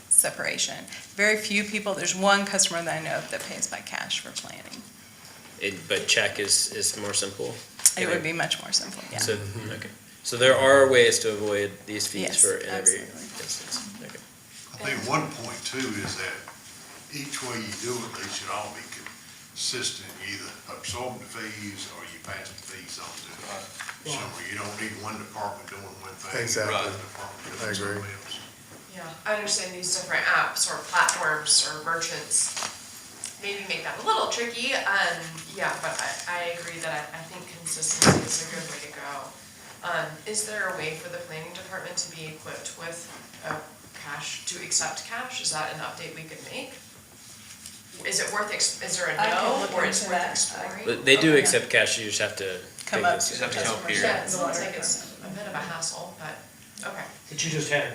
separation. Very few people, there's one customer that I know of that pays by cash for planning. But check is more simple? It would be much more simple, yeah. So, okay. So there are ways to avoid these fees Yes, in every absolutely. instance. Okay. I think one point too is that each way you do it, they should all be consistent. You either absorb the fees or you pass the fees on to the consumer. You don't need one department doing one thing. Exactly. Another department doing I agree. something else. Yeah, I understand these different apps or platforms or merchants maybe make that a little tricky. Yeah, but I agree that I think consistency is a good way to go. Is there a way for the planning department to be equipped with to accept cash? Is that an update we could make? Is it worth, is there a I can no, look or it's into worth that. exploring? But they do Okay. accept cash, you just have to come up to You the have to come customer here. Yeah, it service. sounds like it's a bit of a hassle, but, okay. But you just had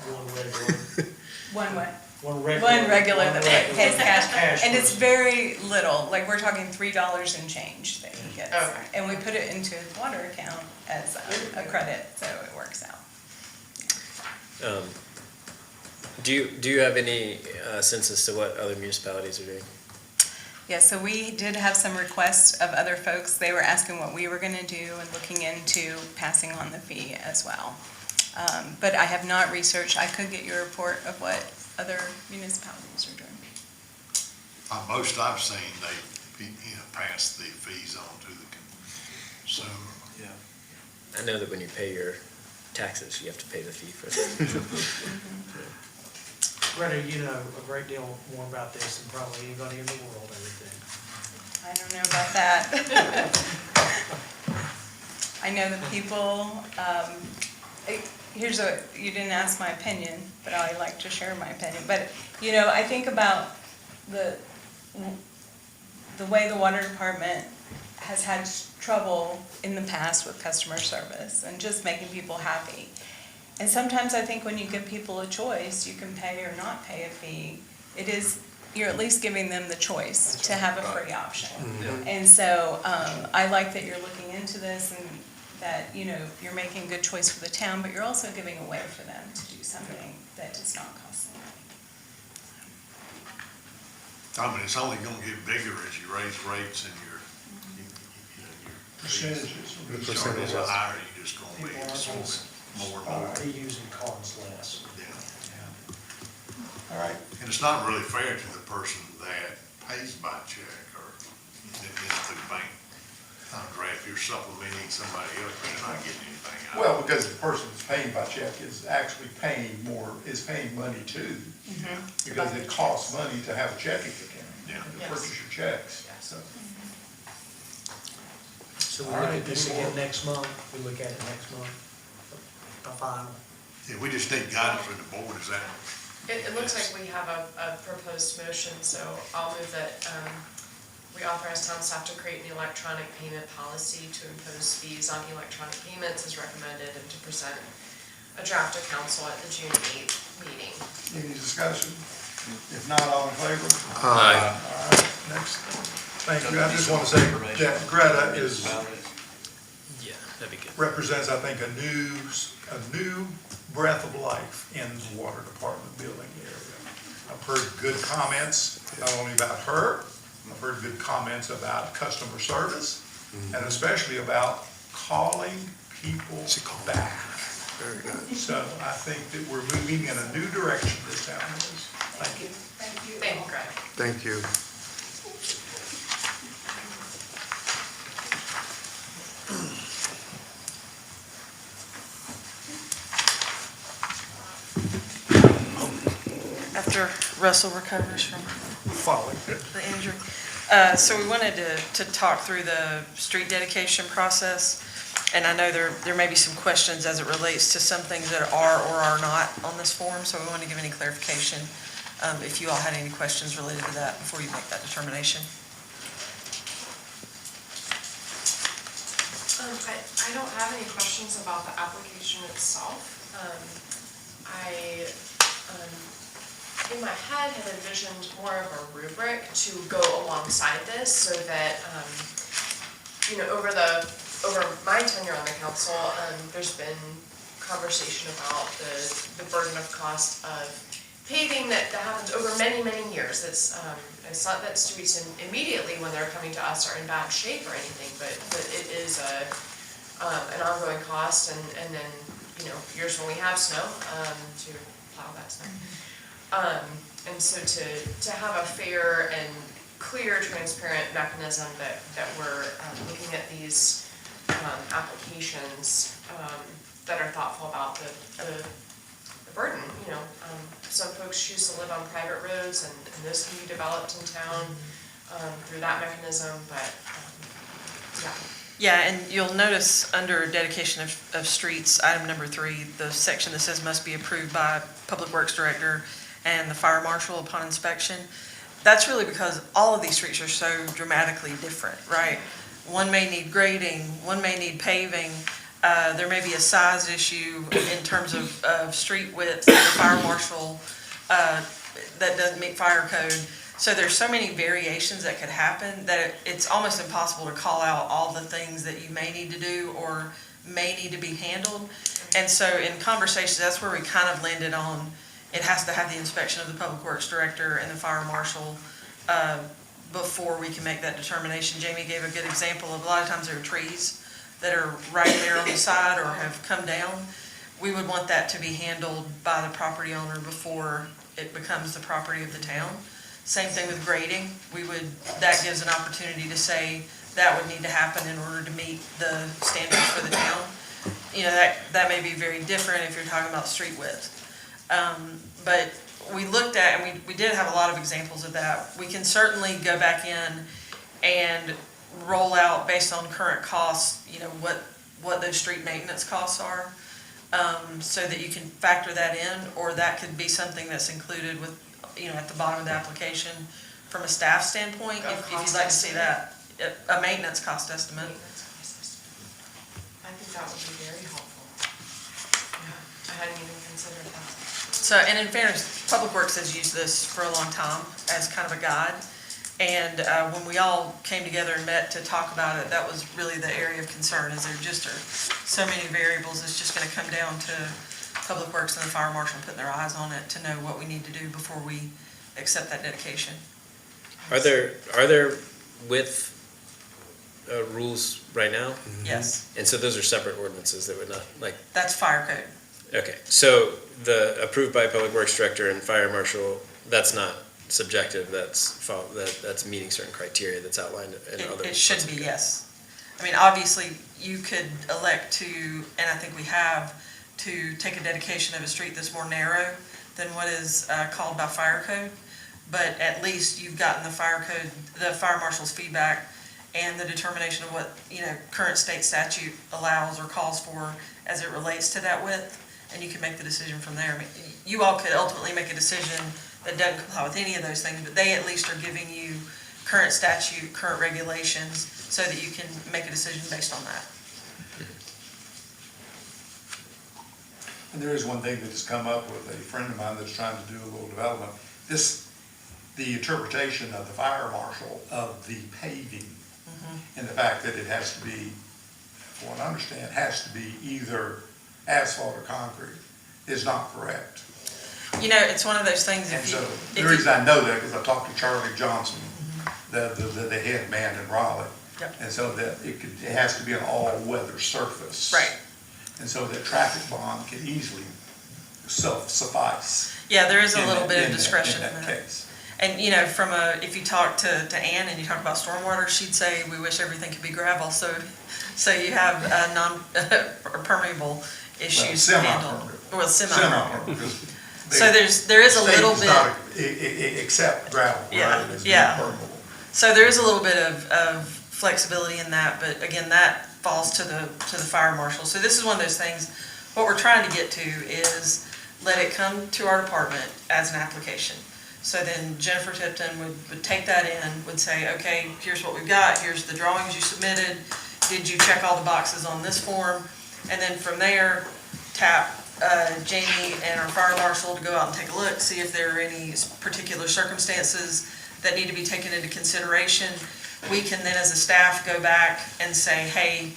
one regular, One what? one regular. One regular that pays cash, Cash and it's person. very little, like, we're talking $3 and change that he gets. Okay. And we put it into his water account as a credit, so it works out. Do you have any sense as to what other municipalities are doing? Yeah, so we did have some requests of other folks. They were asking what we were gonna do and looking into passing on the fee as well. But I have not researched, I could get you a report of what other municipalities are doing. Most I've seen, they, pass the fees on to the consumer. I know that when you pay your taxes, you have to pay the fee for that. Greta, you know a great deal more about this than probably anybody in the world, I would think. I don't know about that. I know the people, you didn't ask my opinion, but I like to share my opinion. But, I think about the way the water department has had trouble in the past with customer service and just making people happy. And sometimes I think when you give people a choice, you can pay or not pay a fee. You're at least giving them the choice to have a free option. And so I like that you're looking into this and that, you're making a good choice for the town, but you're also giving a way for them to do something that does not cost them money. It's only gonna get bigger as you raise rates and your Percentages. You start a little higher, you're just gonna be absorbing more and more. Be using cards less. All right. And it's not really fair to the person that pays by check or through the bank. Contract, if you're supplementing somebody else, you're not getting anything out of it. Well, because the person who's paying by check is actually paying money too. Because it costs money to have a checking account, to purchase your checks, so. So we look at this again next month, we look at it next month, a final. Yeah, we just need guidance from the board, is that? It looks like we have a proposed motion, so I'll move that we authorize town staff to create an electronic payment policy to impose fees on electronic payments as recommended and to present a draft to council at the June 8th meeting. Any discussion? If not, all in favor? Aye. All right, next. Thank you. I just want to say that Greta Yeah, that'd be good. represents, I think, a new breath of life in the water department building area. I've heard good comments, not only about her, I've heard good comments about customer service, and especially about calling people back. Very good. So I think that we're moving in a new direction this town is. Thank you. Thank you, Greg. Thank you. After Russell recovers from Following. the injury. So we wanted to talk through the street dedication process. And I know there may be some questions as it relates to some things that are or are not on this form, so we want to give any clarification if you all had any questions related to that before you make that determination. I don't have any questions about the application itself. In my head, had envisioned more of a rubric to go alongside this so that, over my tenure on the council, there's been conversation about the burden of cost of paving that happens over many, many years. It's not that streets immediately when they're coming to us are in bad shape or anything, but it is an ongoing cost and then, years when we have snow, to plow that snow. And so to have a fair and clear, transparent mechanism that we're looking at these applications that are thoughtful about the burden, some folks choose to live on private roads and those can be developed in town through that mechanism, but yeah. Yeah, and you'll notice under dedication of streets, item number 3, the section that says must be approved by Public Works Director and the Fire Marshal upon inspection. That's really because all of these streets are so dramatically different, right? one may need grading, one may need paving. There may be a size issue in terms of street width, the fire marshal, that doesn't meet fire code. So there's so many variations that could happen that it's almost impossible to call out all the things that you may need to do or may need to be handled. And so in conversations, that's where we kind of landed on, it has to have the inspection of the public works director and the fire marshal before we can make that determination. Jamie gave a good example of a lot of times there are trees that are right there on the side or have come down. We would want that to be handled by the property owner before it becomes the property of the town. Same thing with grading. That gives an opportunity to say that would need to happen in order to meet the standards for the town. You know, that may be very different if you're talking about street width. But we looked at, and we did have a lot of examples of that. We can certainly go back in and roll out based on current costs, you know, what those street maintenance costs are, so that you can factor that in, or that could be something that's included with, you know, at the bottom of the application from a staff standpoint, if you'd like to see that, a maintenance cost estimate. I think that would be very helpful. Yeah, I hadn't even considered that. So, and in fairness, Public Works has used this for a long time as kind of a guide. And when we all came together and met to talk about it, that was really the area of concern, is there just are so many variables. It's just going to come down to Public Works and the fire marshal putting their eyes on it to know what we need to do before we accept that dedication. Are there width rules right now? Yes, And so those are separate ordinances that would not, like, that's fire code. okay, so the approved by public works director and fire marshal, that's not subjective, that's meeting certain criteria that's outlined in other. It should be, yes. I mean, obviously, you could elect to, and I think we have, to take a dedication of a street that's more narrow than what is called by fire code. But at least you've gotten the fire code, the fire marshal's feedback and the determination of what, you know, current state statute allows or calls for as it relates to that width, and you can make the decision from there. I mean, you all could ultimately make a decision that doesn't comply with any of those things, but they at least are giving you current statute, current regulations, so that you can make a decision based on that. And there is one thing that has come up with a friend of mine that's trying to do a little development. The interpretation of the fire marshal of the paving and the fact that it has to be, from what I understand, has to be either asphalt or concrete is not correct. You know, it's one of those things, And so the reason I know that is I talked to Charlie Johnson, the head man in Raleigh. Yep. And so that it has to be an all-weather surface. Right. And so that traffic bond can easily suffice. Yeah, there is a in little that- bit of in that- discretion in in that that. case. And, you know, if you talk to Ann and you talk about stormwater, she'd say, we wish everything could be gravel, so you have permeable issues to handle. Semi-permeable. Well, Semi-permeable, because So there is a little bit. Accept gravel, Yeah, right, as yeah. being permeable. So there is a little bit of flexibility in that, but again, that falls to the fire marshal. So this is one of those things, what we're trying to get to is let it come to our department as an application. So then Jennifer Tipton would take that in, would say, okay, here's what we've got, here's the drawings you submitted, did you check all the boxes on this form? And then from there, tap Jamie and our fire marshal to go out and take a look, see if there are any particular circumstances that need to be taken into consideration. We can then, as a staff, go back and say, hey,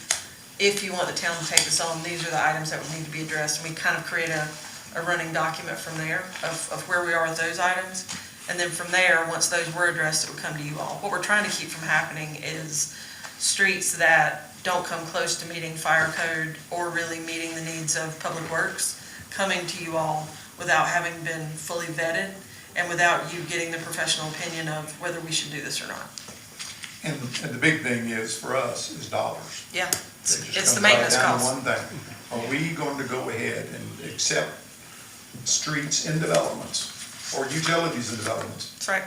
if you want the town to take this on, these are the items that would need to be addressed. And we kind of create a running document from there of where we are with those items. And then from there, once those were addressed, it would come to you all. What we're trying to keep from happening is streets that don't come close to meeting fire code or really meeting the needs of public works coming to you all without having been fully vetted and without you getting the professional opinion of whether we should do this or not. And the big thing is, for us, is dollars. Yeah, It just it's the comes maintenance right down to cost. one thing. Are we going to go ahead and accept streets in developments or utilities in developments? That's right.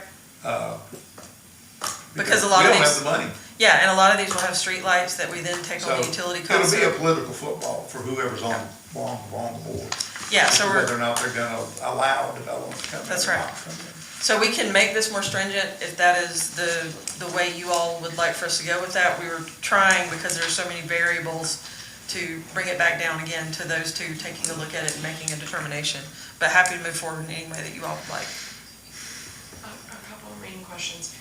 Because a lot of we don't these- have the money. Yeah, and a lot of these will have street lights that we then take on the utility costs. It'll be a political football for whoever's on the board. Yeah, so we're, Whether or not they're gonna allow development to come in. That's or right. not come in. so we can make this more stringent if that is the way you all would like for us to go with that. We were trying, because there are so many variables, to bring it back down again to those two taking a look at it and making a determination. But happy to move forward in any way that you all would like. A couple of remaining questions.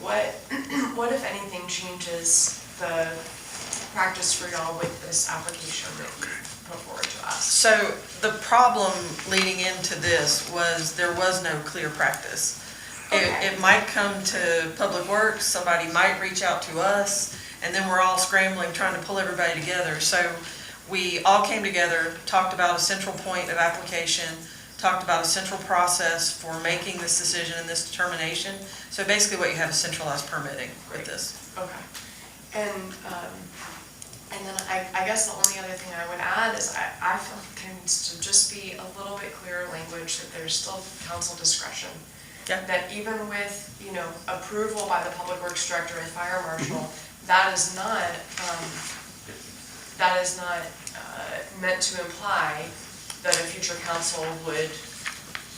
What if anything changes the practice for y'all with this application that you put forward to us? So the problem leading into this was there was no clear practice. It might come to Public Works, somebody might reach out to us, and then we're all scrambling, trying to pull everybody together. So we all came together, talked about a central point of application, talked about a central process for making this decision and this determination. So basically what you have is centralized permitting with this. Okay. And then I guess the only other thing I would add is I feel like there needs to just be a little bit clearer language that there's still council discretion. Yeah. That even with, approval by the Public Works Director and Fire Marshal, that is not meant to imply that a future council would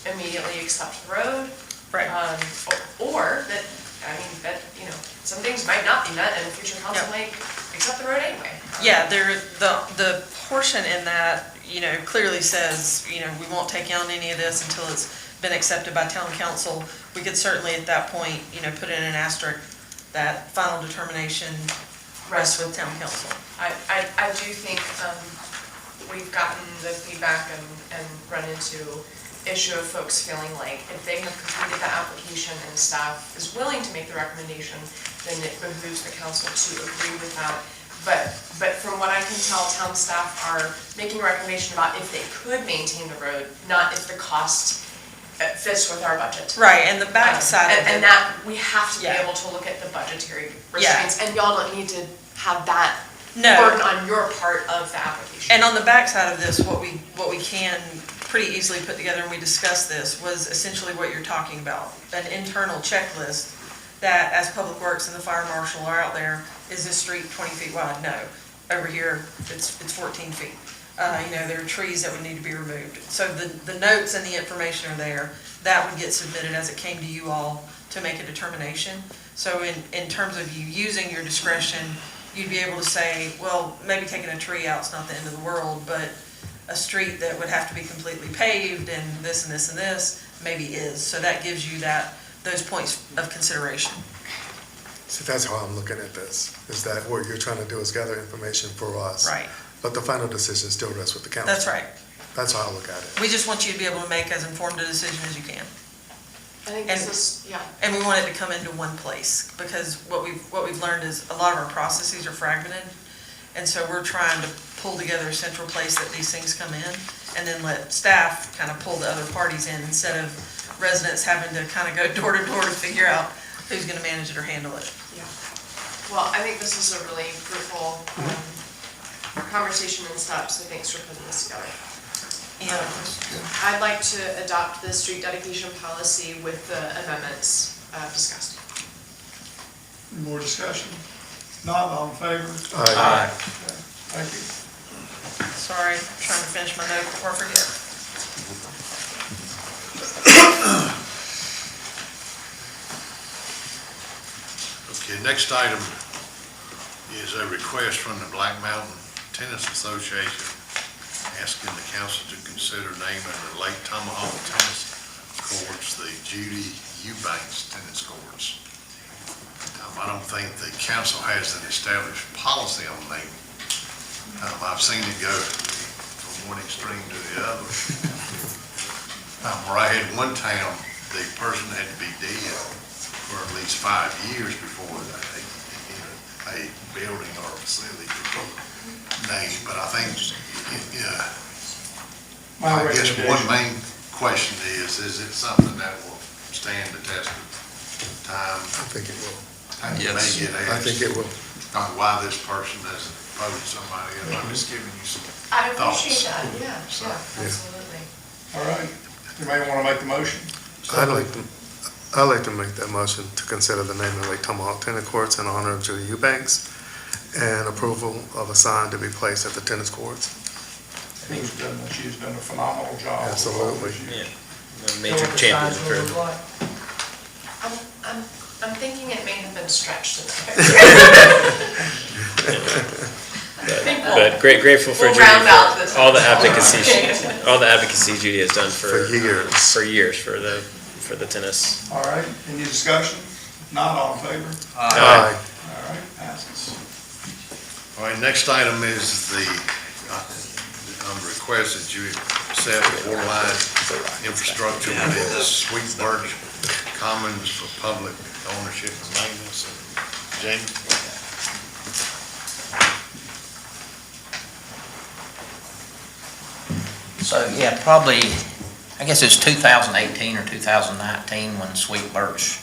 immediately accept the road. Right. Or that, some things might not be met and a future council might accept the road anyway. Yeah, the portion in that, clearly says, we won't take on any of this until it's been accepted by town council. We could certainly at that point, put in an asterisk that final determination rests with town council. I do think we've gotten the feedback and run into issue of folks feeling like if they have completed the application and staff is willing to make the recommendation, then it behooves the council to agree with that. But from what I can tell, town staff are making a recommendation about if they could maintain the road, not if the cost fits with our budget. Right, and the backside of it. And that, we have to be able to look at the budgetary restraints, and y'all don't need to have that burden on your part of the application. And on the backside of this, what we can pretty easily put together, and we discussed this, was essentially what you're talking about. An internal checklist that, as Public Works and the Fire Marshal are out there, is this street 20 feet wide? No. Over here, it's 14 feet. There are trees that would need to be removed. So the notes and the information are there. That would get submitted as it came to you all to make a determination. So in terms of you using your discretion, you'd be able to say, well, maybe taking a tree out is not the end of the world, but a street that would have to be completely paved and this and this and this maybe is. So that gives you those points of consideration. See, that's how I'm looking at this, is that what you're trying to do is gather information for us. Right. But the final decision still rests with the council. That's right. That's how I look at it. We just want you to be able to make as informed a decision as you can. I think this is, yeah. And we want it to come into one place, because what we've learned is a lot of our processes are fragmented. And so we're trying to pull together a central place that these things come in, and then let staff kind of pull the other parties in, instead of residents having to kind of go door to door to figure out who's gonna manage it or handle it. Yeah. Well, I think this is a really fruitful conversation and steps, so thanks for putting this together. I'd like to adopt the street dedication policy with the amendments discussed. Any more discussion? Not all in favor? Aye. Okay, thank you. Sorry, I'm trying to finish my note before I forget. Okay, next item is a request from the Black Mountain Tennis Association asking the council to consider naming the Lake Tomahawk Tennis Courts the Judy Eubanks Tennis Courts. I don't think the council has an established policy on naming. I've seen it go from one extreme to the other. Where I had one town, the person had to be dead for at least 5 years before a building or a facility could be named. But I think, I guess one main question is it something that will stand the test of time? I think it will. And may get asked. I think it will. Why this person has opposed somebody else. I'm just giving you some I thoughts. appreciate that, yeah, absolutely. All right, you may want to make the motion. I'd like to make that motion to consider the name of Lake Tomahawk Tennis Courts in honor of Judy Eubanks, and approval of a sign to be placed at the tennis courts. She's done a phenomenal job. Absolutely. Yeah. A major champion for. I'm thinking it may have been stretched in there. But grateful for We'll Judy round out for this all the one. advocacy Judy has done for years for the tennis. All right, any discussion? If not, all in favor? Aye. All right, passes. All right, next item is the, on request that you accept the water line infrastructure within the Sweet Birch Commons for public ownership and maintenance. Jamie? So, yeah, probably, I guess it's 2018 or 2019 when Sweet Birch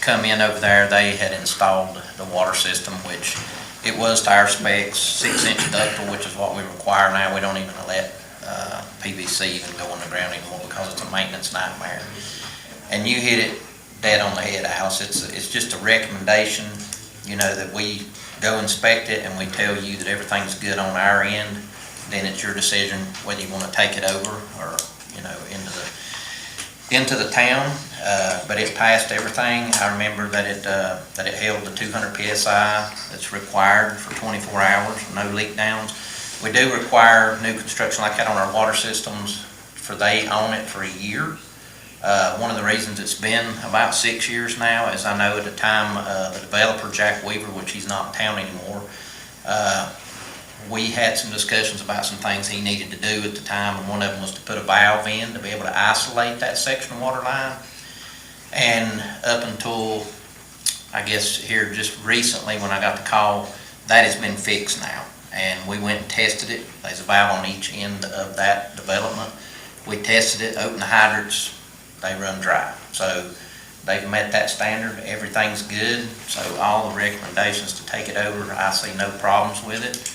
come in over there. They had installed the water system, which it was to our specs, 6-inch ductile, which is what we require now. We don't even let PVC even go on the ground anymore because it's a maintenance nightmare. And you hit it dead on the head, Alice. It's just a recommendation, that we go inspect it and we tell you that everything's good on our end. Then it's your decision whether you want to take it over or, into the town. But it passed everything. I remember that it held the 200 PSI that's required for 24 hours, no leak downs. We do require new construction like that on our water systems, for they own it for a year. One of the reasons it's been about 6 years now is I know at the time the developer, Jack Weaver, which he's not in town anymore, we had some discussions about some things he needed to do at the time, and one of them was to put a valve in to be able to isolate that section of water line. And up until, I guess, here just recently when I got the call, that has been fixed now. And we went and tested it. There's a valve on each end of that development. We tested it, opened the hydrants, they run dry. So they've met that standard, everything's good. So all the recommendations to take it over, I see no problems with it.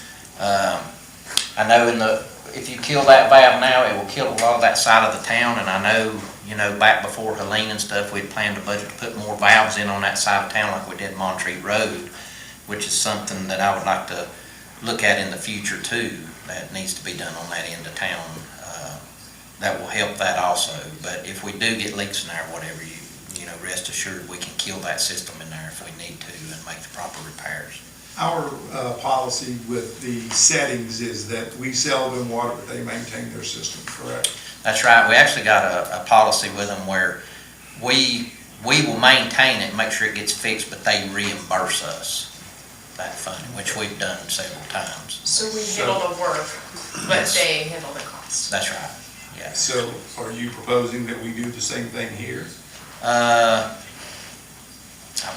I know if you kill that valve now, it will kill a lot of that side of the town, and I know, back before Helene and stuff, we'd planned a budget to put more valves in on that side of town like we did Montreat Road, which is something that I would like to look at in the future too, that needs to be done on that end of town. That will help that also, but if we do get leaks in there, whatever, rest assured we can kill that system in there if we need to and make the proper repairs. Our policy with the settings is that we sell them water, but they maintain their system, correct? That's right. We actually got a policy with them where we will maintain it, make sure it gets fixed, but they reimburse us that funding, which we've done several times. So we handle the work, but Yes. they handle the cost. That's right, yes. So are you proposing that we do the same thing here? I've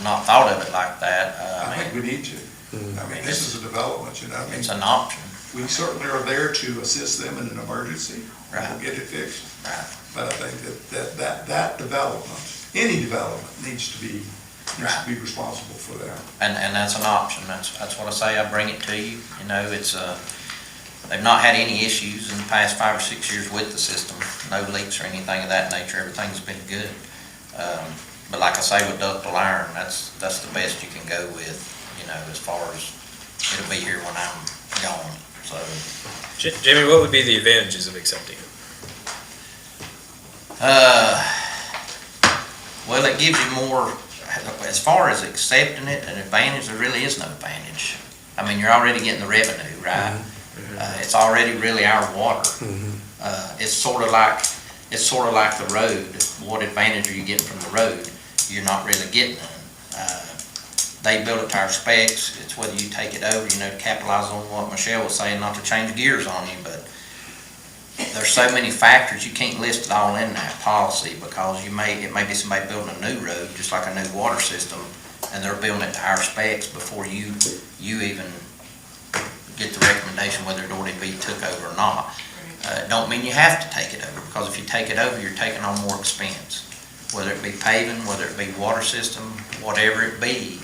not thought of it like that. I think we need to. I mean, this is a development, It's an option. We certainly are there to assist them in an emergency. Right. We'll get it fixed. Right. But I think that development, any development, needs to be responsible for that. And that's an option. That's what I say. I bring it to you. They've not had any issues in the past 5 or 6 years with the system. No leaks or anything of that nature. Everything's been good. But like I say, with ductile iron, that's the best you can go with, as far as it'll be here when I'm gone. So, Jamie, what would be the advantages of accepting it? Well, it gives you more, as far as accepting it, an advantage, there really is no advantage. I mean, you're already getting the revenue, right? It's already really our water. It's sort of like the road. What advantage are you getting from the road? You're not really getting none. They build it to our specs. It's whether you take it over, to capitalize on what Michelle was saying, not to change gears on you, but there's so many factors, you can't list it all in that policy, because it may be somebody building a new road, just like a new water system, and they're building it to our specs before you even get the recommendation whether it ought to be took over or not. Don't mean you have to take it over, because if you take it over, you're taking on more expense. Whether it be paving, whether it be water system, whatever it be,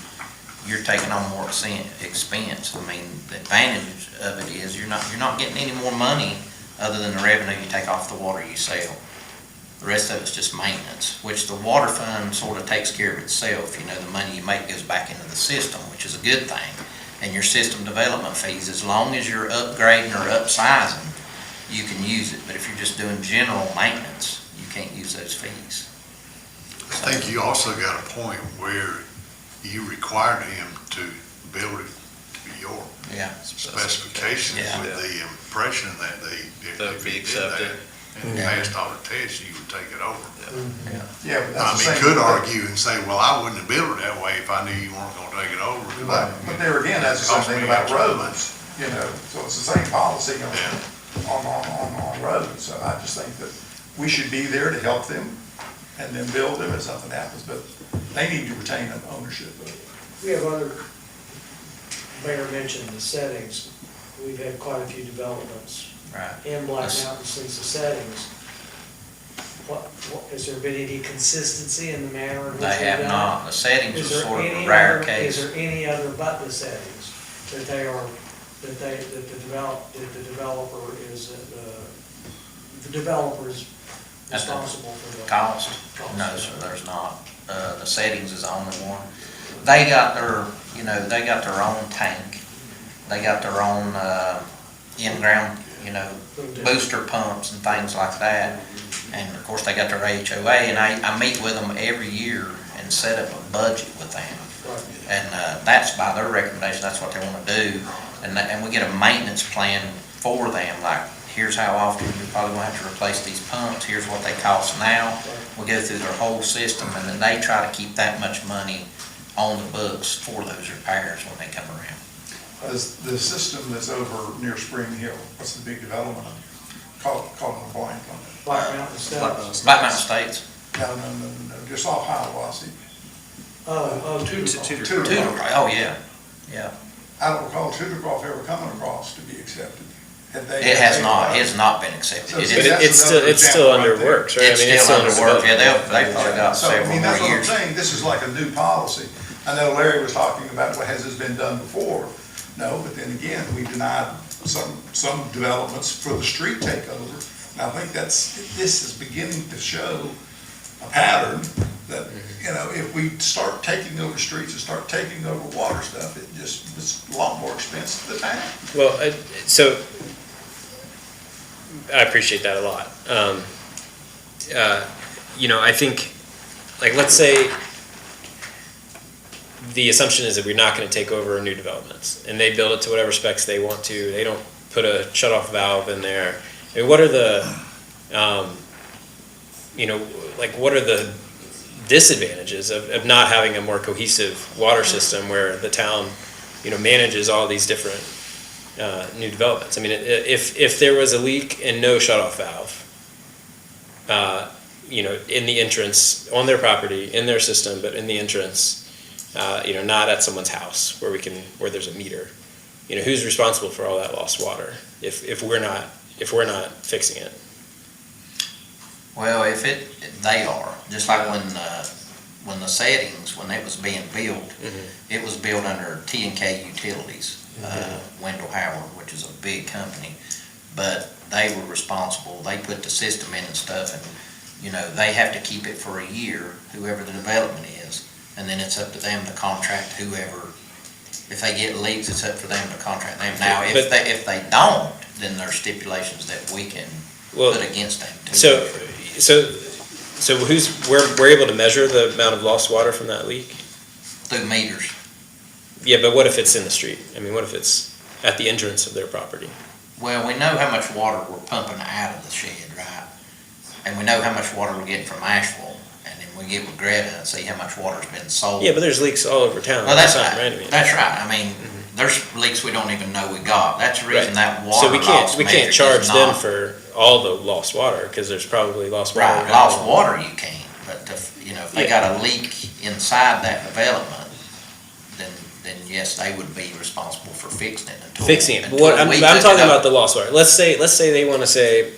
you're taking on more expense. I mean, the advantage of it is you're not getting any more money other than the revenue you take off the water you sell. The rest of it's just maintenance, which the water fund sort of takes care of itself. The money you make goes back into the system, which is a good thing. And your system development fees, as long as you're upgrading or upsizing, you can use it, but if you're just doing general maintenance, you can't use those fees. I think you also got a point where you required him to build it to be your Yeah. specifications Yeah. with the impression that That would be accepted. And passed all the tests, you would take it over. Yeah, but I that's the mean, same. could argue and say, well, I wouldn't have built it that way if I knew you weren't gonna take it over. But there again, that's the same thing about roads, you know, so it's the same policy on roads. So I just think that we should be there to help them and then build them if something happens, but they need to retain an ownership of it. We have other, Mayor mentioned the settings. We've had quite a few developments Right. in Black Mountain since the settings. Has there been any consistency in the manner in which They we've have done it? not. The settings Is are there sort of any a rare other- case. Is there any other but the settings that they are, that the developer is, responsible for the Cost? No, sir, there's not. The settings is the only one. They got their, they got their own tank. They got their own, in-ground, booster pumps and things like that. And of course, they got their HOA, and I meet with them every year and set up a budget with them. And that's by their recommendation, that's what they want to do. And we get a maintenance plan for them, like, here's how often you're probably going to have to replace these pumps, here's what they cost now. We go through their whole system, and then they try to keep that much money on the books for those repairs when they come around. The system that's over near Spring Hill, what's the big development? Call it a blank on it. Black Mountain Estates. Black Mountain States. No, just off Hiawassee. Tudor. Oh, yeah, yeah. I don't recall Tudorcroft ever coming across to be accepted. It has not, it's not been accepted. So It see, is- that's It's another still example under right there. works, right? I It's mean, still under work, yeah, development. they've probably got So, I several mean, that's more what I'm years. saying, this is like a new policy. I know Larry was talking about, well, has this been done before? No, but then again, we denied some developments for the street takeover. And I think this is beginning to show a pattern that, if we start taking over streets and start taking over water stuff, it's a lot more expensive to the town. Well, so I appreciate that a lot. I think, like, let's say the assumption is that we're not going to take over new developments, and they build it to whatever specs they want to. They don't put a shut-off valve in there. I mean, what are the, what are the disadvantages of not having a more cohesive water system where the town, manages all these different new developments? I mean, if there was a leak and no shut-off valve, in the entrance, on their property, in their system, but in the entrance, not at someone's house where there's a meter, who's responsible for all that lost water if we're not fixing it? Well, they are, just like when the settings, when it was being built, it was built under T&K Utilities, Wendell Howard, which is a big company, but they were responsible, they put the system in and stuff, and, they have to keep it for a year, whoever the development is, and then it's up to them to contract whoever, if they get leaks, it's up for them to contract them. Now, if they don't, then there's stipulations that we can put against them. So we're able to measure the amount of lost water from that leak? Through meters. Yeah, but what if it's in the street? I mean, what if it's at the entrance of their property? Well, we know how much water we're pumping out of the shed, right? And we know how much water we're getting from Asheville, and then we get with Greta and see how much water's been sold. Yeah, but there's leaks all over town. Well, that's all the right. time, right? That's right. I mean, there's leaks we don't even know we got. That's the reason that water So we loss can't measure charge is them not- for all the lost water because there's probably lost water. Right, lost water you can, but if they got a leak inside that development, then yes, they would be responsible for fixing it. I'm talking about the lost water. Let's say they want to say,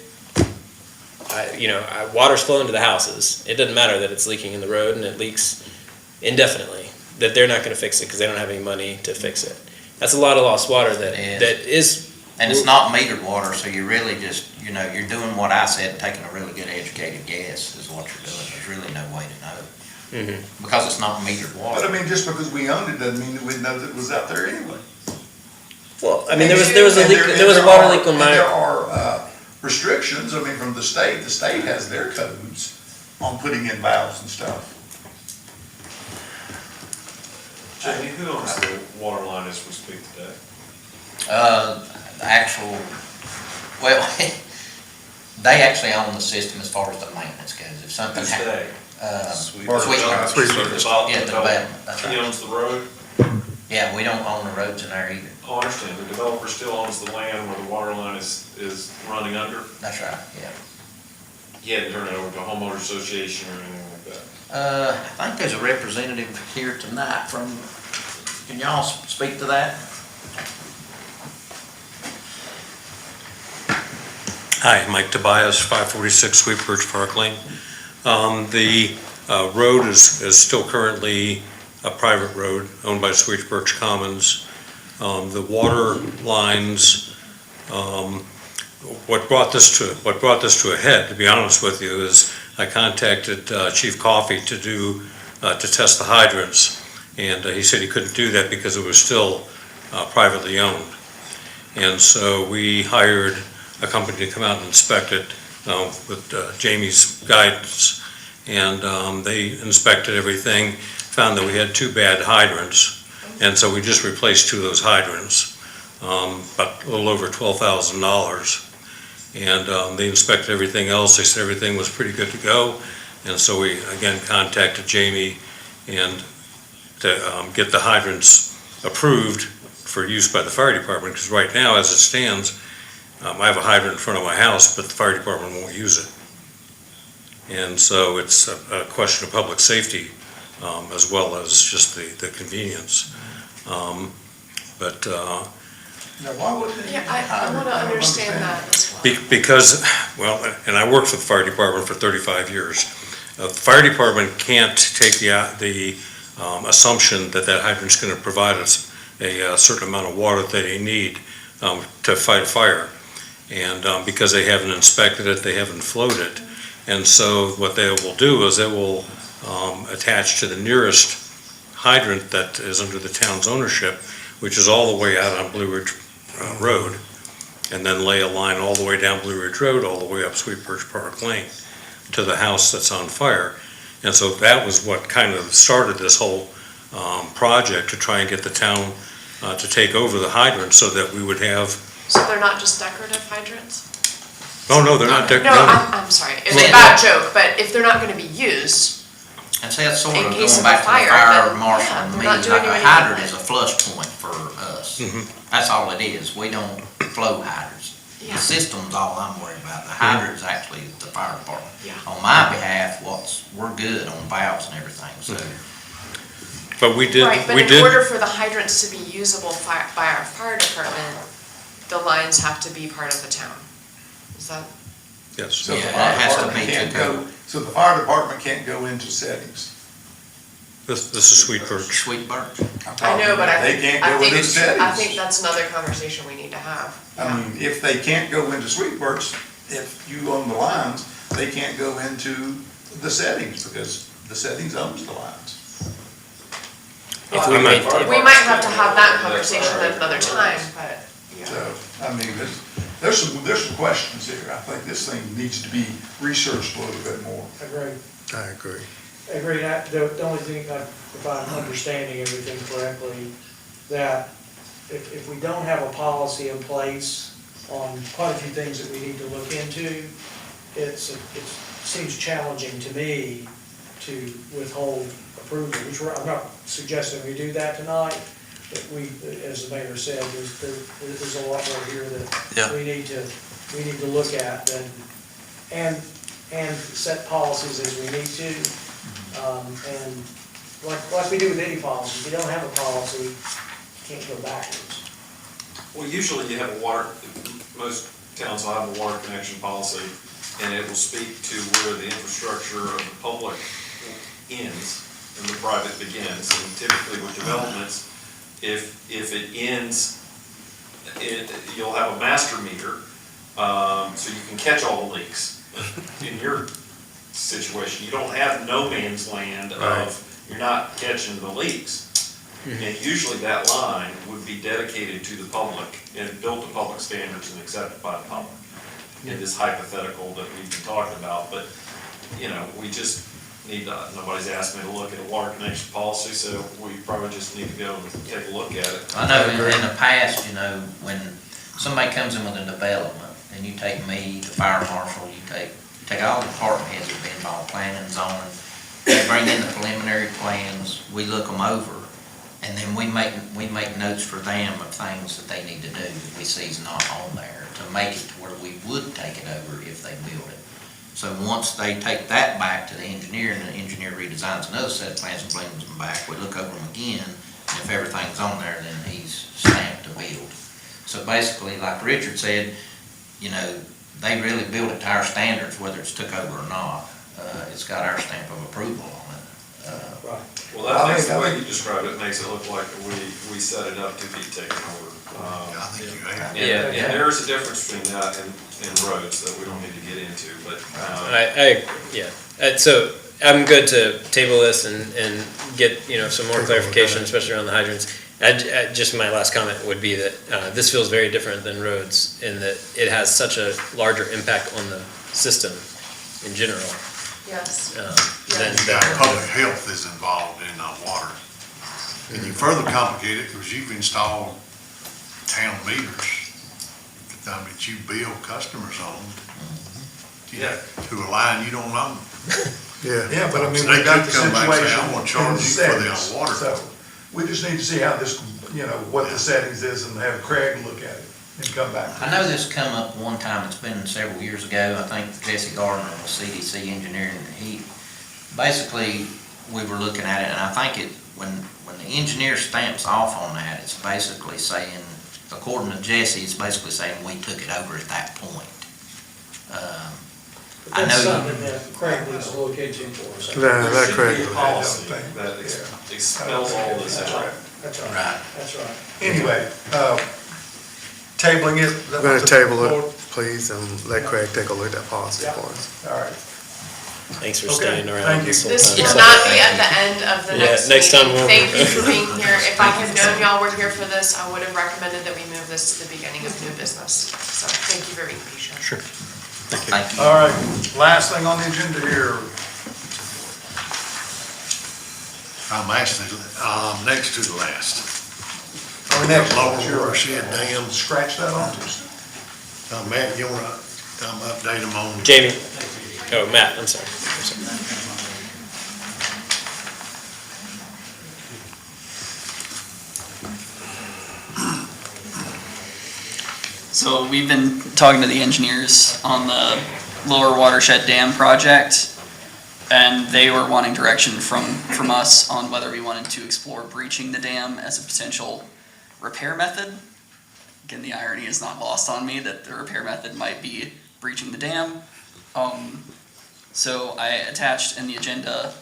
water's flowing to the houses. It doesn't matter that it's leaking in the road and it leaks indefinitely. That they're not going to fix it because they don't have any money to fix it. That's a lot of lost water that is. And it's not metered water, so you're really just, you're doing what I said, taking a really good educated guess is what you're doing. There's really no way to know. Because it's not metered water. But I mean, just because we owned it doesn't mean that we'd know that it was out there anyway. Well, I mean, there was a leak. There was a water leak on my. There are restrictions, I mean, from the state has their codes on putting in valves and stuff. Jamie, who owns the water line as we speak today? The actual, well, they actually own the system as far as the maintenance goes. If something Who's happens. they? Sweetburg. Yeah, development, that's He right. owns the road? Yeah, we don't own the roads in there either. Oh, I understand. The developer still owns the land where the water line is running under? That's right, yeah. He hadn't turned it over to a homeowner association or anything like that? I think there's a representative here tonight from, can y'all speak to that? Hi, Mike Tobias, 546 Sweet Birch Park Lane. The road is still currently a private road owned by Sweet Birch Commons. The water lines, what brought this to a head, to be honest with you, is I contacted Chief Coffey to test the hydrants, and he said he couldn't do that because it was still privately owned. And so we hired a company to come out and inspect it with Jamie's guidance. And they inspected everything, found that we had 2 bad hydrants. And so we just replaced 2 of those hydrants, but a little over $12,000. And they inspected everything else. They said everything was pretty good to go. And so we, again, contacted Jamie and to get the hydrants approved for use by the fire department, because right now, as it stands, I have a hydrant in front of my house, but the fire department won't use it. And so it's a question of public safety, as well as just the convenience. Now, why wouldn't they? Yeah, I want to understand that as well. Because, well, and I worked for the fire department for 35 years. The fire department can't take the assumption that hydrant's going to provide us a certain amount of water that they need to fight a fire. And because they haven't inspected it, they haven't flowed it. And so what they will do is they will attach to the nearest hydrant that is under the town's ownership, which is all the way out on Blue Ridge Road, and then lay a line all the way down Blue Ridge Road, all the way up Sweet Birch Park Lane to the house that's on fire. And so that was what kind of started this whole project, to try and get the town to take over the hydrants so that we would have. So they're not just decorative hydrants? Oh, no, they're not No, I'm sorry, it's a bad joke, but if they're not gonna be used, And see, that's sort in of case going of a back to the fire, fire then, marshal yeah, and they're me, not like doing a anything hydrant with is it. a flush point for us. That's all it is. We don't flow hydrants. Yeah. The system's all I'm worried about. The hydrant's actually the fire department. Yeah. On my behalf, we're good on valves and everything, so. But we did. Right, but in order for the hydrants to be usable by our fire department, the lines have to be part of the town. Is that? Yes. So the Yeah, fire it has to department be can't to go, so the fire department can't go into settings. This is Sweet Birch. Sweet Birch. I know, but They can't go into settings. I think that's another conversation we need to have. I mean, if they can't go into Sweet Birch, if you own the lines, they can't go into the settings, because the settings owns the lines. We might have to have that conversation at another time, but, yeah. So, I mean, there's some questions here. I think this thing needs to be researched a little bit more. Agreed. I agree. Agreed. The only thing, if I'm understanding everything correctly, that if we don't have a policy in place on quite a few things that we need to look into, it seems challenging to me to withhold approval, which I'm not suggesting we do that tonight, but we, as the mayor said, there's a lot more here that we need to look at and set policies as we need to. And like we do with any policy, if you don't have a policy, you can't go backwards. Well, usually you have most towns will have a water connection policy, and it will speak to where the infrastructure of the public ends and the private begins. And typically with developments, if it ends, you'll have a master meter, so you can catch all the leaks. In your situation, you don't have no man's land you're not catching the leaks. And usually that line would be dedicated to the public and built to public standards and accepted by the public. in this hypothetical that we've been talking about, but, you know, we just need to, nobody's asked me to look at a water connection policy, so we probably just need to go and take a look at it. I know in the past, you know, when somebody comes in with a development, and you take me, the fire marshal, you take all the department heads that have been involved, planning and zoning, they bring in the preliminary plans, we look them over, and then we make notes for them of things that they need to do that we see is not on there, to make it to where we would take it over if they build it. So once they take that back to the engineer, and the engineer redesigns another set of plans and brings them back, we look over them again, and if everything's on there, then he's stamped to build. So basically, like Richard said, you know, they really build it to our standards, whether it's took over or not. It's got our stamp of approval on it. Right. Well, that makes, the way you described it, makes it look like we set it up to be taken over. I think you have. And there's a difference between that and roads that we don't need to get into, but. So I'm good to table this and get, you know, some more clarification, especially around the hydrants. Just my last comment would be that this feels very different than roads in that it has such a larger impact on the system in general. Yes. Public health is involved in water. And you further complicate it because you've installed town meters that you bill customers on. Yeah. To a line you don't own. Yeah, but I mean, So they we got the could come back and say, situation "I'm gonna in charge the you for the settings." water. So we just need to see how this, you know, what the settings is and have Craig look at it and come back. I know this come up one time, it's been several years ago, I think Jesse Gardner was CDC engineering, basically, we were looking at it, and I think when the engineer stamps off on that, it's basically saying, according to Jesse, it's basically saying we took it over at that point. I That's know. something that Craig needs to look into for us. That Craig. There should be a policy that expels all this out. That's right. Right. That's right. Anyway, tabling it. We're going to table it, please, and let Craig take a look at that policy for us. All right. Thanks for Okay, staying around. thank you. This whole This time. will not be at the end of the Yeah, next next time meeting. we'll- Thank you for being here. If I had known y'all were here for this, I would have recommended that we move this to the beginning of new business. So thank you for being patient. Sure. Thank you. All right, last thing on the agenda here. I'm actually, next to the last. Oh, next. Lower Sure. watershed dam. Scratch that off. Matt, you wanna come update them on? Jamie. Oh, Matt, I'm sorry. So we've been talking to the engineers on the lower watershed dam project, and they were wanting direction from us on whether we wanted to explore breaching the dam as a potential repair method. Again, the irony is not lost on me that the repair method might be breaching the dam. So I attached in the agenda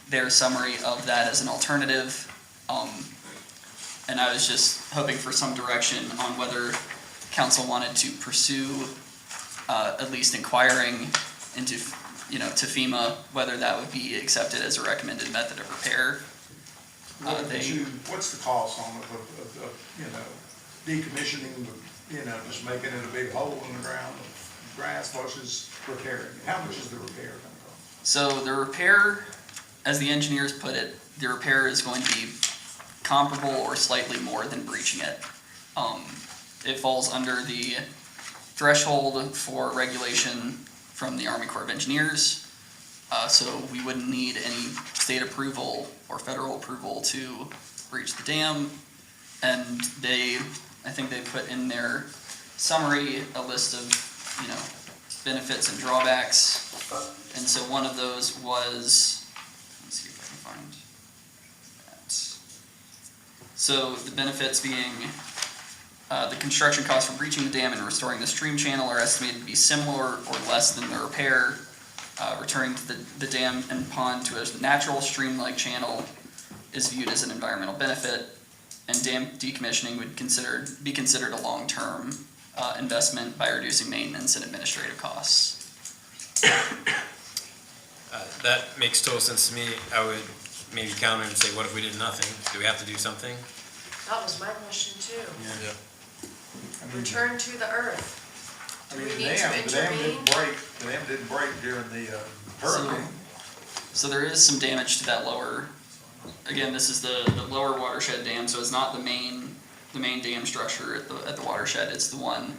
their summary of that as an alternative. And I was just hoping for some direction on whether council wanted to pursue at least inquiring into, to FEMA, whether that would be accepted as a recommended method of repair. What's the cost on it of decommissioning, just making it a big hole in the ground, grass versus repairing it? How much is the repair going to cost? So the repair, as the engineers put it, the repair is going to be comparable or slightly more than breaching it. It falls under the threshold for regulation from the Army Corps of Engineers. So we wouldn't need any state approval or federal approval to breach the dam. And I think they put in their summary a list of, benefits and drawbacks. And so one of those was, let's see if I can find that. So the benefits being, the construction costs for breaching the dam and restoring the stream channel are estimated to be similar or less than the repair. Returning to the dam and pond to a natural stream-like channel is viewed as an environmental benefit, and dam decommissioning would be considered a long-term investment by reducing maintenance and administrative costs. That makes total sense to me. I would maybe counter and say, what if we did nothing? Do we have to do something? That was my question too. Yeah. Return to the earth. I Do mean, we the need to dam intervene? the dam didn't break during the hurricane. So there is some damage to that lower, again, this is the lower watershed dam, so it's not the main dam structure at the watershed, it's the one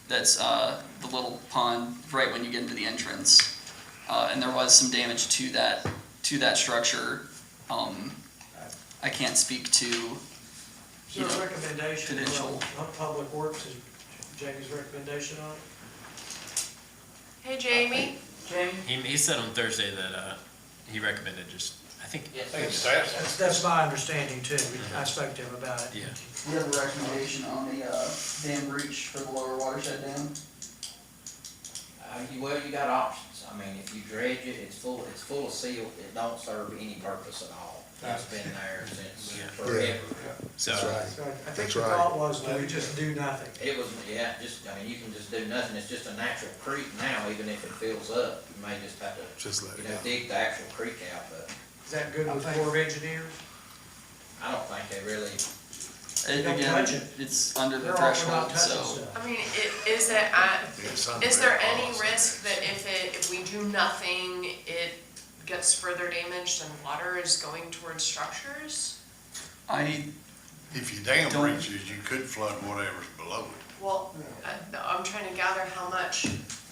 that's the little pond right when you get into the entrance. And there was some damage to that structure. I can't speak to, Is there a recommendation potential. from Public Works, is Jamie's recommendation on it? Hey, Jamie? Jamie? He said on Thursday that he recommended just, I think. That's my understanding too. I spoke to him about it. Yeah. We have a recommendation on the dam breach for the lower watershed dam. Well, you got options. I mean, if you dredge it, it's full of silt, it don't serve any purpose at all. It's been there since forever. So, So I think the thought was, do we just do nothing? It was, yeah, you can just do nothing. It's just a natural creek now, even if it fills up. You may just have to, Just let it go. dig the actual creek out, but Is that good with Corps of Engineers? I don't think they really, Don't Again, touch it. it's under the They're all about threshold, touching so. stuff. I mean, is it at, It's under is their there any policy. risk that if we do nothing, it gets further damaged and water is going towards structures? If your dam Don't- breaches, you could flood whatever's below it. Well, I'm trying to gather how much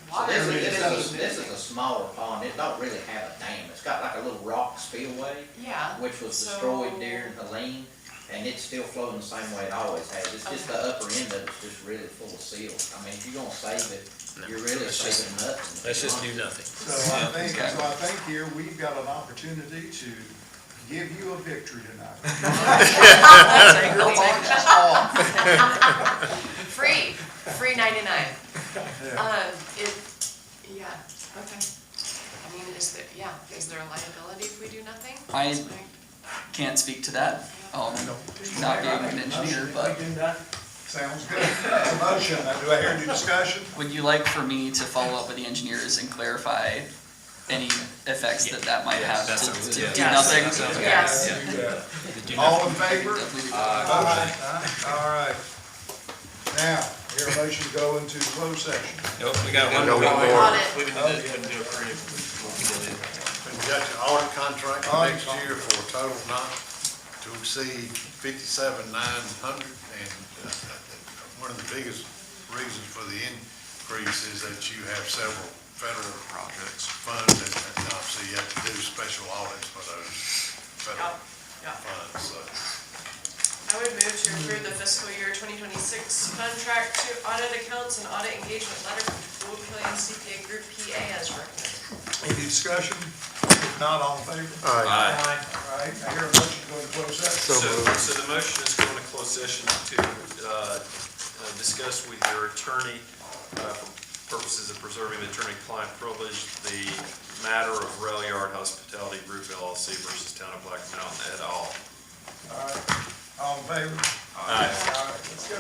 water is this is a smaller pond. It don't really have a dam. It's got like a little rock spillway, Yeah. which was So- destroyed during Helene, and it's still flowing the same way it always has. It's just the upper end of it's just really full of silt. I mean, if you're gonna save it, you're really saving nothing. let's just do nothing. So I think here, we've got an opportunity to give you a victory tonight. Free 99. Yeah. Yeah, okay. I mean, is there a liability if we do nothing? I can't speak to that, not being an engineer, but We do nothing. Sounds good. That's a motion. Do I hear any discussion? would you like for me to follow up with the engineers and clarify any effects that might have that to sounds do good. nothing? Yes. All in favor? Aye. All right. Now, hear a motion to go into closed session. Nope, we got one No more. more. Audit. We didn't do a creative. We got your audit contract for next year for a total not to exceed $57,900. And one of the biggest reasons for the increase is that you have several federal projects funds, and obviously you have to do special audits for those federal Yeah. funds, so. I would move to approve the fiscal year 2026 contract to audit accounts and audit engagement letter from Gold Killian CPA Group PA as recommended. Any discussion? If not, all in favor? Aye. All right, I hear a motion to go into closed session. So the motion is going to close session to discuss with your attorney for purposes of preserving the attorney-client privilege, the matter of Rail Yard Hospitality Group LLC versus Town of Black Mountain et al. All right, all in favor? Aye. All right, let's go.